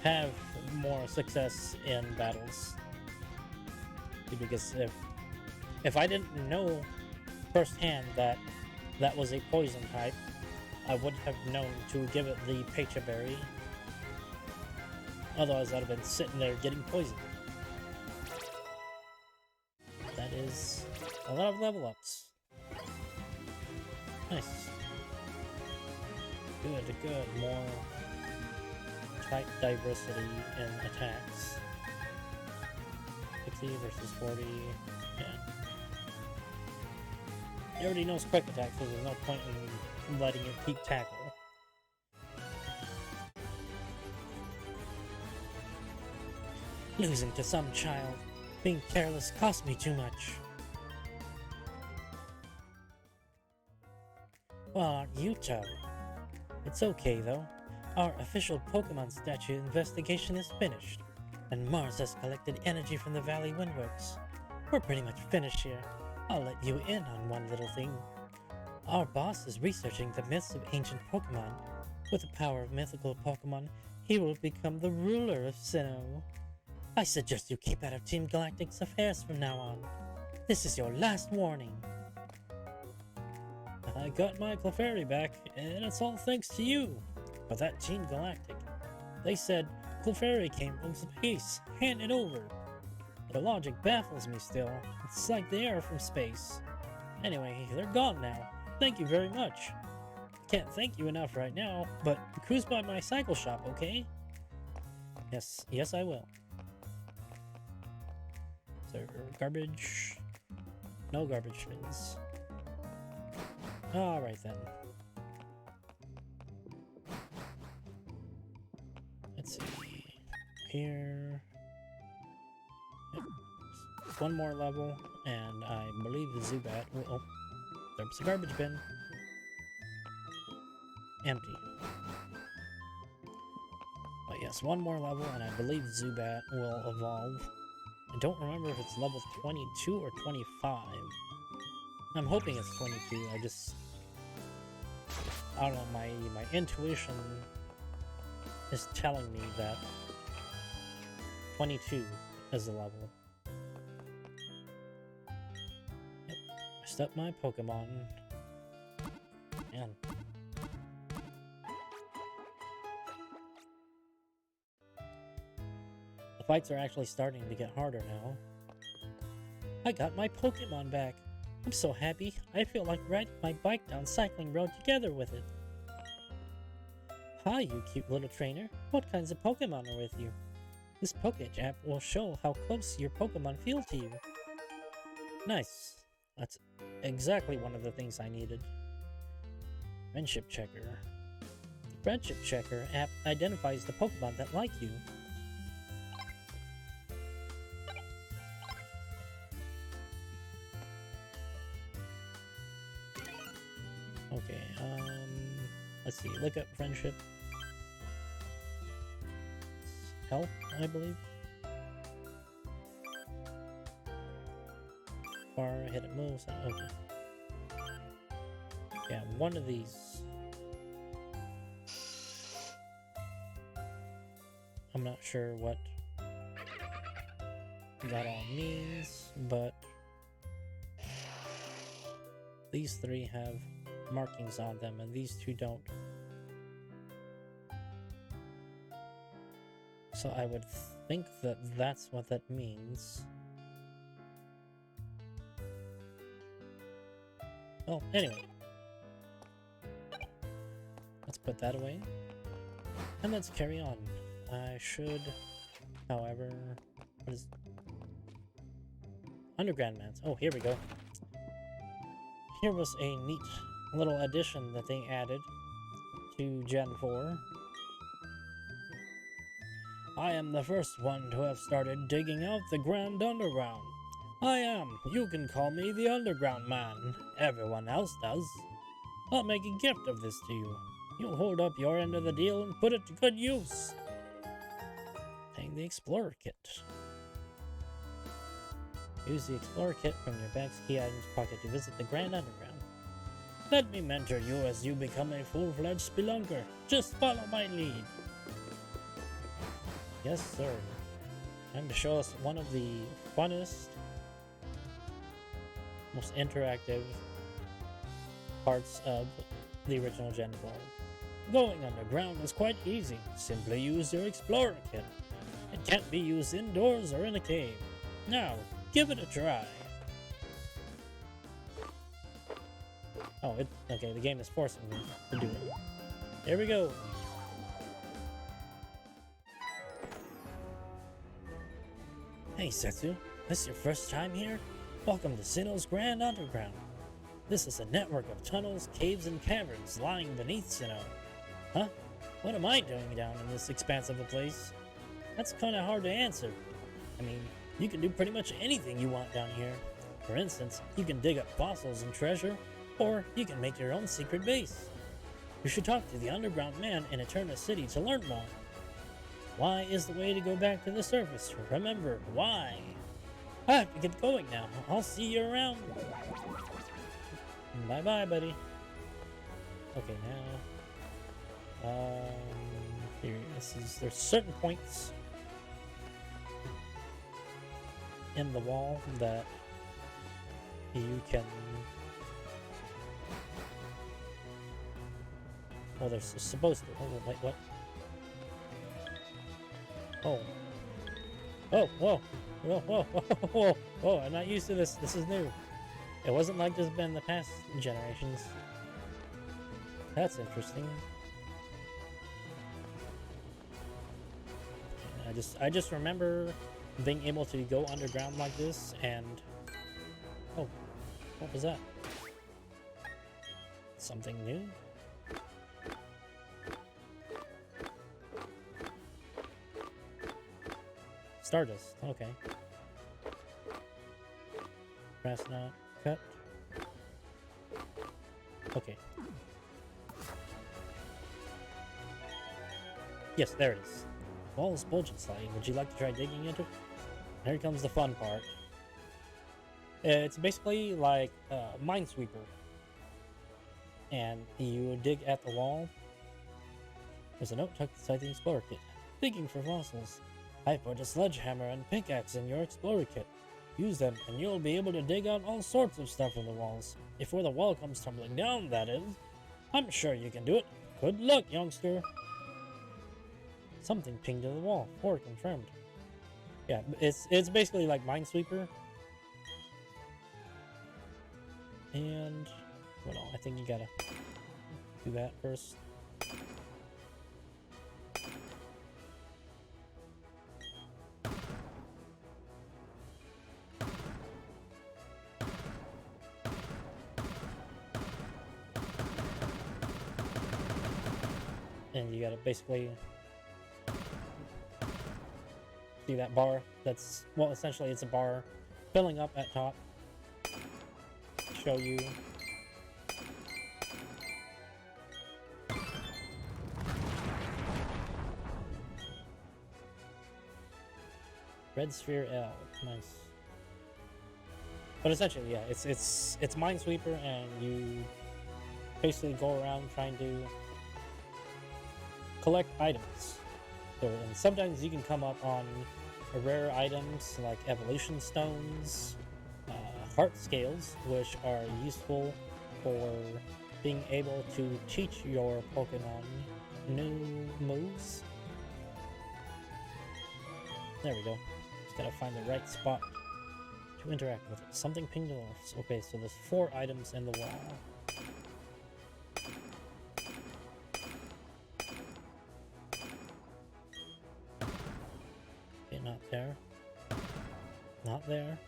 have more success in battles. Because if I didn't know firsthand that that was a poison type, I would have known to give it the Pecha Berry. Otherwise, I'd have been sitting there getting poisoned. That is a lot of level ups. Nice. Good. More type diversity in attacks. 60 versus 40. Yeah. It already knows quick attack, so there's no point in letting it keep tackle. Losing to some child. Being careless cost me too much. Well, aren't you, Toad? It's okay, though. Our official Pokemon statue investigation is finished, and Mars has collected energy from the Valley Windworks. We're pretty much finished here. I'll let you in on one little thing. Our boss is researching the myths of ancient Pokemon. With the power of mythical Pokemon, he will become the ruler of Sinnoh. I suggest you keep out of Team Galactic's affairs from now on. This is your last warning. I got my Clefairy back, and it's all thanks to you. But that Team Galactic, they said Clefairy came from space. Hand it over. The logic baffles me still. It's like they are from space. Anyway, they're gone now. Thank you very much. Can't thank you enough right now, but cruise by my cycle shop, okay? Yes, I will. Is there garbage? No garbage bins. Alright then. Let's see. Here. Yep. One more level, and I believe the Zubat will. Oh, there's a garbage bin. Empty. But yes, one more level, and I believe Zubat will evolve. I don't remember if it's level 22 or 25. I'm hoping it's 22. I don't know, my intuition is telling me that 22 is the level. Yep, messed up my Pokemon. Man. fights are actually starting to get harder now. I got my Pokemon back. I'm so happy, I feel like riding my bike down Cycling Road together with it. Hi, you cute little trainer. What kinds of Pokemon are with you? This Pokédex app will show how close your Pokemon feel to you. Nice. That's exactly one of the things I needed. Friendship Checker. The Friendship Checker app identifies the Pokemon that like you. Okay, let's see, look up friendship. Health, I believe. Far ahead it moves, okay. Yeah, one of these. I'm not sure what that all means, but these three have markings on them and these two don't. So I would think that that's what that means. Well, anyway. Let's put that away. And let's carry on. I should, however, what is Underground Mans? Oh, here we go. Here was a neat little addition that they added to Gen 4. I am the first one to have started digging out the Grand Underground. You can call me the Underground Man. Everyone else does. I'll make a gift of this to you. You'll hold up your end of the deal and put it to good use. Take the Explorer Kit. Use the Explorer Kit from your bag's key items pocket to visit the Grand Underground. Let me mentor you as you become a full-fledged spelunker. Just follow my lead. Yes, sir. Time to show us one of the funnest, most interactive parts of the original Gen 4. Going underground is quite easy. Simply use your Explorer Kit. It can't be used indoors or in a cave. Now, give it a try. Oh, okay, the game is forcing me to do it. Here we go. Hey, Setsu. This your first time here? Welcome to Sinnoh's Grand Underground. This is a network of tunnels, caves, and caverns lying beneath Sinnoh. Huh? What am I doing down in this expanse of a place? That's kinda hard to answer. I mean, you can do pretty much anything you want down here. For instance, you can dig up fossils and treasure, or you can make your own secret base. You should talk to the Underground Man in Eterna City to learn more. Y is the way to go back to the surface. Remember, Y. I have to get going now. I'll see you around. Bye-bye, buddy. Okay, now... there's certain points in the wall that you can... Oh, they're supposed to. Oh, wait, what? Oh. Oh, whoa. Whoa, whoa, whoa, whoa, whoa. I'm not used to this. This is new. It wasn't like this in the past generations. That's interesting. I just remember being able to go underground like this and... Oh, what was that? Something new? Stardust, okay. Press not cut. Okay. Yes, there it is. Wall is bulging slightly. Would you like to try digging into it? Here comes the fun part. It's basically like Minesweeper. And you dig at the wall. There's a note tucked inside the Explorer Kit. Digging for fossils. I put a sledgehammer and pickaxe in your Explorer Kit. Use them, and you'll be able to dig out all sorts of stuff from the walls. Before the wall comes tumbling down, that is. I'm sure you can do it. Good luck, youngster. Something pinged to the wall. 4 confirmed. Yeah, it's basically like Minesweeper. And well, I think you gotta do that first. And you gotta basically see that bar. That's, well, essentially it's a bar filling up at top. Show you red sphere L. Nice. But essentially, yeah, it's Minesweeper, and you basically go around trying to collect items. So, and sometimes you can come up on rare items like evolution stones, heart scales, which are useful for being able to teach your Pokemon new moves. There we go. Just gotta find the right spot to interact with it. Something pinged off. Okay, so there's 4 items in the wall. Okay, not there. Not there.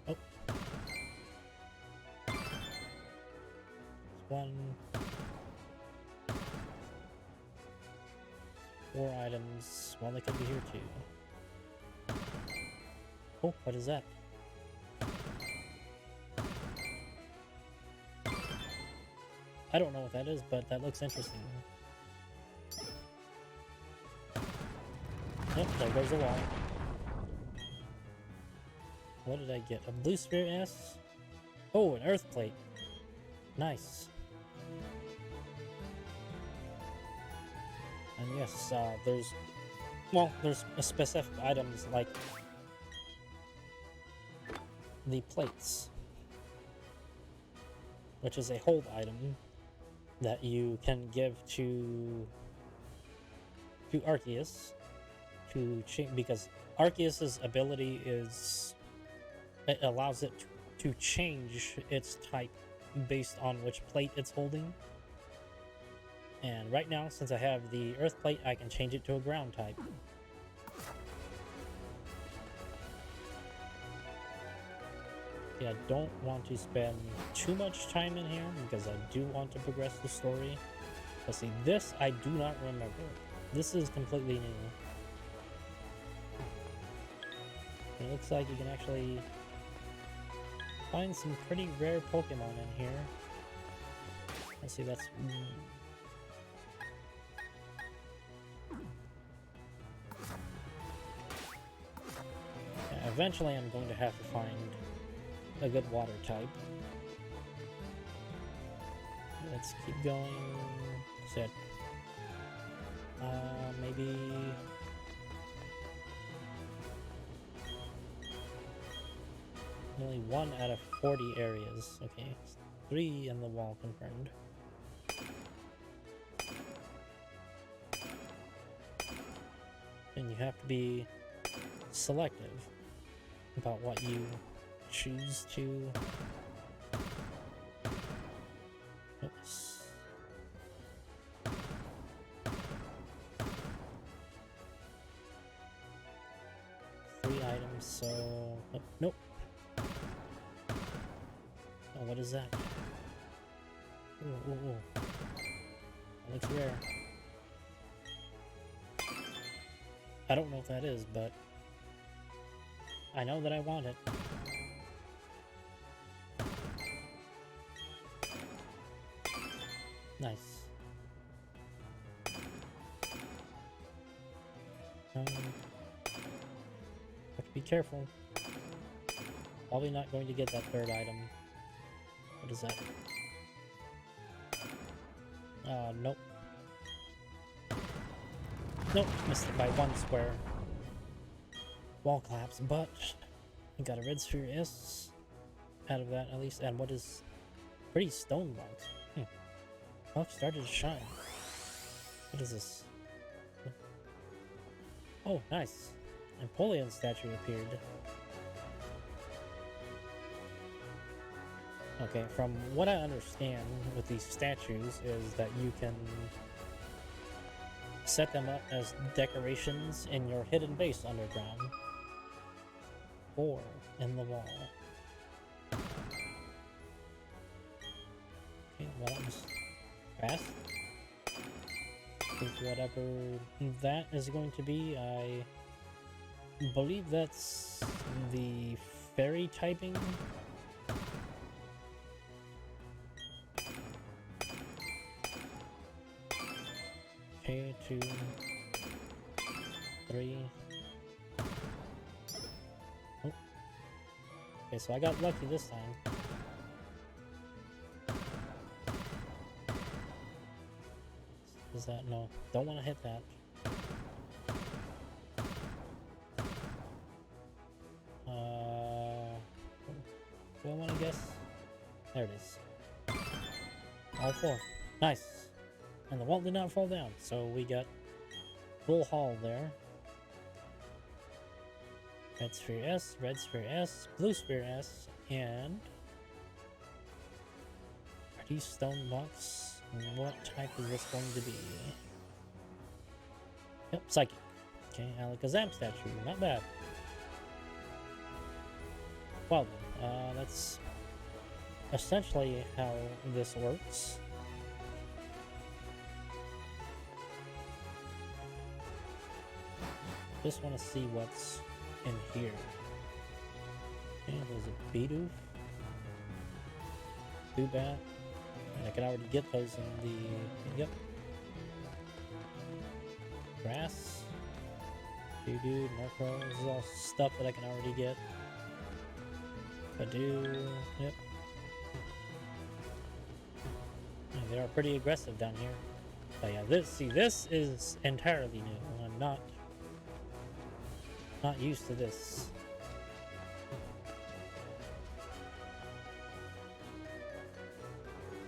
Oh. There's 1. 4 items. Well, they could be here too. Oh, what is that? I don't know what that is, but that looks interesting. Yep, there goes the wall. What did I get? A blue sphere S? Oh, an earth plate. Nice. And yes, there's specific items like the plates, which is a hold item that you can give to Arceus to change, because Arceus's ability is, it allows it to change its type based on which plate it's holding. And right now, since I have the earth plate, I can change it to a ground type. Yeah, I don't want to spend too much time in here because I do want to progress the story. Let's see, this I do not remember. This is completely new. It looks like you can actually find some pretty rare Pokemon in here. Let's see, that's... Yeah, eventually I'm going to have to find a good water type. Let's keep going. Set. Maybe... Only 1 out of 40 areas. Okay, 3 in the wall confirmed. And you have to be selective about what you choose to... Oops. Three items, so... Oh, nope. Oh, what is that? Ooh, ooh, ooh. That looks rare. I don't know what that is, but I know that I want it. Nice. Have to be careful. Probably not going to get that 3rd item. What is that? Nope. Nope, missed it by 1 square. wall collapse, but we got a red sphere S out of that at least, and what is pretty stone bugs. Oh, started to shine. What is this? Oh, nice. Napoleon statue appeared. Okay, from what I understand with these statues is that you can set them up as decorations in your hidden base underground or in the wall. Okay, well, that was fast. I think whatever that is going to be, I believe that's the fairy typing. Okay, 2, 3. Oh. Okay, so I got lucky this time. Is that no? Don't want to hit that. Do I want to guess? There it is. All 4. Nice. And the wall did not fall down, so we got full haul there. Red sphere S, red sphere S, blue sphere S, and are these stone blocks? What type is this going to be? Yep, psychic. Okay, Alakazam statue, not bad. Well, that's essentially how this works. Just want to see what's in here. Okay, there's a Bidoof, Zubat, and I can already get those in the, yep. Grass, Dude, Murkrow, this is all stuff that I can already get. Badoo, yep. Yeah, they are pretty aggressive down here. But yeah, this is entirely new. I'm not used to this.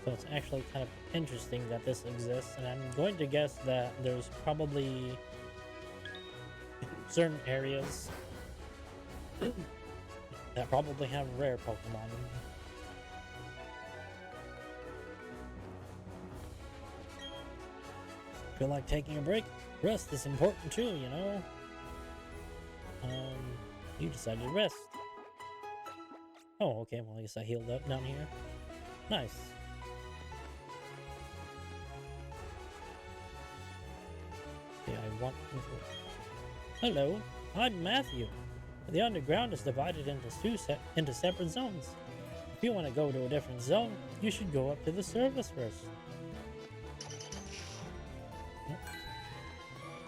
So it's actually kind of interesting that this exists, and I'm going to guess that there's probably certain areas that probably have rare Pokemon. Feel like taking a break? Rest is important too, you know? You decided to rest. Oh, okay, well I guess I healed up down here. Nice. Okay, I want... Hello, I'm Matthew. The underground is divided into separate zones. If you want to go to a different zone, you should go up to the surface first. Yep.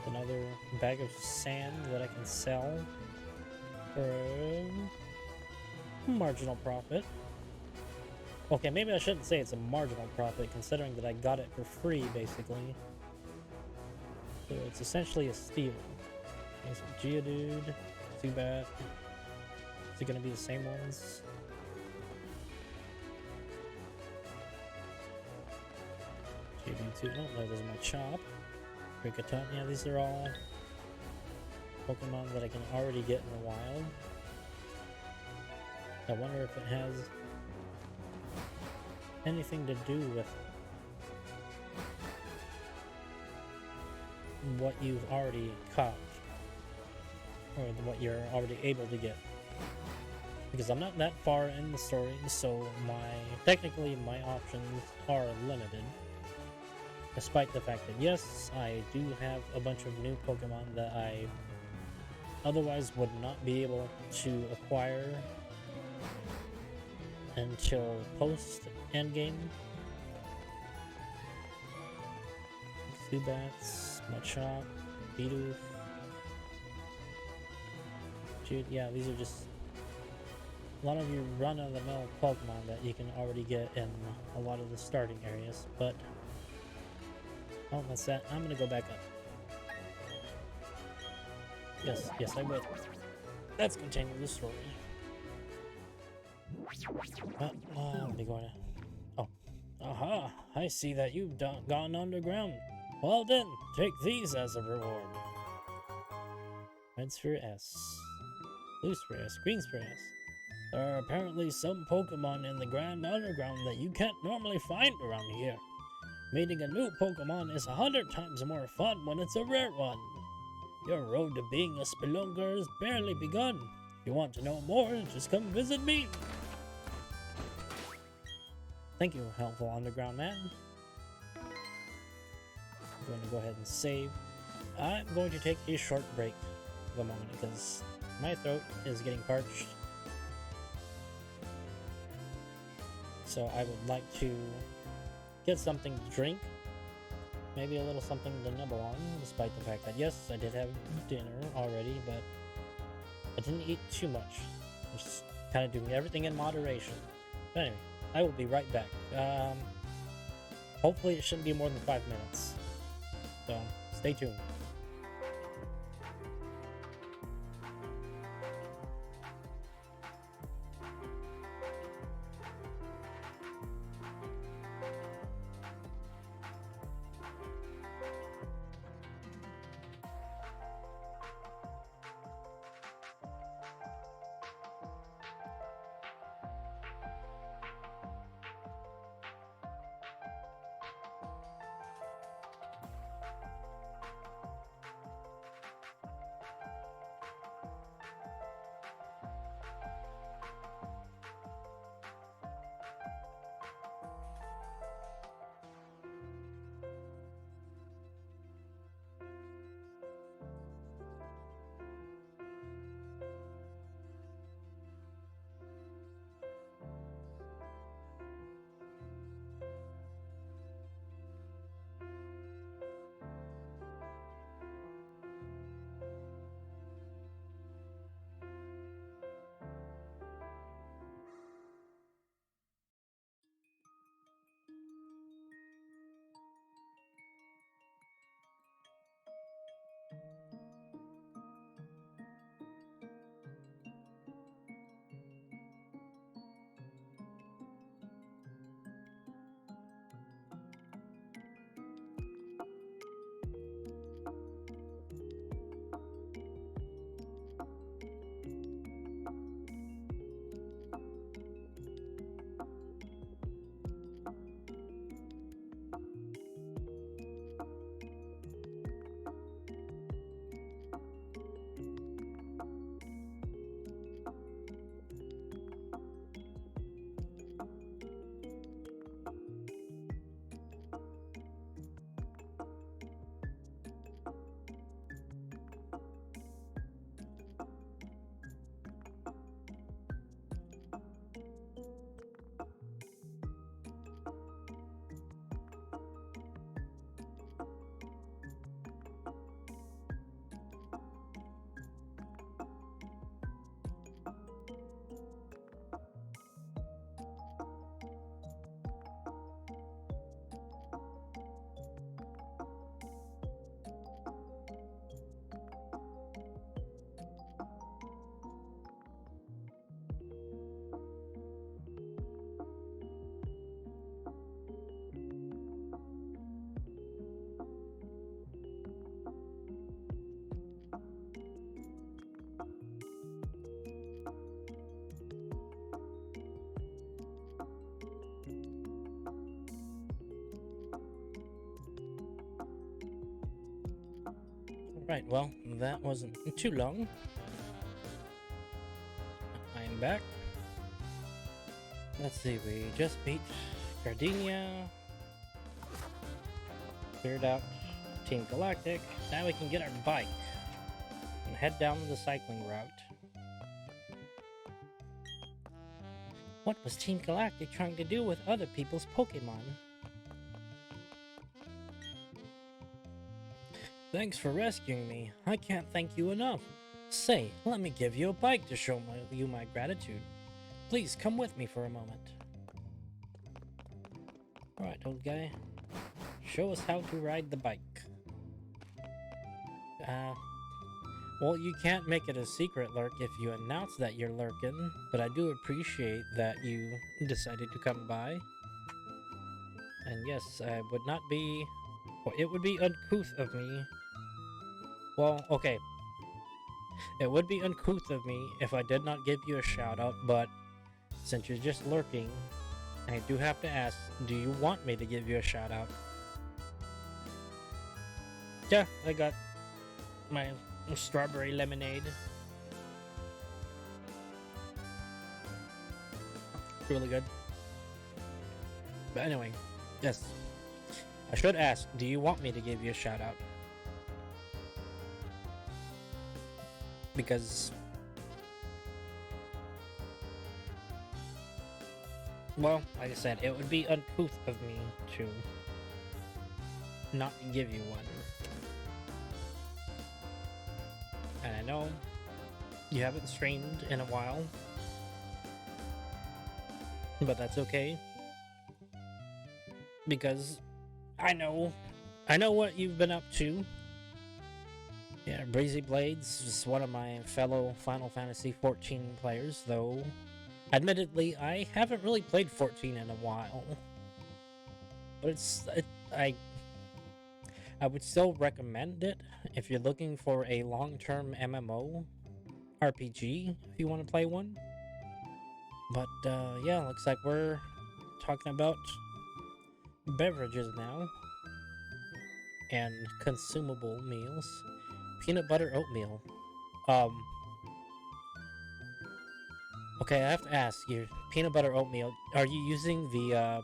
Another bag of sand that I can sell for marginal profit. Okay, maybe I shouldn't say it's a marginal profit, considering that I got it for free, basically. So it's essentially a steal. Okay, so Geodude, Zubat. Is it gonna be the same ones? Geodude 2. Oh, there's my Chop. Kricketot. Yeah, these are all Pokemon that I can already get in the wild. I wonder if it has anything to do with what you've already caught, or what you're already able to get. Because I'm not that far in the story, so technically my options are limited. Despite the fact that yes, I do have a bunch of new Pokemon that I otherwise would not be able to acquire until post-endgame. Zubats, Machop, Bidoof. Yeah, these are just a lot of your run-of-the-mill Pokemon that you can already get in a lot of the starting areas, but oh, that's that. I'm gonna go back up. Yes, I will. let's continue the story. I'll be going to... Oh. Aha! I see that you've gone underground. Well then, take these as a reward. Red Sphere S. Blue Sphere S. Green Sphere S. There are apparently some Pokemon in the Grand Underground that you can't normally find around here. Meeting a new Pokemon is 100 times more fun when it's a rare one. Your road to being a Spelunker has barely begun. If you want to know more, just come visit me. Thank you, helpful underground man. I'm going to go ahead and save. I'm going to take a short break for the moment because my throat is getting parched. So I would like to get something to drink. Maybe a little something to nibble on, despite the fact that yes, I did have dinner already, but I didn't eat too much. Just kind of doing everything in moderation. But anyway, I will be right back. Hopefully it shouldn't be more than 5 minutes. So, stay tuned. Right, well, that wasn't too long. I'm back. Let's see, we just beat Gardenia. Cleared out Team Galactic. Now we can get our bike and head down the cycling route. What was Team Galactic trying to do with other people's Pokemon? Thanks for rescuing me. I can't thank you enough. Say, let me give you a bike to show you my gratitude. Please come with me for a moment. Alright, old guy. Show us how to ride the bike. Well, you can't make it a secret lurk if you announce that you're lurking, but I do appreciate that you decided to come by. And yes, I would not be... Well, it would be uncouth of me. Well, okay. It would be uncouth of me if I did not give you a shout out, but since you're just lurking, I do have to ask, do you want me to give you a shout out? Yeah, I got my strawberry lemonade. Really good. But anyway, yes. I should ask, do you want me to give you a shout out? Because, well, like I said, it would be uncouth of me to not give you one. And I know you haven't streamed in a while, but that's okay. Because I know what you've been up to. Yeah, Breezy Blades is one of my fellow Final Fantasy 14 players, though admittedly I haven't really played 14 in a while. But I would still recommend it if you're looking for a long-term MMO RPG if you want to play one. But yeah, looks like we're talking about beverages now and consumable meals. Peanut butter oatmeal. Okay, I have to ask you, peanut butter oatmeal, are you using the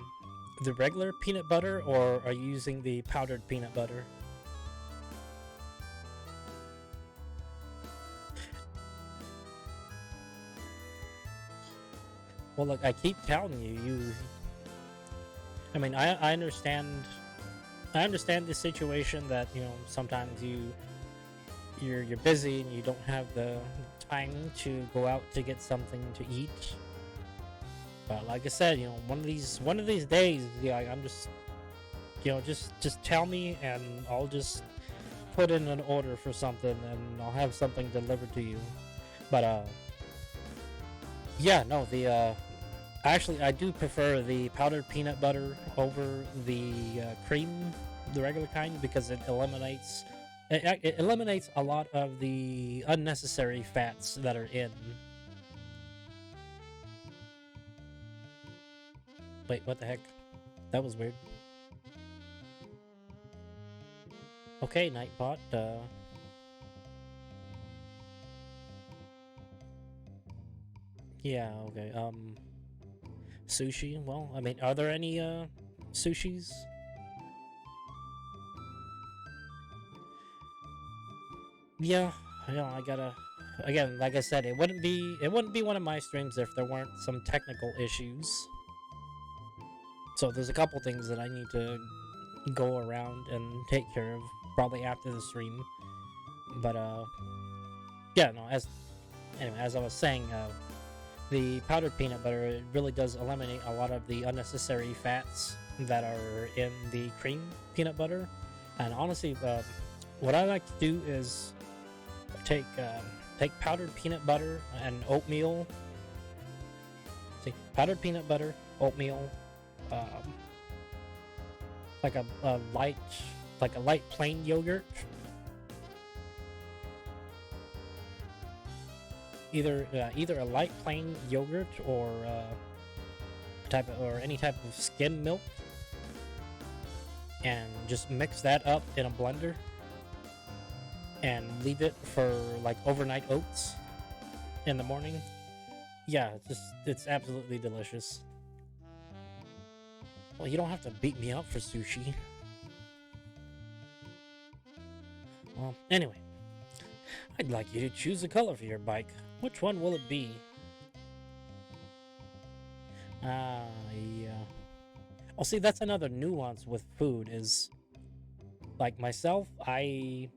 regular peanut butter or are you using the powdered peanut butter? Well, look, I keep telling you, I mean, I understand the situation that, you know, sometimes you're busy and you don't have the time to go out to get something to eat. But like I said, you know, one of these days, yeah, I'm just, you know, just tell me and I'll just put in an order for something and I'll have something delivered to you. But yeah, no, actually I do prefer the powdered peanut butter over the cream, the regular kind, because it eliminates a lot of the unnecessary fats that are in. Wait, what the heck? That was weird. Okay, Nightbot, yeah, okay, sushi, well, I mean, are there any, sushis? Yeah, I gotta, again, like I said, it wouldn't be one of my streams if there weren't some technical issues. So there's a couple things that I need to go around and take care of, probably after the stream. But yeah, no, as I was saying, the powdered peanut butter, it really does eliminate a lot of the unnecessary fats that are in the cream peanut butter. And honestly, what I like to do is take powdered peanut butter and oatmeal. See, powdered peanut butter, oatmeal, like a light plain yogurt. Either a light plain yogurt or any type of skim milk, and just mix that up in a blender and leave it for like overnight oats in the morning. Yeah, it's absolutely delicious. Well, you don't have to beat me up for sushi. Well, anyway, I'd like you to choose a color for your bike. Which one will it be? Yeah. Oh, see, that's another nuance with food is, like myself, I'm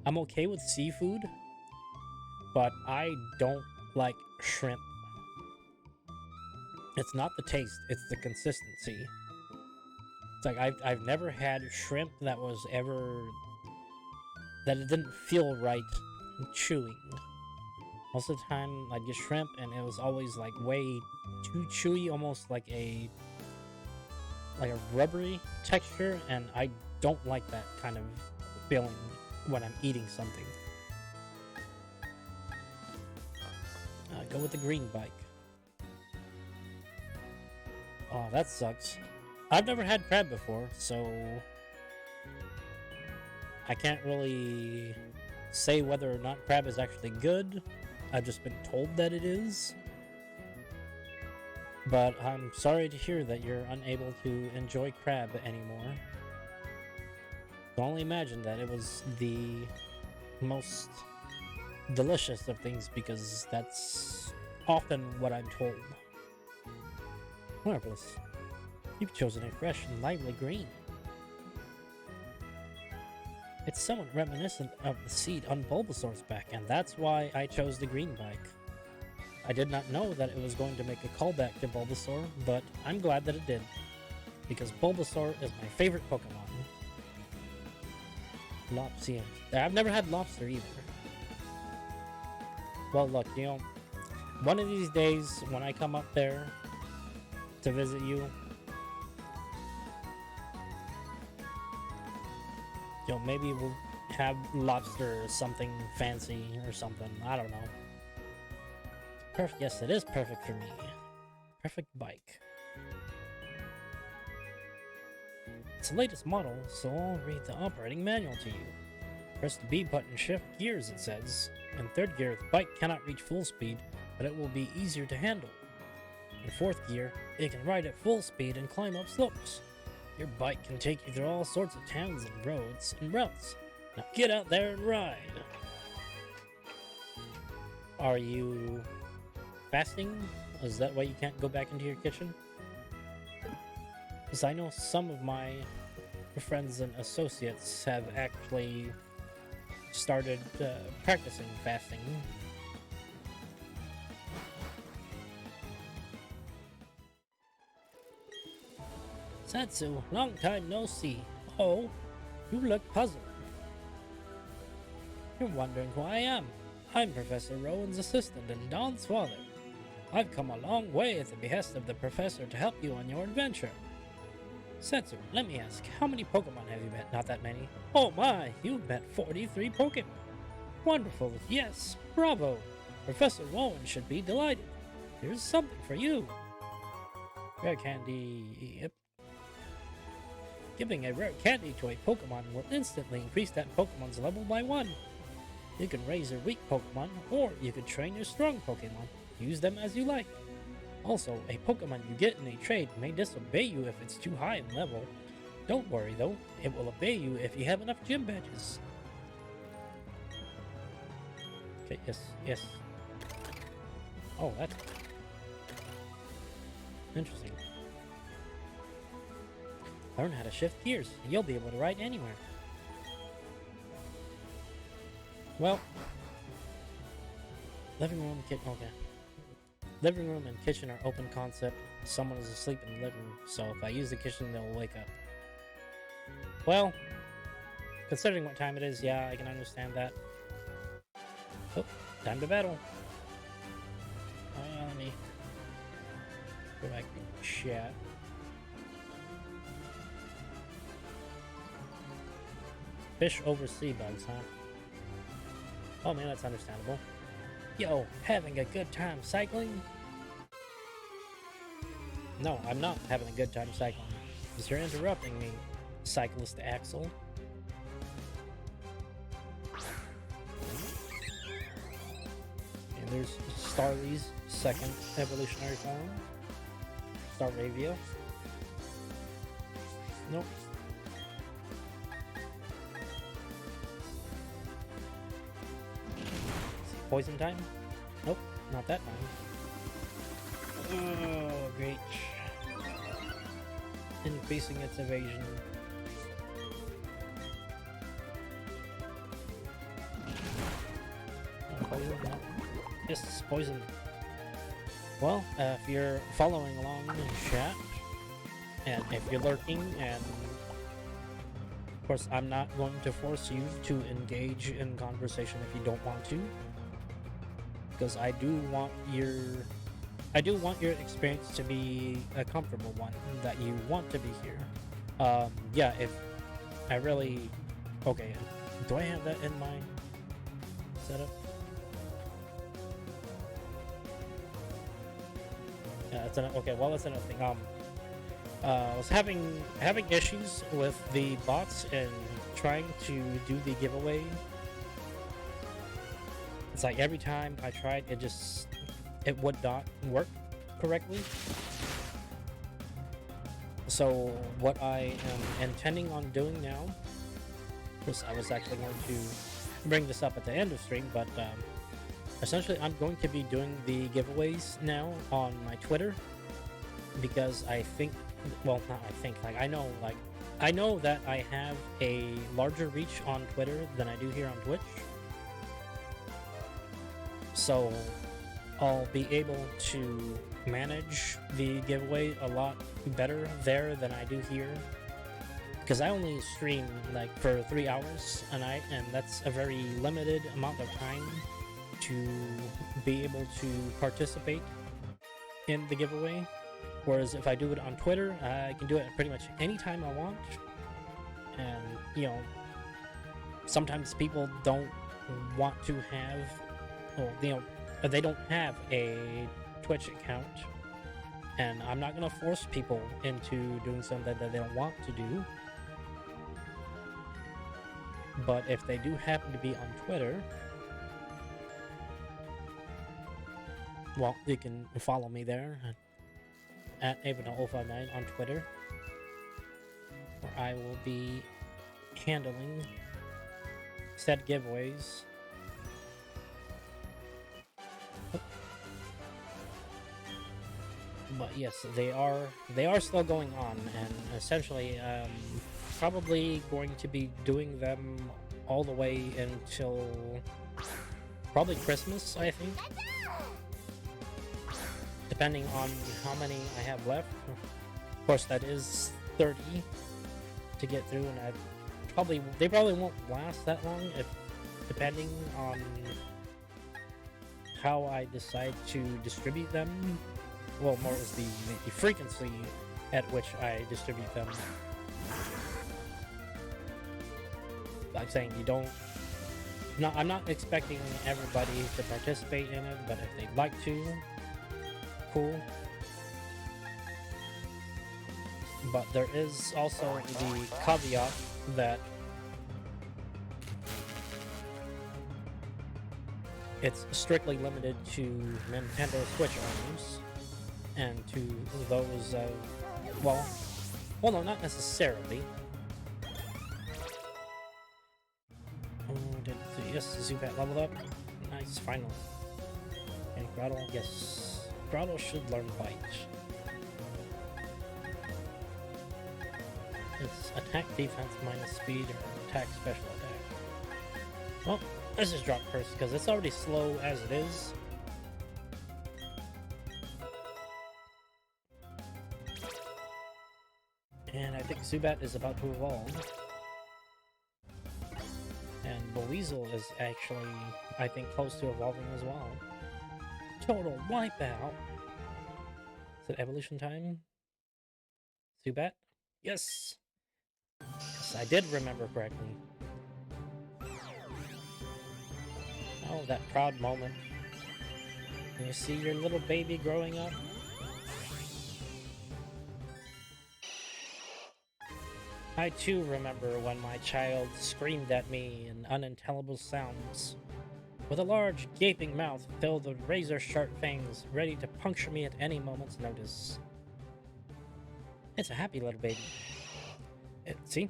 okay with seafood, but I don't like shrimp. It's not the taste, it's the consistency. It's like I've never had shrimp that it didn't feel right chewing. Most of the time I'd get shrimp and it was always like way too chewy, almost like a rubbery texture, and I don't like that kind of feeling when I'm eating something. Go with the green bike. Oh, that sucks. I've never had crab before, so I can't really say whether or not crab is actually good. I've just been told that it is. But I'm sorry to hear that you're unable to enjoy crab anymore. I can only imagine that it was the most delicious of things, because that's often what I'm told. Marvelous. You've chosen a fresh and lively green. It's somewhat reminiscent of the seed on Bulbasaur's back, and that's why I chose the green bike. I did not know that it was going to make a callback to Bulbasaur, but I'm glad that it did, because Bulbasaur is my favorite Pokemon. Lopsian. I've never had lobster either. Well, look, you know, one of these days when I come up there to visit you, you know, maybe we'll have lobster or something fancy or something. I don't know. Perfect. Yes, it is perfect for me. Perfect bike. It's the latest model, so I'll read the operating manual to you. Press the B button, shift gears, it says. In third gear, the bike cannot reach full speed, but it will be easier to handle. In fourth gear, it can ride at full speed and climb up slopes. Your bike can take you through all sorts of towns and roads and routes. Now get out there and ride! Are you fasting? Is that why you can't go back into your kitchen? Because I know some of my friends and associates have actually started practicing fasting. Satsu, long time no see. Oh, you look puzzled. You're wondering who I am. I'm Professor Rowan's assistant and Dawn's father. I've come a long way at the behest of the professor to help you on your adventure. Setsu, let me ask, how many Pokemon have you met? Not that many. Oh my, you've met 43 Pokemon. Wonderful, yes, bravo. Professor Rowan should be delighted. Here's something for you. Rare candy, yep. Giving a rare candy to a Pokemon will instantly increase that Pokemon's level by 1. You can raise your weak Pokemon, or you can train your strong Pokemon. Use them as you like. Also, a Pokemon you get in a trade may disobey you if it's too high in level. Don't worry though, it will obey you if you have enough gym badges. Okay, yes. Oh, that's interesting. Learn how to shift gears, and you'll be able to ride anywhere. Well, living room, okay. Living room and kitchen are open concept. Someone is asleep in the living room, so if I use the kitchen, they'll wake up. Well, considering what time it is, yeah, I can understand that. Oh, time to battle. Let me go back to chat. Fish over sea bugs, huh? Oh man, that's understandable. Yo, having a good time cycling? No, I'm not having a good time cycling. Because you're interrupting me, Cyclist Axel. And there's Starly's second evolutionary form. Staravia. Nope. Poison time? Nope, not that time. Oh, great. Increasing its evasion. Poison? No. Yes, poison. Well, if you're following along in chat, and if you're lurking and Of course, I'm not going to force you to engage in conversation if you don't want to, because I do want your experience to be a comfortable one, that you want to be here. Yeah, if I really... Okay, do I have that in my setup? Yeah, that's okay. Well, that's another thing. I was having issues with the bots and trying to do the giveaway. It's like every time I tried, it would not work correctly. So what I am intending on doing now, because I was actually going to bring this up at the end of stream, but essentially I'm going to be doing the giveaways now on my Twitter, because I think, well, not I think, like I know that I have a larger reach on Twitter than I do here on Twitch. So I'll be able to manage the giveaway a lot better there than I do here, because I only stream like for 3 hours a night, and that's a very limited amount of time to be able to participate in the giveaway. Whereas if I do it on Twitter, I can do it pretty much anytime I want. And, you know, sometimes people don't want to have, or, you know, they don't have a Twitch account. And I'm not going to force people into doing something that they don't want to do. But if they do happen to be on Twitter, well, you can follow me there at Avenel059 on Twitter, where I will be handling said giveaways. But yes, they are still going on, and essentially probably going to be doing them all the way until probably Christmas, I think, depending on how many I have left. Of course, that is 30 to get through, and they probably won't last that long, if depending on how I decide to distribute them. Well, more is the frequency at which I distribute them. I'm saying you don't... No, I'm not expecting everybody to participate in it, but if they'd like to, cool. But there is also the caveat that it's strictly limited to Nintendo Switch owners, and to those, well, no, not necessarily. Yes, Zubat leveled up. Nice, finally. And Grottle, yes. Grottle should learn Bite. It's attack, defense, minus speed, or attack, special attack. Well, let's just drop Curse, because it's already slow as it is. And I think Zubat is about to evolve. And Buizel is actually, I think, close to evolving as well. Total wipeout! Is it evolution time? Zubat? Yes! Yes, I did remember correctly. Oh, that proud moment. Can you see your little baby growing up? I too remember when my child screamed at me in unintelligible sounds, with a large, gaping mouth filled with razor-sharp fangs, ready to puncture me at any moment's notice. It's a happy little baby. See?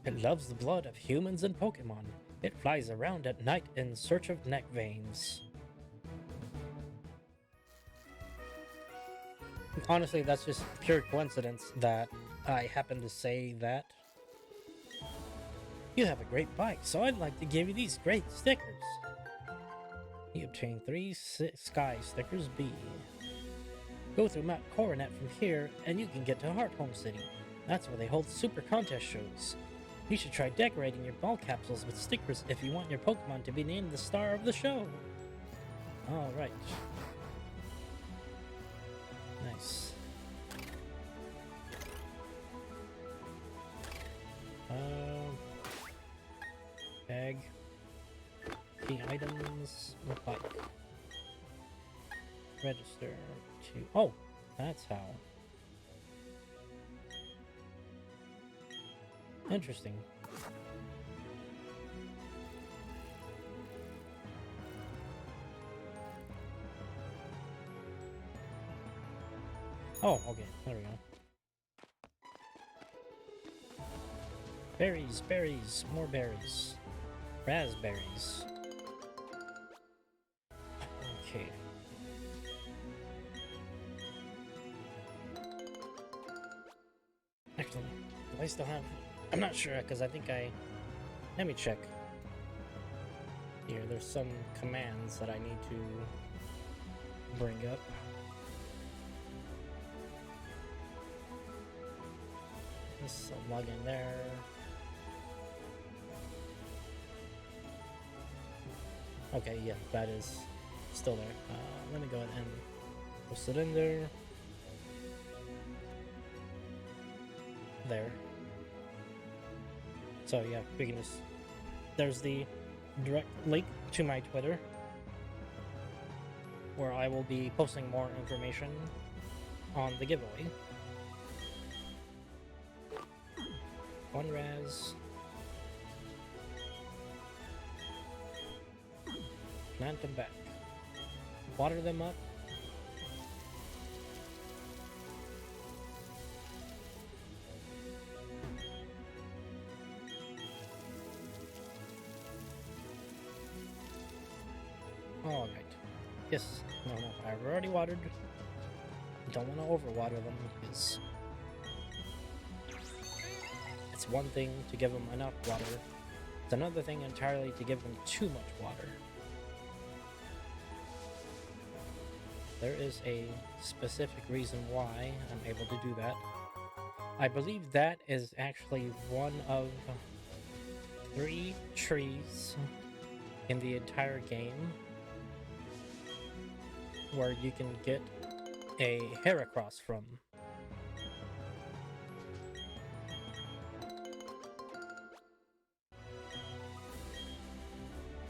It loves the blood of humans and Pokemon. It flies around at night in search of neck veins. Honestly, that's just pure coincidence that I happen to say that. You have a great bike, so I'd like to give you these great stickers. You obtain 3 Sky Stickers B. Go through Mount Coronet from here, and you can get to Heart Home City. That's where they hold super contest shows. You should try decorating your ball capsules with stickers if you want your Pokemon to be named the star of the show. Alright. Nice. Bag. Key items. Bike. Register to... Oh! That's how. Interesting. Oh, okay. There we go. Berries, berries, more berries. Raspberries. Okay. Actually, do I still have... I'm not sure, because I think I... Let me check. Here, there's some commands that I need to bring up. This will log in there. Okay, yeah, that is still there. Let me go ahead and post it in there. There. So yeah, we can just... There's the direct link to my Twitter, where I will be posting more information on the giveaway. One raz. Plant them back. Water them up. Alright. Yes. No, I've already watered. Don't want to overwater them because it's one thing to give them enough water. It's another thing entirely to give them too much water. There is a specific reason why I'm able to do that. I believe that is actually one of 3 trees in the entire game where you can get a Heracross from.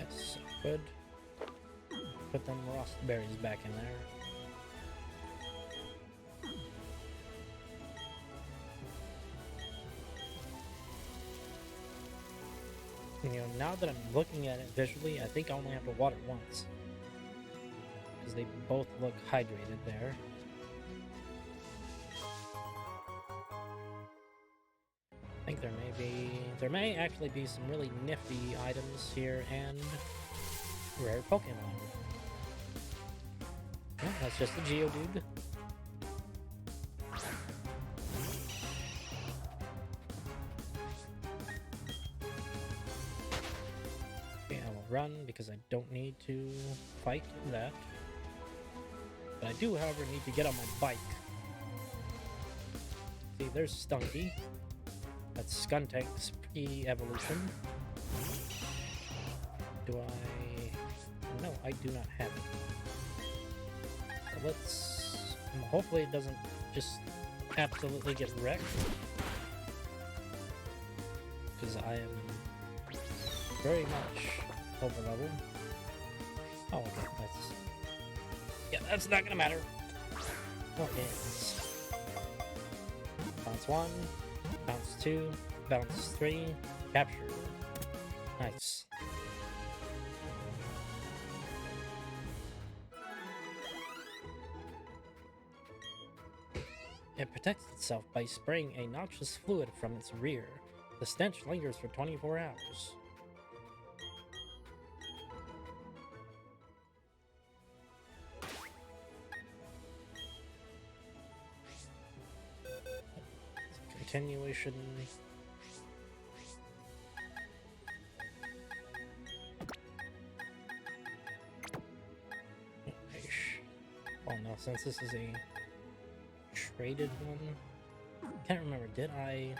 Yes, good. Put them rust berries back in there. You know, now that I'm looking at it visually, I think I only have to water once, because they both look hydrated there. I think there may actually be some really nifty items here and rare Pokemon. Oh, that's just a Geodude. Okay, I will run because I don't need to fight that. But I do, however, need to get on my bike. See, there's Stunky. That's Skuntank's pre-evolution. Do I... No, I do not have it. So let's... Hopefully it doesn't just absolutely get wrecked. Because I am very much over level. Oh, okay, that's... Yeah, that's not gonna matter. Okay, bounce 1, bounce 2, bounce 3, capture. Nice. It protects itself by spraying a noxious fluid from its rear. The stench lingers for 24 hours. Continuation. Well, no, since this is a traded one, can't remember. Did I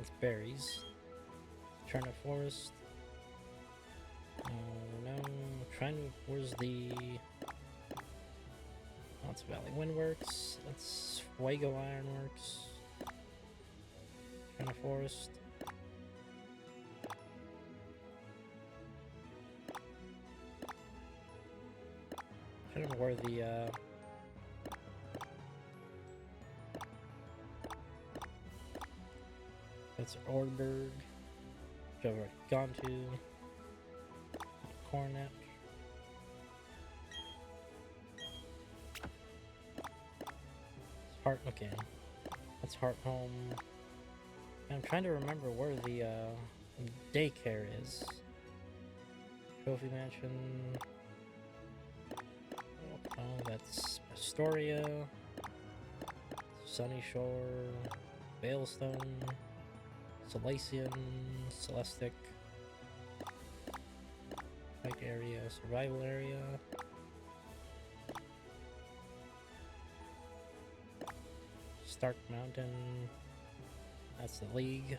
That's berries. Turnip Forest. No. Trying to. Where's the. That's Valley Windworks. That's Fuego Ironworks. Turnip Forest. I don't know where the. That's Orberg, which I've already gone to. Cornet. Heart. Okay, that's Heart Home. And I'm trying to remember where the daycare is. Trophy Mansion. Oh, that's Astoria. Sunny Shore. Veilstone. Solacian, Celestic, Fight Area, Survival Area, Stark Mountain, that's the League.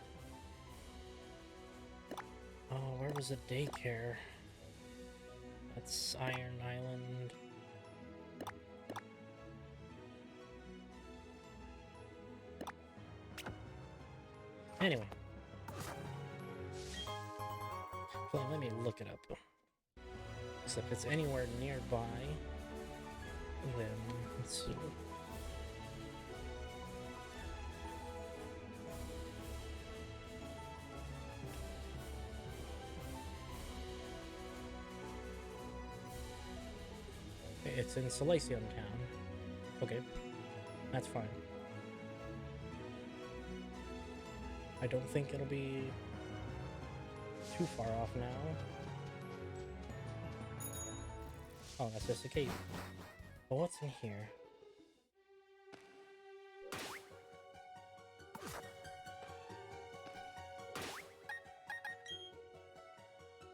Oh, where was the daycare? That's Iron Island. Anyway. Well, let me look it up. So if it's anywhere nearby, then let's see. Okay, it's in Solacion Town. Okay, that's fine. I don't think it'll be too far off now. Oh, that's just a cave. But what's in here?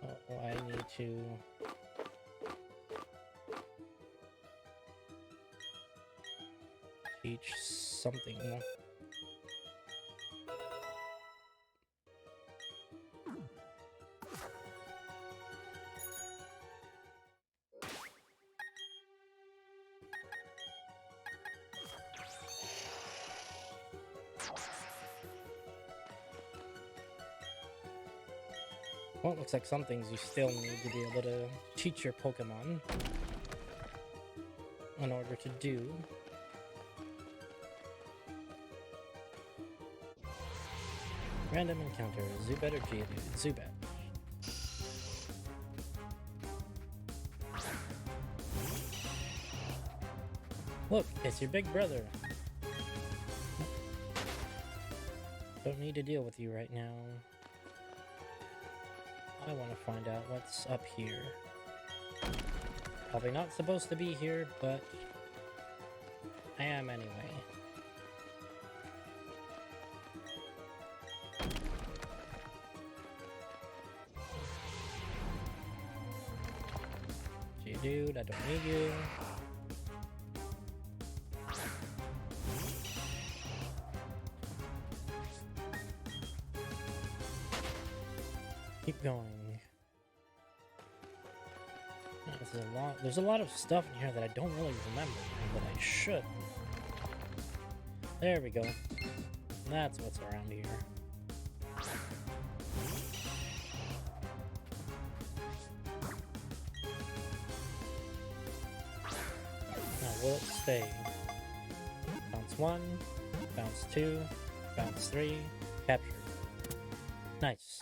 Oh, I need to... teach something more. Well, it looks like some things you still need to be able to teach your Pokemon in order to do. Random encounter, Zubat or Geodude? Zubat. Look, it's your big brother. Don't need to deal with you right now. I want to find out what's up here. Probably not supposed to be here, but I am anyway. Dude, I don't need you. Keep going. There's a lot of stuff in here that I don't really remember, but I should. There we go. That's what's around here. Now will it stay? Bounce 1, bounce 2, bounce 3, capture. Nice.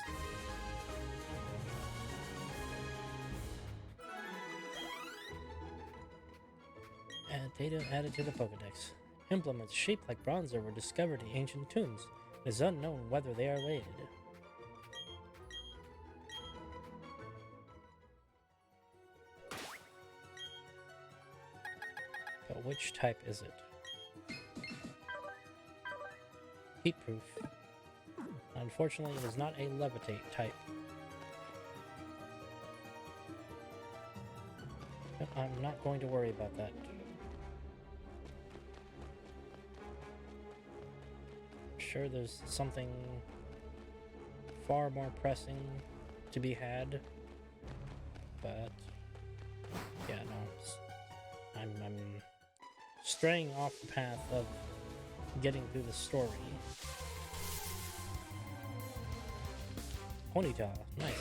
Data added to the Pokedex. Implements shaped like Bronzor were discovered in ancient tombs. It is unknown whether they are related. But which type is it? Heat proof. Unfortunately, it is not a levitate type. But I'm not going to worry about that. Sure, there's something far more pressing to be had. But yeah, no, I'm straying off the path of getting through the story. Ponyta, nice.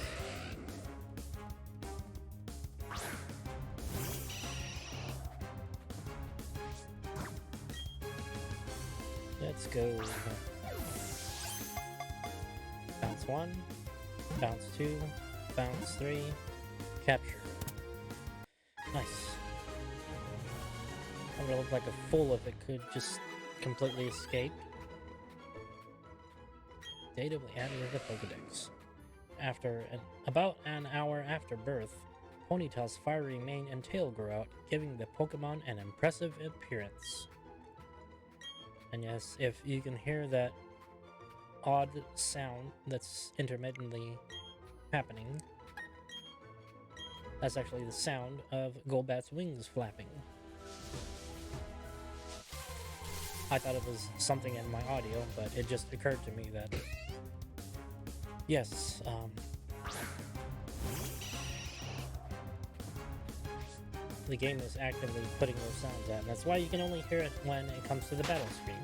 Let's go. Bounce 1, bounce 2, bounce 3, capture. Nice. It would look like a fool if it could just completely escape. Data will be added to the Pokedex. About an hour after birth, Ponyta's fiery mane and tail grow out, giving the Pokemon an impressive appearance. And yes, if you can hear that odd sound that's intermittently happening, that's actually the sound of Golbat's wings flapping. I thought it was something in my audio, but it just occurred to me that yes, the game is actively putting those sounds out. That's why you can only hear it when it comes to the battle screen.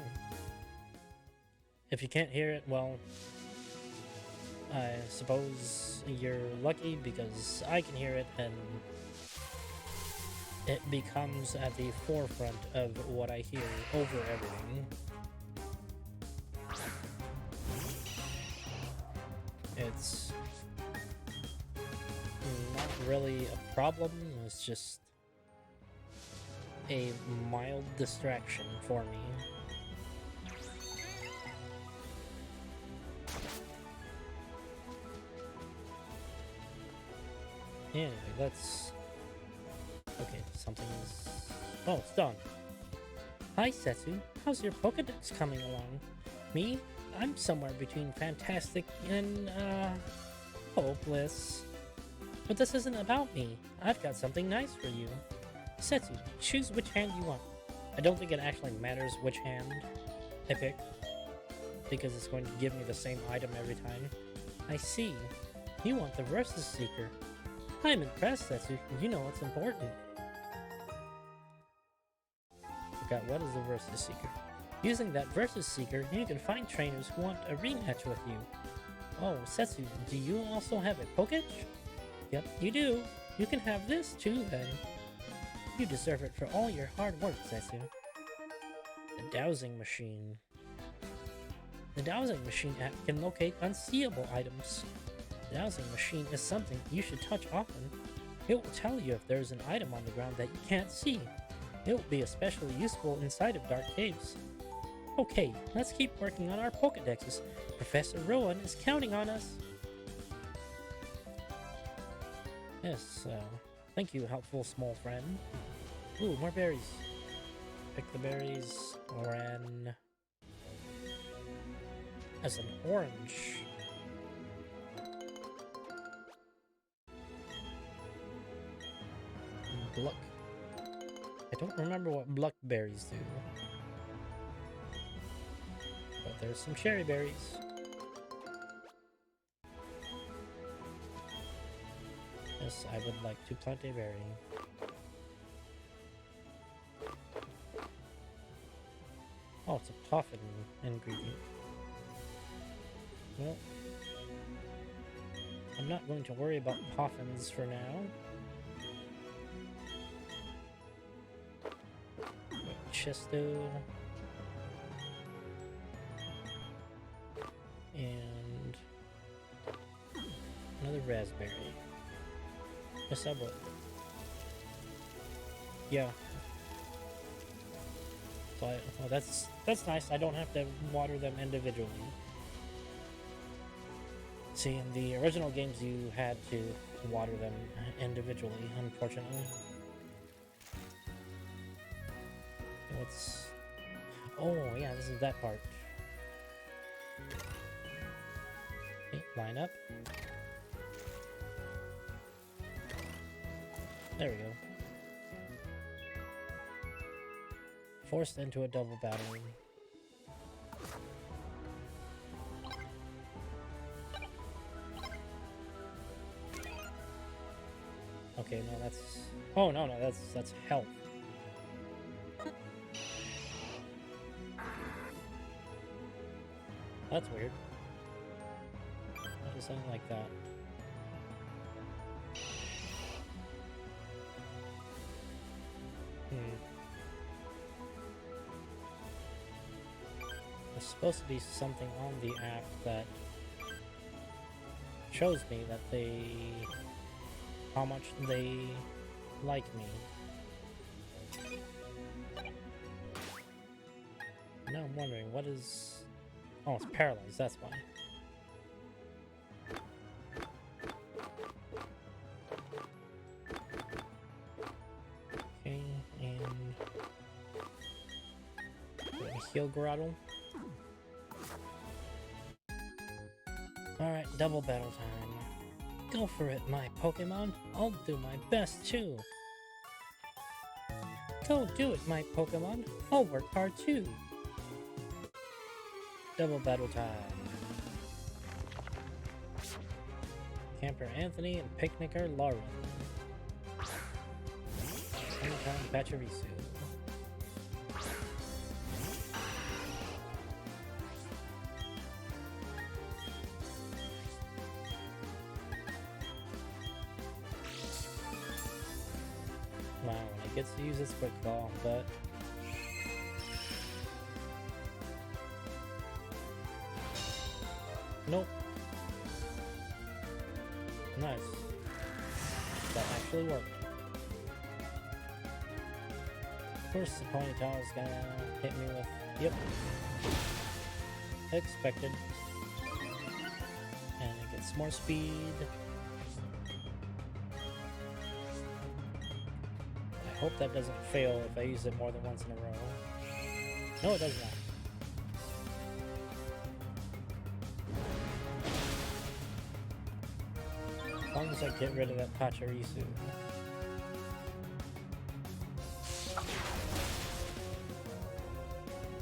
If you can't hear it, well, I suppose you're lucky, because I can hear it and it becomes at the forefront of what I hear over everything. It's not really a problem, it's just a mild distraction for me. Anyway, let's... Okay, something's... Oh, it's done. Hi, Setsu. How's your Pokedex coming along? Me? I'm somewhere between fantastic and, hopeless. But this isn't about me. I've got something nice for you. Setsu, choose which hand you want. I don't think it actually matters which hand I pick, because it's going to give me the same item every time. I see. You want the Versus Seeker. I'm impressed, Setsu. You know what's important. Forgot what is the Versus Seeker. Using that Versus Seeker, you can find trainers who want a rematch with you. Oh, Setsu, do you also have a Poketch? Yep, you do. You can have this too, then. You deserve it for all your hard work, Setsu. The Dowsing Machine. The Dowsing Machine app can locate unseeable items. The Dowsing Machine is something you should touch often. It will tell you if there is an item on the ground that you can't see. It will be especially useful inside of dark caves. Okay, let's keep working on our Pokedexes. Professor Rowan is counting on us. Yes, thank you, helpful small friend. Ooh, more berries. Pick the berries. Oran. As an orange. Bluck. I don't remember what bluckberries do. But there's some cherry berries. Yes, I would like to plant a berry. Oh, it's a puffin ingredient. Well, I'm not going to worry about puffins for now. Chesto. And another raspberry. A subway. Yeah. So well, that's nice. I don't have to water them individually. See, in the original games, you had to water them individually, unfortunately. What's... Oh, yeah, this is that part. Okay, line up. There we go. Forced into a double battle. okay, no, that's... Oh, no, no, that's health. That's weird. Why is something like that? There's supposed to be something on the app that shows me that how much they like me. Now I'm wondering, what is... Oh, it's paralyzed, that's why. Okay, and... heal Grottle. Alright, double battle time. Go for it, my Pokemon. I'll do my best, too. Go do it, my Pokemon. I'll work hard, too. Double battle time. Camper Anthony and Picnicker Lauren. Anytime Pachirisu. Wow, it gets to use its quick ball, but nope. Nice. That actually worked. Of course the Ponytail is gonna hit me with... Yep. Expected. And it gets more speed. I hope that doesn't fail if I use it more than once in a row. No, it does not. As long as I get rid of that Pachirisu.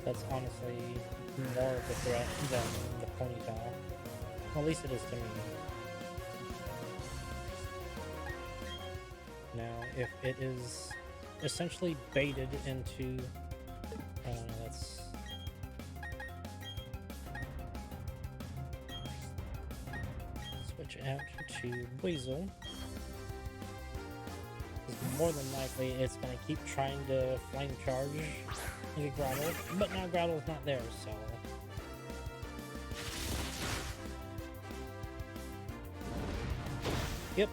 That's honestly more of a threat than the Ponytail. Well, at least it is to me. Now, if it is essentially baited into... that's... Switch out to Weasel. Because more than likely it's going to keep trying to flame charge like a Grottle, but now Grottle's not there, so... Yep.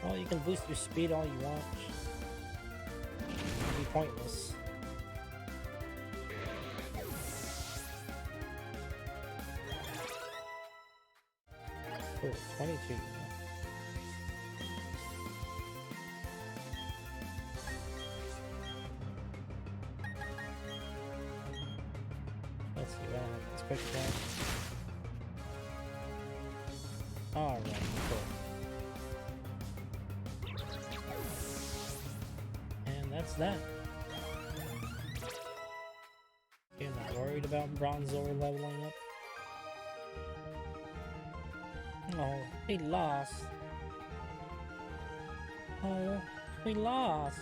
Well, you can boost your speed all you want. It'll be pointless. Cool, 22. Let's see what happens. Quick attack. Alright, cool. And that's that. Okay, I'm not worried about Bronzor leveling up. Oh, we lost. Oh, we lost.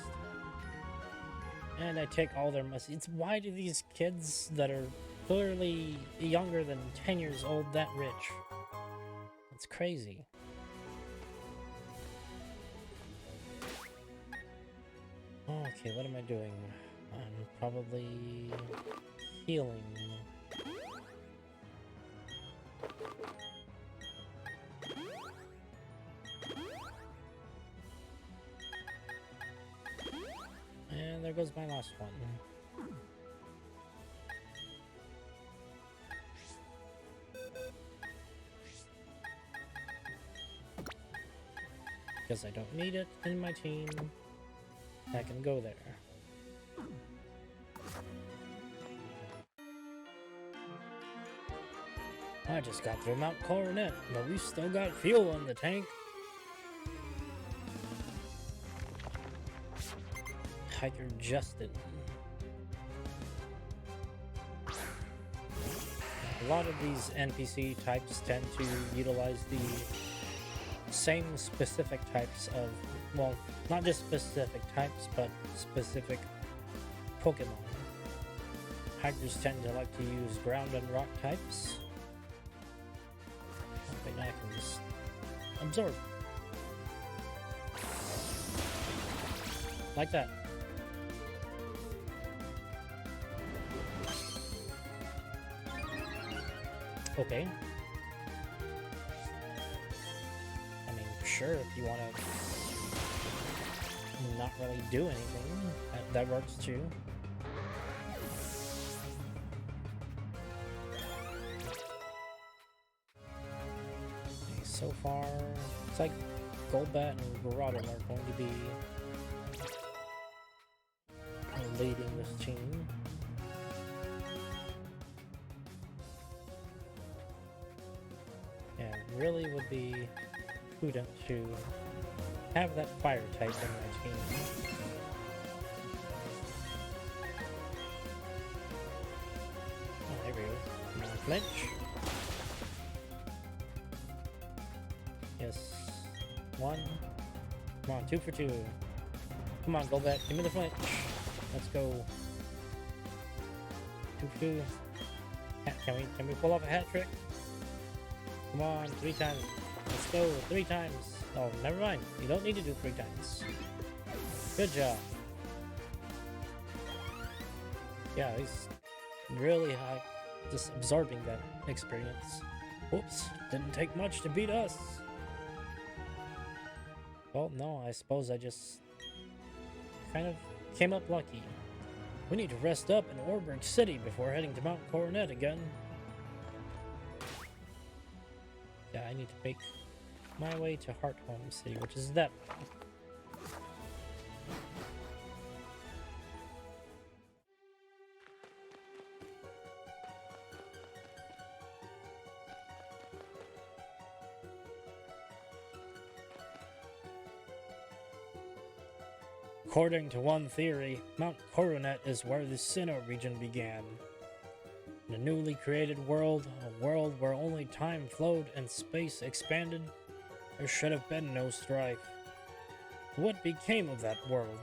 And I take all their messages. Why do these kids that are clearly younger than 10 years old that rich? It's crazy. Okay, what am I doing? I'm probably healing. And there goes my last one. Because I don't need it in my team, I can go there. I just got through Mount Coronet, but we still got fuel in the tank. Hiker Justin. A lot of these NPC types tend to utilize the same specific types of, well, not just specific types, but specific Pokemon. Hydras tend to like to use ground and rock types. Okay, now I can just absorb. Like that. Okay. I mean, sure, if you want to not really do anything, that works too. Okay, so far, it's like Golbat and Groudon are going to be leading this team. Yeah, it really would be prudent to have that fire type in my team. Oh, there we go. Come on, flinch. Yes. One. Come on, 2 for 2. Come on, Golbat, give me the flinch. Let's go. 2 for 2. Can we pull off a hat trick? Come on, 3 times. Let's go, 3 times. Oh, never mind. You don't need to do 3 times. Good job. Yeah, he's really high. Just absorbing that experience. Whoops, didn't take much to beat us. Well, no, I suppose I just kind of came up lucky. We need to rest up in Oreburgh City before heading to Mount Coronet again. Yeah, I need to make my way to Hearthome City, which is that way. According to one theory, Mount Coronet is where the Sinnoh region began. In a newly created world, a world where only time flowed and space expanded, there should have been no strife. What became of that world?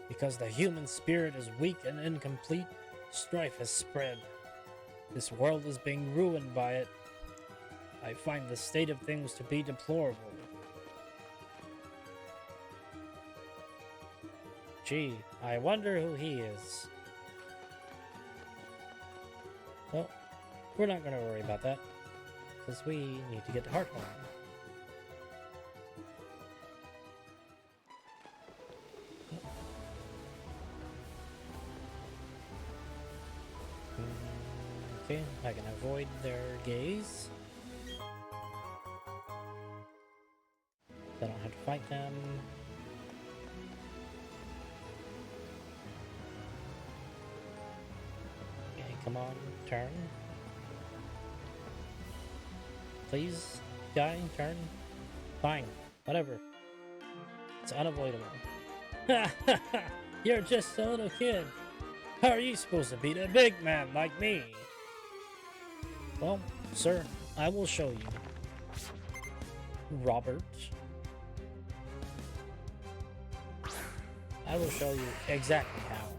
Because the human spirit is weak and incomplete, strife has spread. This world is being ruined by it. I find the state of things to be deplorable. Gee, I wonder who he is. Well, we're not going to worry about that, because we need to get to Hearthome. Okay, I can avoid their gaze. I don't have to fight them. Come on, turn. Please, guy, turn. Fine, whatever. It's unavoidable. You're just a little kid. How are you supposed to beat a big man like me? Well, sir, I will show you. Robert. I will show you exactly how.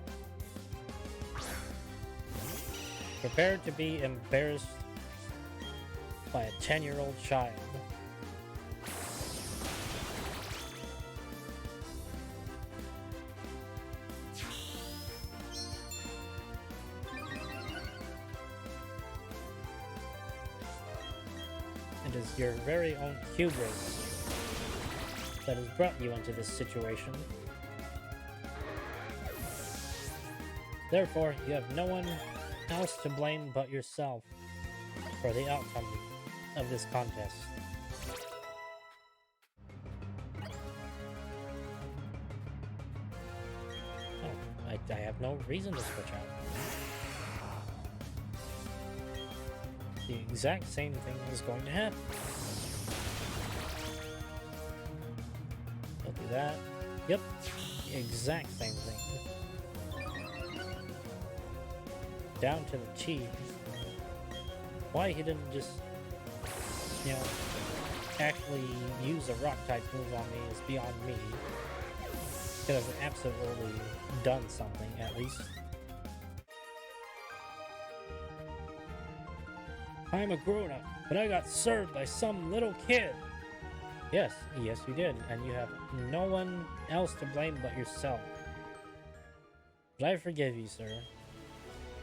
Prepare to be embarrassed by a 10-year-old child. It is your very own hubris that has brought you into this situation. Therefore, you have no one else to blame but yourself for the outcome of this contest. Oh, I have no reason to switch out. The exact same thing is going to happen. I'll do that. Yep, the exact same thing. Down to the T. Why he didn't just, you know, actually use a rock type move on me is beyond me. It has absolutely done something, at least. I'm a grown-up, but I got served by some little kid. Yes, yes you did, and you have no one else to blame but yourself. But I forgive you, sir.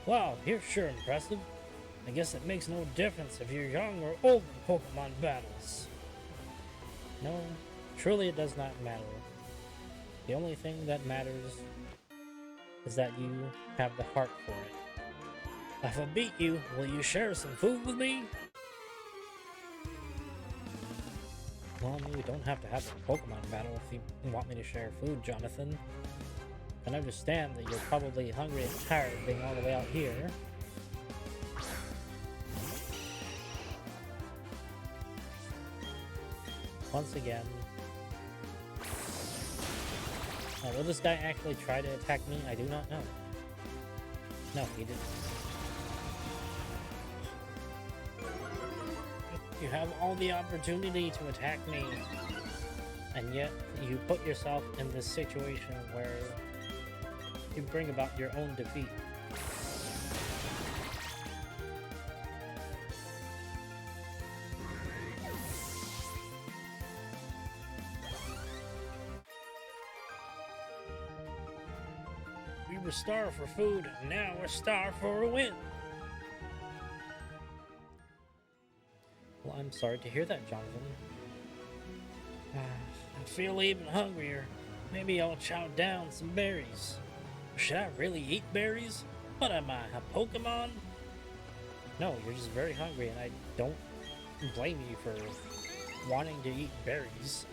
Wow, you're sure impressive. I guess it makes no difference if you're young or old in Pokemon battles. No, truly it does not matter. The only thing that matters is that you have the heart for it. If I beat you, will you share some food with me? Well, we don't have to have a Pokemon battle if you want me to share food, Jonathan. I can understand that you're probably hungry and tired of being all the way out here. Once again. Will this guy actually try to attack me? I do not know. No, he didn't. You have all the opportunity to attack me, and yet you put yourself in this situation where you bring about your own defeat. We were starved for food, and now we're starved for a win. Well, I'm sorry to hear that, Jonathan. I feel even hungrier. Maybe I'll chow down some berries. Should I really eat berries? What am I, a Pokemon? No, you're just very hungry, and I don't blame you for wanting to eat berries.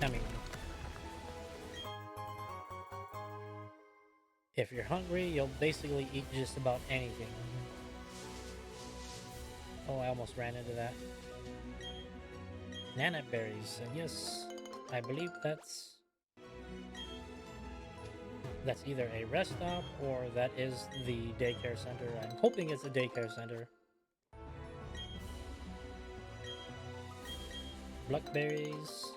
I mean, if you're hungry, you'll basically eat just about anything. Oh, I almost ran into that. Nana berries, and yes, I believe that's either a rest stop or that is the daycare center. I'm hoping it's a daycare center. Blackberries,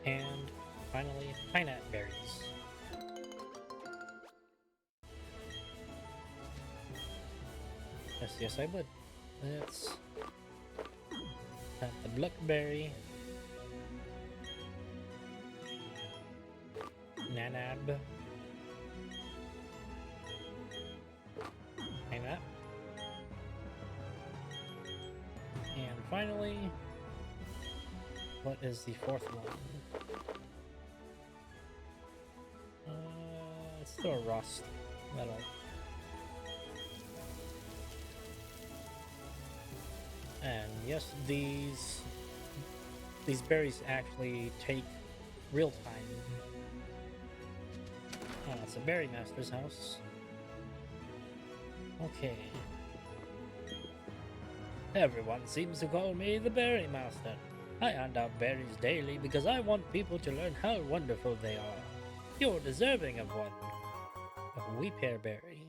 and finally pineapple berries. Yes, I would. Let's have the blackberry, Nanab, pineapple, and finally, what is the fourth one? Let's throw a rust. That'll. And yes, these berries actually take real time. Oh, it's a berry master's house. Okay. Everyone seems to call me the berry master. I hand out berries daily because I want people to learn how wonderful they are. You're deserving of one. A Weeper berry.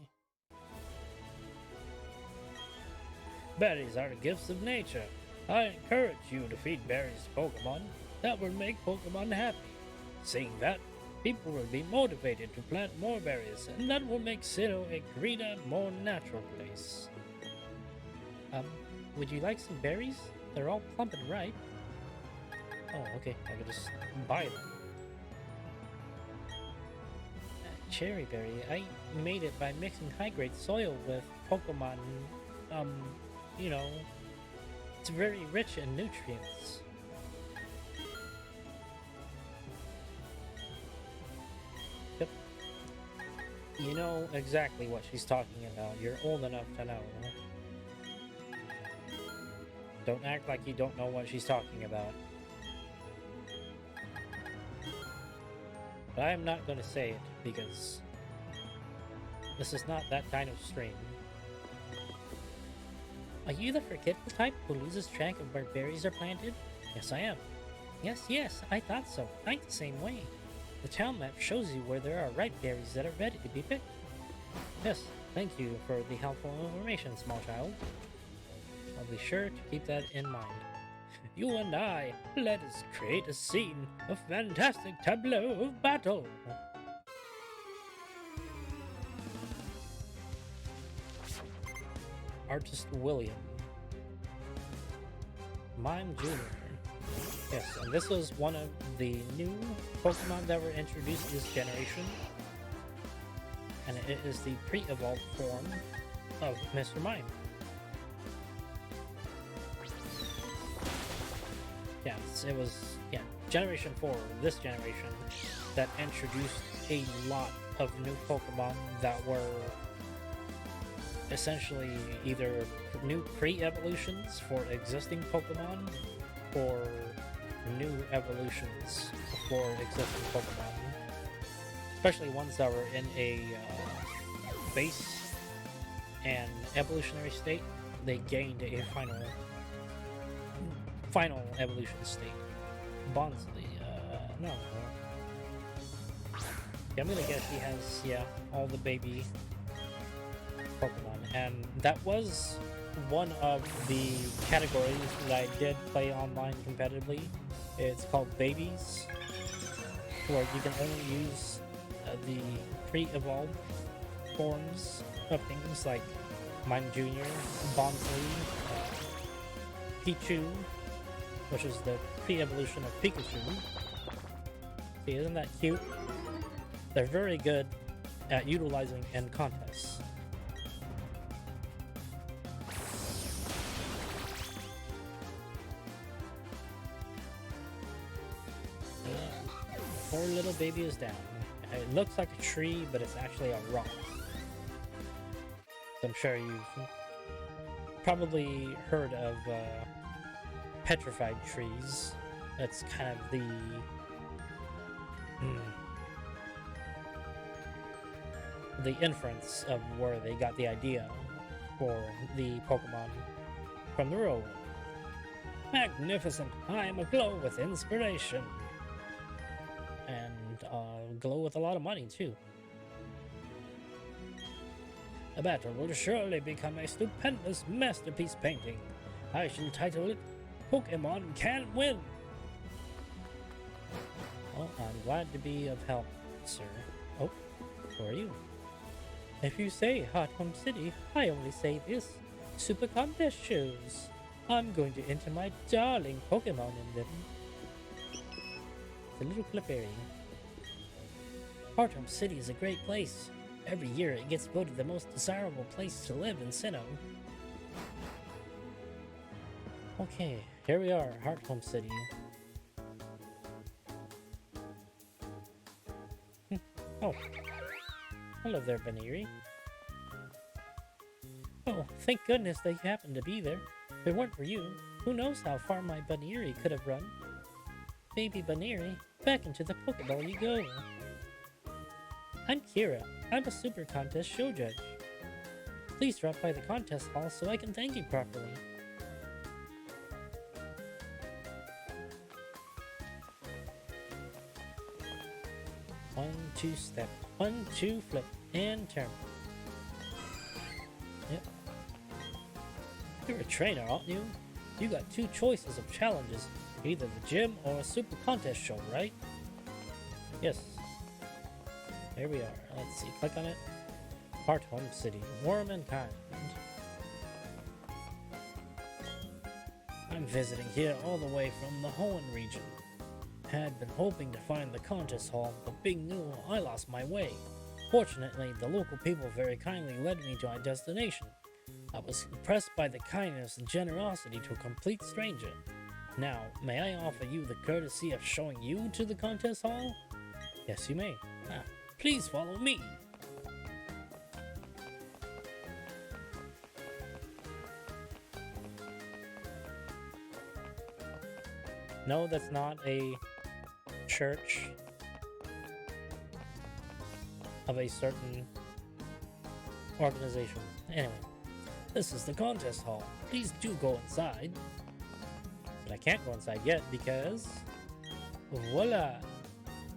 Berries are the gifts of nature. I encourage you to feed berries to Pokemon. That will make Pokemon happy. Seeing that, people will be motivated to plant more berries, and that will make Sinnoh a greener, more natural place. Would you like some berries? They're all plump and ripe. Oh, okay, I could just buy them. Cherry berry, I made it by mixing high-grade soil with Pokemon, you know, it's very rich in nutrients. Yep. You know exactly what she's talking about. You're old enough to know. Don't act like you don't know what she's talking about. But I'm not gonna say it because this is not that kind of stream. Are you the forgetful type who loses track of where berries are planted? Yes, I am. Yes, I thought so. I'm the same way. The town map shows you where there are ripe berries that are ready to be picked. Yes, thank you for the helpful information, small child. I'll be sure to keep that in mind. you and I, let us create a scene, a fantastic tableau of battle. Artist William. Mime Jr. Yes, and this was one of the new Pokemon that were introduced this generation. And it is the pre-evolved form of Mr. Mime. Yes, it was, Generation 4, this generation, that introduced a lot of new Pokemon that were essentially either new pre-evolutions for existing Pokemon or new evolutions for existing Pokemon. Especially ones that were in a base and evolutionary state, they gained a final evolution state. Bonsley, no. Yeah, I'm gonna guess he has, all the baby Pokemon. And that was one of the categories that I did play online competitively. It's called Babies, where you can only use the pre-evolved forms of things like Mime Jr., Bonsley, Pichu, which is the pre-evolution of Pikachu. See, isn't that cute? They're very good at utilizing in contests. Poor little baby is down. It looks like a tree, but it's actually a rock. I'm sure you've probably heard of petrified trees. That's kind of the inference of where they got the idea for the Pokemon from the real world. Magnificent! I am aglow with inspiration. And glow with a lot of money too. The battle will surely become a stupendous masterpiece painting. I shall title it Pokemon Can't Win. Well, I'm glad to be of help, sir. Oh, who are you? If you say Hot Home City, I only say this. Super Contest shows. I'm going to enter my darling Pokemon in them. The little Clefairy. Hearthome City is a great place. Every year it gets voted the most desirable place to live in Sinnoh. Okay, here we are, Hearthome City. Oh. Hello there, Baniri. Oh, thank goodness that you happened to be there. If it weren't for you, who knows how far my Baniri could have run. Baby Baniri, back into the Pokeball you go. I'm Kira. I'm a Super Contest show judge. Please drop by the contest hall so I can thank you properly. One, two step, 1, 2 flip, and turn. Yep. You're a trainer, aren't you? You got 2 choices of challenges. Either the gym or a Super Contest show, right? Yes. Here we are. Let's see. Click on it. Hearthome City. Warm and kind. I'm visiting here all the way from the Hoenn region. Had been hoping to find the contest hall, but being new, I lost my way. Fortunately, the local people very kindly led me to my destination. I was impressed by the kindness and generosity to a complete stranger. Now, may I offer you the courtesy of showing you to the contest hall? Yes, you may. Now, please follow me. No, that's not a church of a certain organization. Anyway, this is the contest hall. Please do go inside. But I can't go inside yet because... Voila!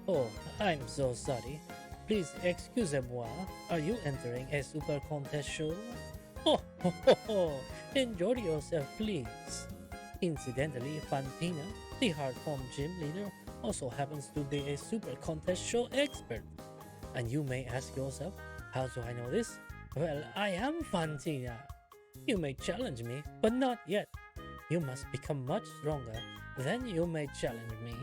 Oh, I'm so sorry. Please excusez-moi. Are you entering a super contest show? Oh, ho, ho, ho. Enjoy yourself, please. Incidentally, Fantina, the hard-home gym leader, also happens to be a super contest show expert. And you may ask yourself, how do I know this? Well, I am Fantina. You may challenge me, but not yet. You must become much stronger, then you may challenge me.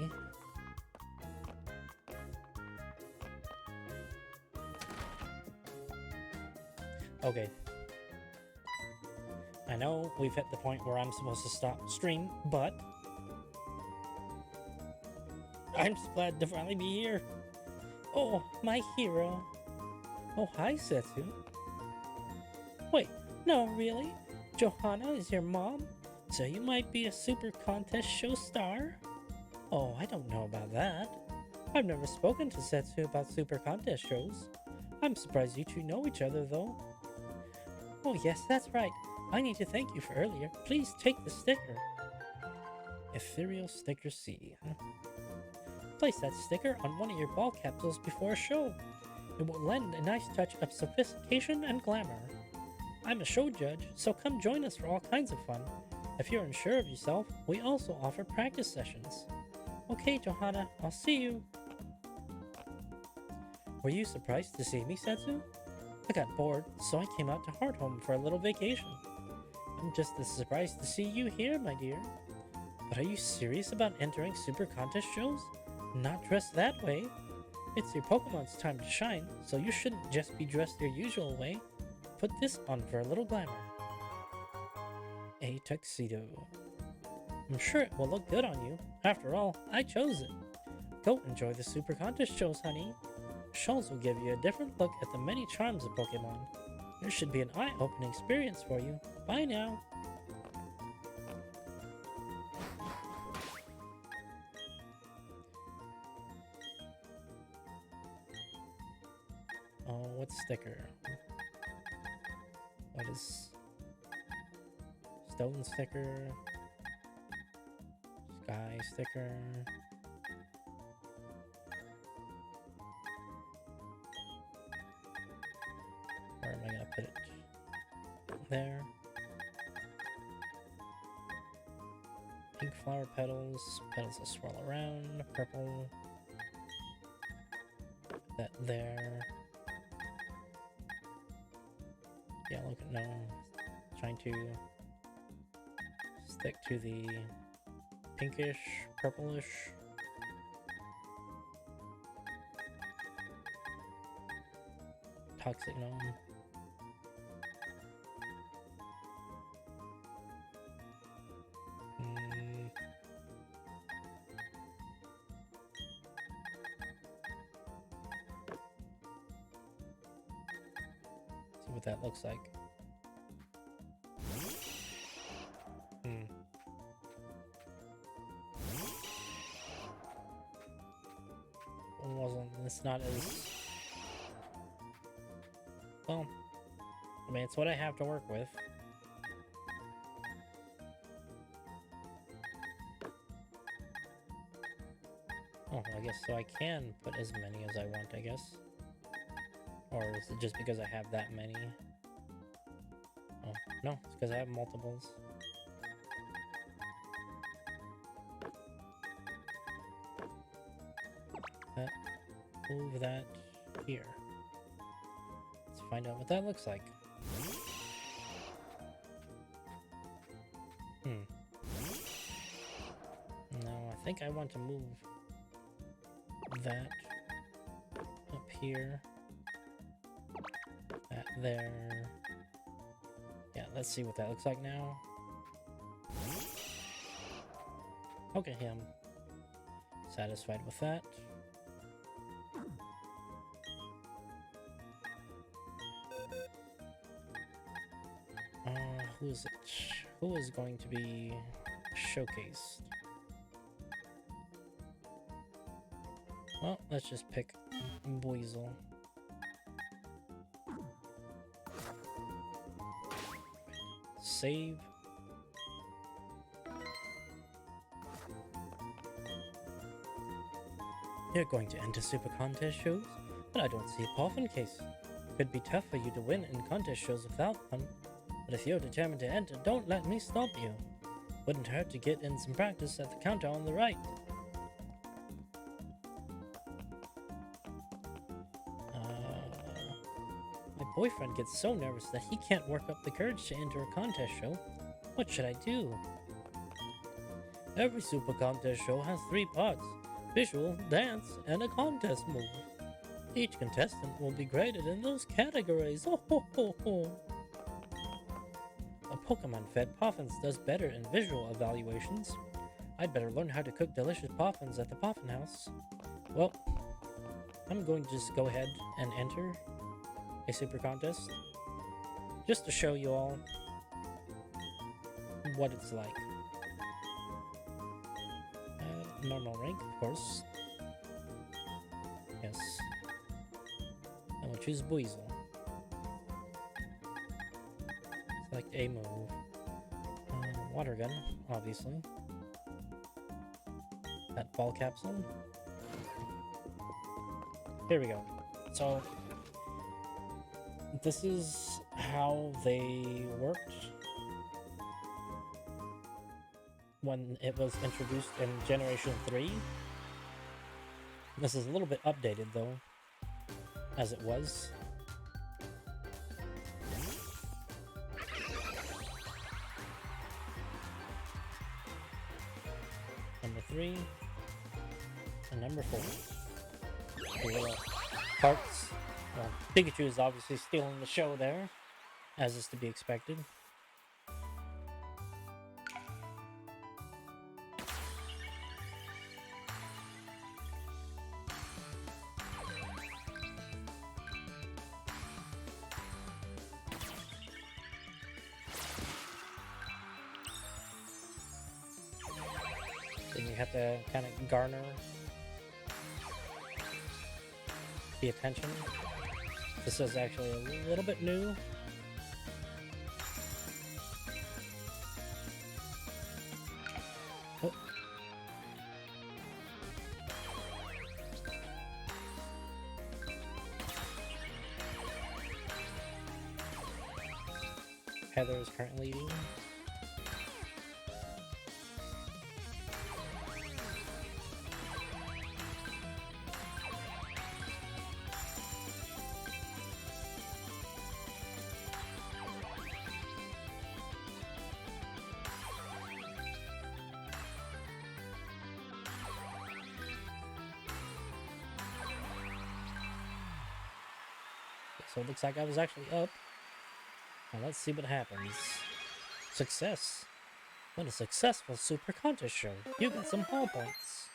Okay. I know we've hit the point where I'm supposed to stop stream, but I'm just glad to finally be here. Oh, my hero. Oh, hi, Setsu. Wait, no, really? Johanna is your mom? So you might be a super contest show star? Oh, I don't know about that. I've never spoken to Setsu about super contest shows. I'm surprised you two know each other, though. Oh, yes, that's right. I need to thank you for earlier. Please take the sticker. Ethereal Sticker C. Place that sticker on one of your ball capsules before a show. It will lend a nice touch of sophistication and glamour. I'm a show judge, so come join us for all kinds of fun. If you're unsure of yourself, we also offer practice sessions. Okay, Johanna, I'll see you. Were you surprised to see me, Setsu? I got bored, so I came out to Hardhome for a little vacation. I'm just as surprised to see you here, my dear. But are you serious about entering super contest shows? Not dressed that way. It's your Pokemon's time to shine, so you shouldn't just be dressed your usual way. Put this on for a little glamour. A tuxedo. I'm sure it will look good on you. After all, I chose it. Go enjoy the super contest shows, honey. Shows will give you a different look at the many charms of Pokemon. This should be an eye-opening experience for you. Bye now. Oh, what sticker? What is... Stone sticker? Sky sticker? Where am I gonna put it? There. Pink flower petals. Petals that swirl around. Purple. Put that there. Yeah, look at no. Trying to stick to the pinkish, purplish. Toxic gnome. See what that looks like. It's not as well. I mean, it's what I have to work with. Oh, I guess so. I can put as many as I want, I guess. Or is it just because I have that many? Oh, no, it's because I have multiples. Move that here. Let's find out what that looks like. No, I think I want to move that up here. That there. Yeah, let's see what that looks like now. Okay, yeah, I'm satisfied with that. Who is it? Who is going to be showcased? Well, let's just pick Buizel. Save. You're going to enter super contest shows, but I don't see a Poffin case. Could be tough for you to win in contest shows without one. But if you're determined to enter, don't let me stop you. Wouldn't hurt to get in some practice at the counter on the right. My boyfriend gets so nervous that he can't work up the courage to enter a contest show. What should I do? Every super contest show has 3 parts: visual, dance, and a contest move. Each contestant will be graded in those categories. Oh, ho, ho, ho. A Pokemon-fed Poffins does better in visual evaluations. I'd better learn how to cook delicious Poffins at the Poffin House. Well, I'm going to just go ahead and enter a super contest, just to show you all what it's like. Normal rank, of course. Yes. And we'll choose Buizel. Select a move. Water gun, obviously. That ball capsule. Here we go. So, this is how they worked when it was introduced in Generation 3. This is a little bit updated though, as it was. Number 3 and number 4. The little parts. Well, Pikachu is obviously stealing the show there, as is to be expected. Then you have to kind of garner the attention. This is actually a little bit new. Oh. Heather is currently leading. So it looks like I was actually up. Now let's see what happens. Success. What a successful super contest show. You got some hall points.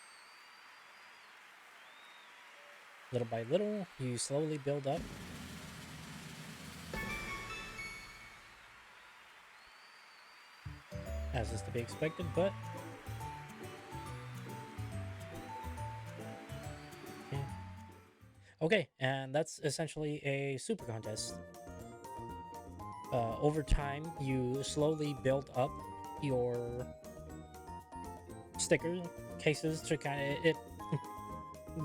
Little by little, you slowly build up. As is to be expected, but okay, and that's essentially a super contest. Over time, you slowly build up your sticker cases to kind of, it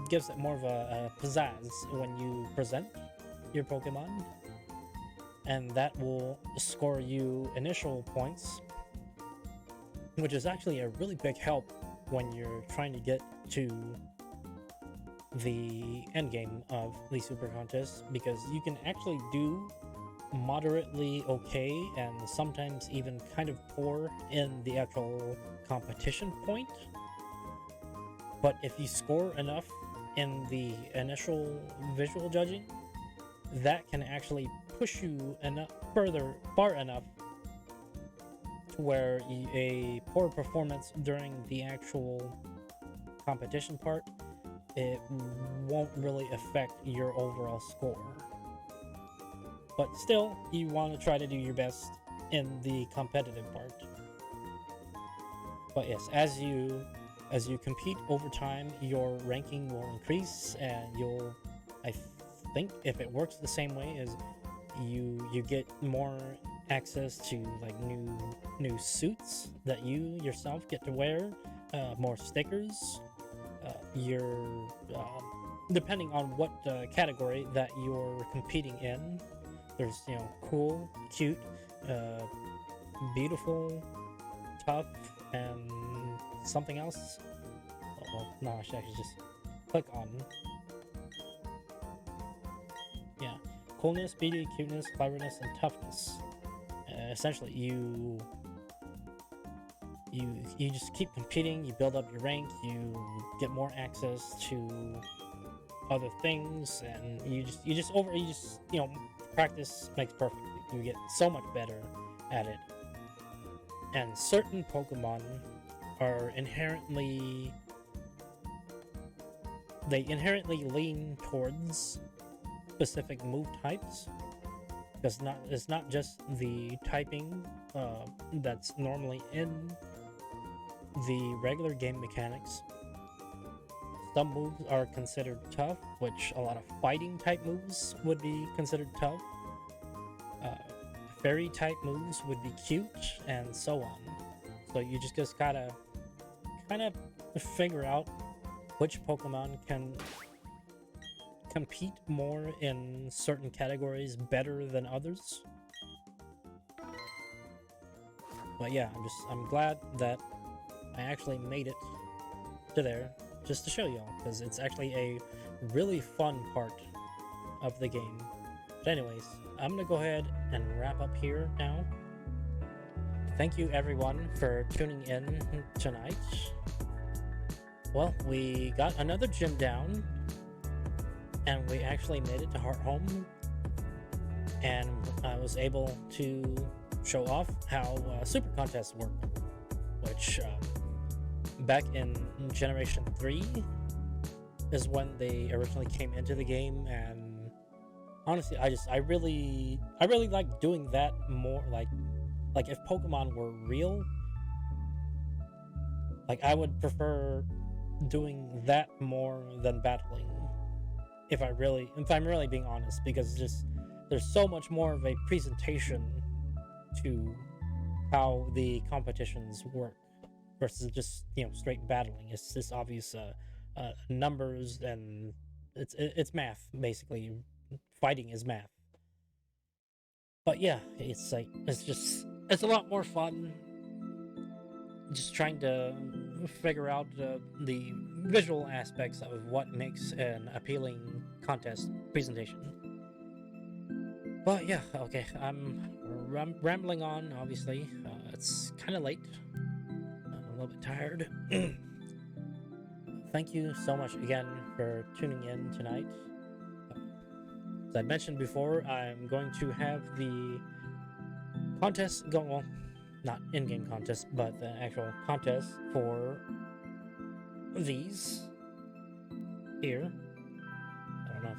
gives it more of a pizzazz when you present your Pokemon. And that will score you initial points, which is actually a really big help when you're trying to get to the end game of the super contest, because you can actually do moderately okay and sometimes even kind of poor in the actual competition point, but if you score enough in the initial visual judging, that can actually push you enough far enough to where a poor performance during the actual competition part, it won't really affect your overall score. But still, you want to try to do your best in the competitive part. But yes, as you compete over time, your ranking will increase, and you'll, I think, if it works the same way, as you get more access to like new suits that you yourself get to wear, more stickers. You're depending on what category that you're competing in. There's, cool, cute, beautiful, tough, and something else. Oh, well, no, I should actually just click on. Yeah, coolness, beauty, cuteness, cleverness, and toughness. Essentially, you just keep competing. You build up your rank. You get more access to other things, and you just practice makes perfect. You get so much better at it. And certain Pokemon are inherently lean towards specific move types, because it's not just the typing that's normally in the regular game mechanics. Some moves are considered tough, which a lot of fighting type moves would be considered tough. Fairy type moves would be cute, and so on. So you just gotta kind of figure out which Pokemon can compete more in certain categories better than others. But yeah, I'm glad that I actually made it to there just to show y'all, because it's actually a really fun part of the game. But anyways, I'm gonna go ahead and wrap up here now. Thank you everyone for tuning in tonight. Well, we got another gym down, and we actually made it to Hearthome, and I was able to show off how super contests work, which back in Generation 3 is when they originally came into the game, and honestly, I really like doing that more. Like if Pokemon were real, like I would prefer doing that more than battling. If I'm really being honest, because there's so much more of a presentation to how the competitions work versus just straight battling. It's just obvious numbers, and it's math basically. Fighting is math. But yeah, it's a lot more fun just trying to figure out the visual aspects of what makes an appealing contest presentation. But yeah, okay, I'm rambling on, obviously. It's kind of late. I'm a little bit tired. Thank you so much again for tuning in tonight. As I mentioned before, I'm going to have the contest going, well, not in-game contest, but the actual contest for these here. I don't know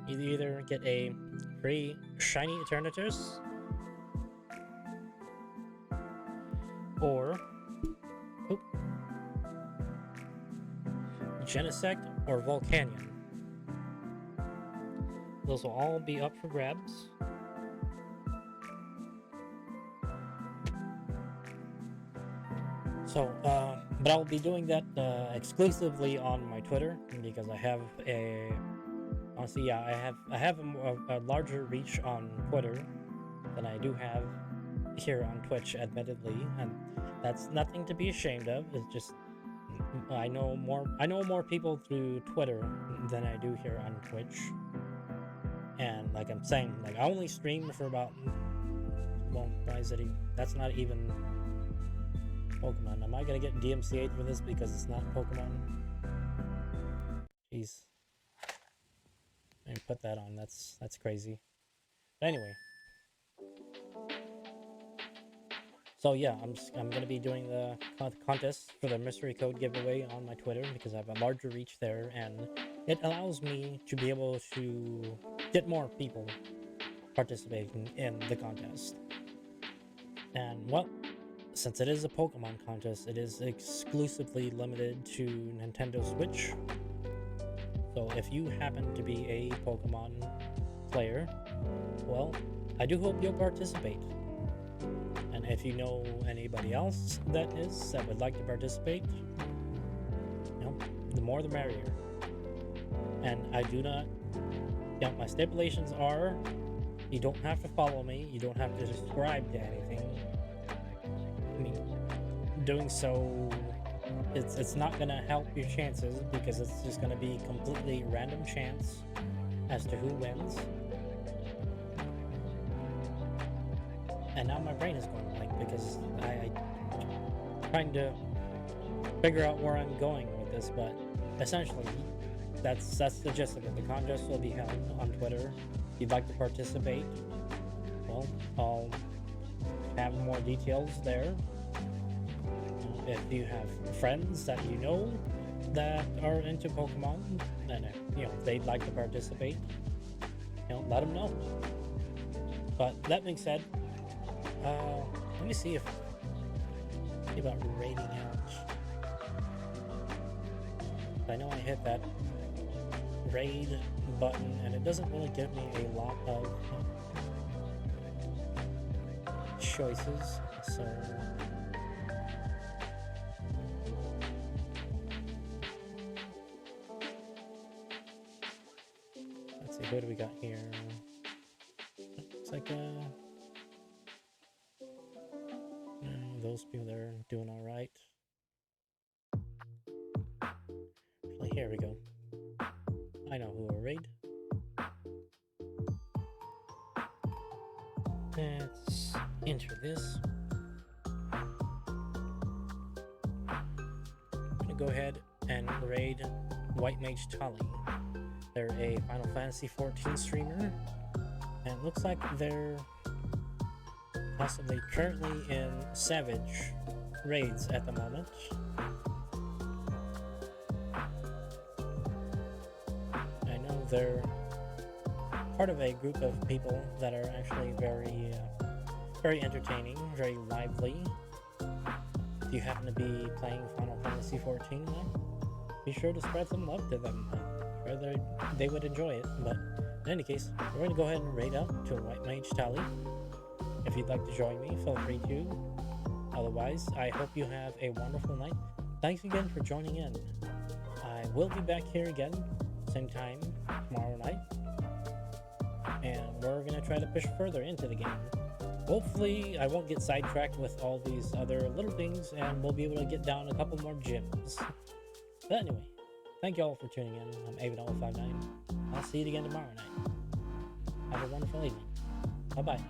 if you either get a free shiny Eternatus or Genesect or Volcanion. Those will all be up for grabs. So, but I'll be doing that exclusively on my Twitter, because I have honestly, yeah, I have a larger reach on Twitter than I do have here on Twitch, admittedly, and that's nothing to be ashamed of. It's just I know more people through Twitter than I do here on Twitch. And like I'm saying, like I only stream for about, well, why is it that's not even Pokemon. Am I gonna get DMCA'd for this because it's not Pokemon? Jeez. I put that on, that's crazy. But anyway. So yeah, I'm gonna be doing the contest for the mystery code giveaway on my Twitter, because I have a larger reach there, and it allows me to be able to get more people participating in the contest. And well, since it is a Pokemon contest, it is exclusively limited to Nintendo Switch. So if you happen to be a Pokemon player, well, I do hope you'll participate. And if you know anybody else that would like to participate, the more the merrier. And I do not, my stipulations are, you don't have to follow me, you don't have to subscribe to anything. I mean, doing so, it's not gonna help your chances because it's just gonna be completely random chance as to who wins. And now my brain is going blank because I trying to figure out where I'm going with this, but essentially that's the gist of it. The contest will be held on Twitter. If you'd like to participate, well, I'll have more details there. If you have friends that you know that are into Pokemon, and if they'd like to participate, let them know. But that being said, let me see about raiding out. I know I hit that raid button and it doesn't really give me a lot of choices, so let's see, who do we got here? Looks like those people there are doing all right. Actually, here we go. I know who will raid. Let's enter this. I'm gonna go ahead and raid White Mage Tali. They're a Final Fantasy XIV streamer, and it looks like they're possibly currently in Savage raids at the moment. I know they're part of a group of people that are actually very entertaining, very lively. If you happen to be playing Final Fantasy XIV, be sure to spread some love to them. I'm sure they would enjoy it. But in any case, we're going to go ahead and raid out to White Mage Tali. If you'd like to join me, feel free to. Otherwise, I hope you have a wonderful night. Thanks again for joining in. I will be back here again, same time, tomorrow night. And we're going to try to push further into the game. Hopefully, I won't get sidetracked with all these other little things, and we'll be able to get down a couple more gyms. But anyway, thank you all for tuning in. I'm Avon059. I'll see you again tomorrow night. Have a wonderful evening. Bye-bye.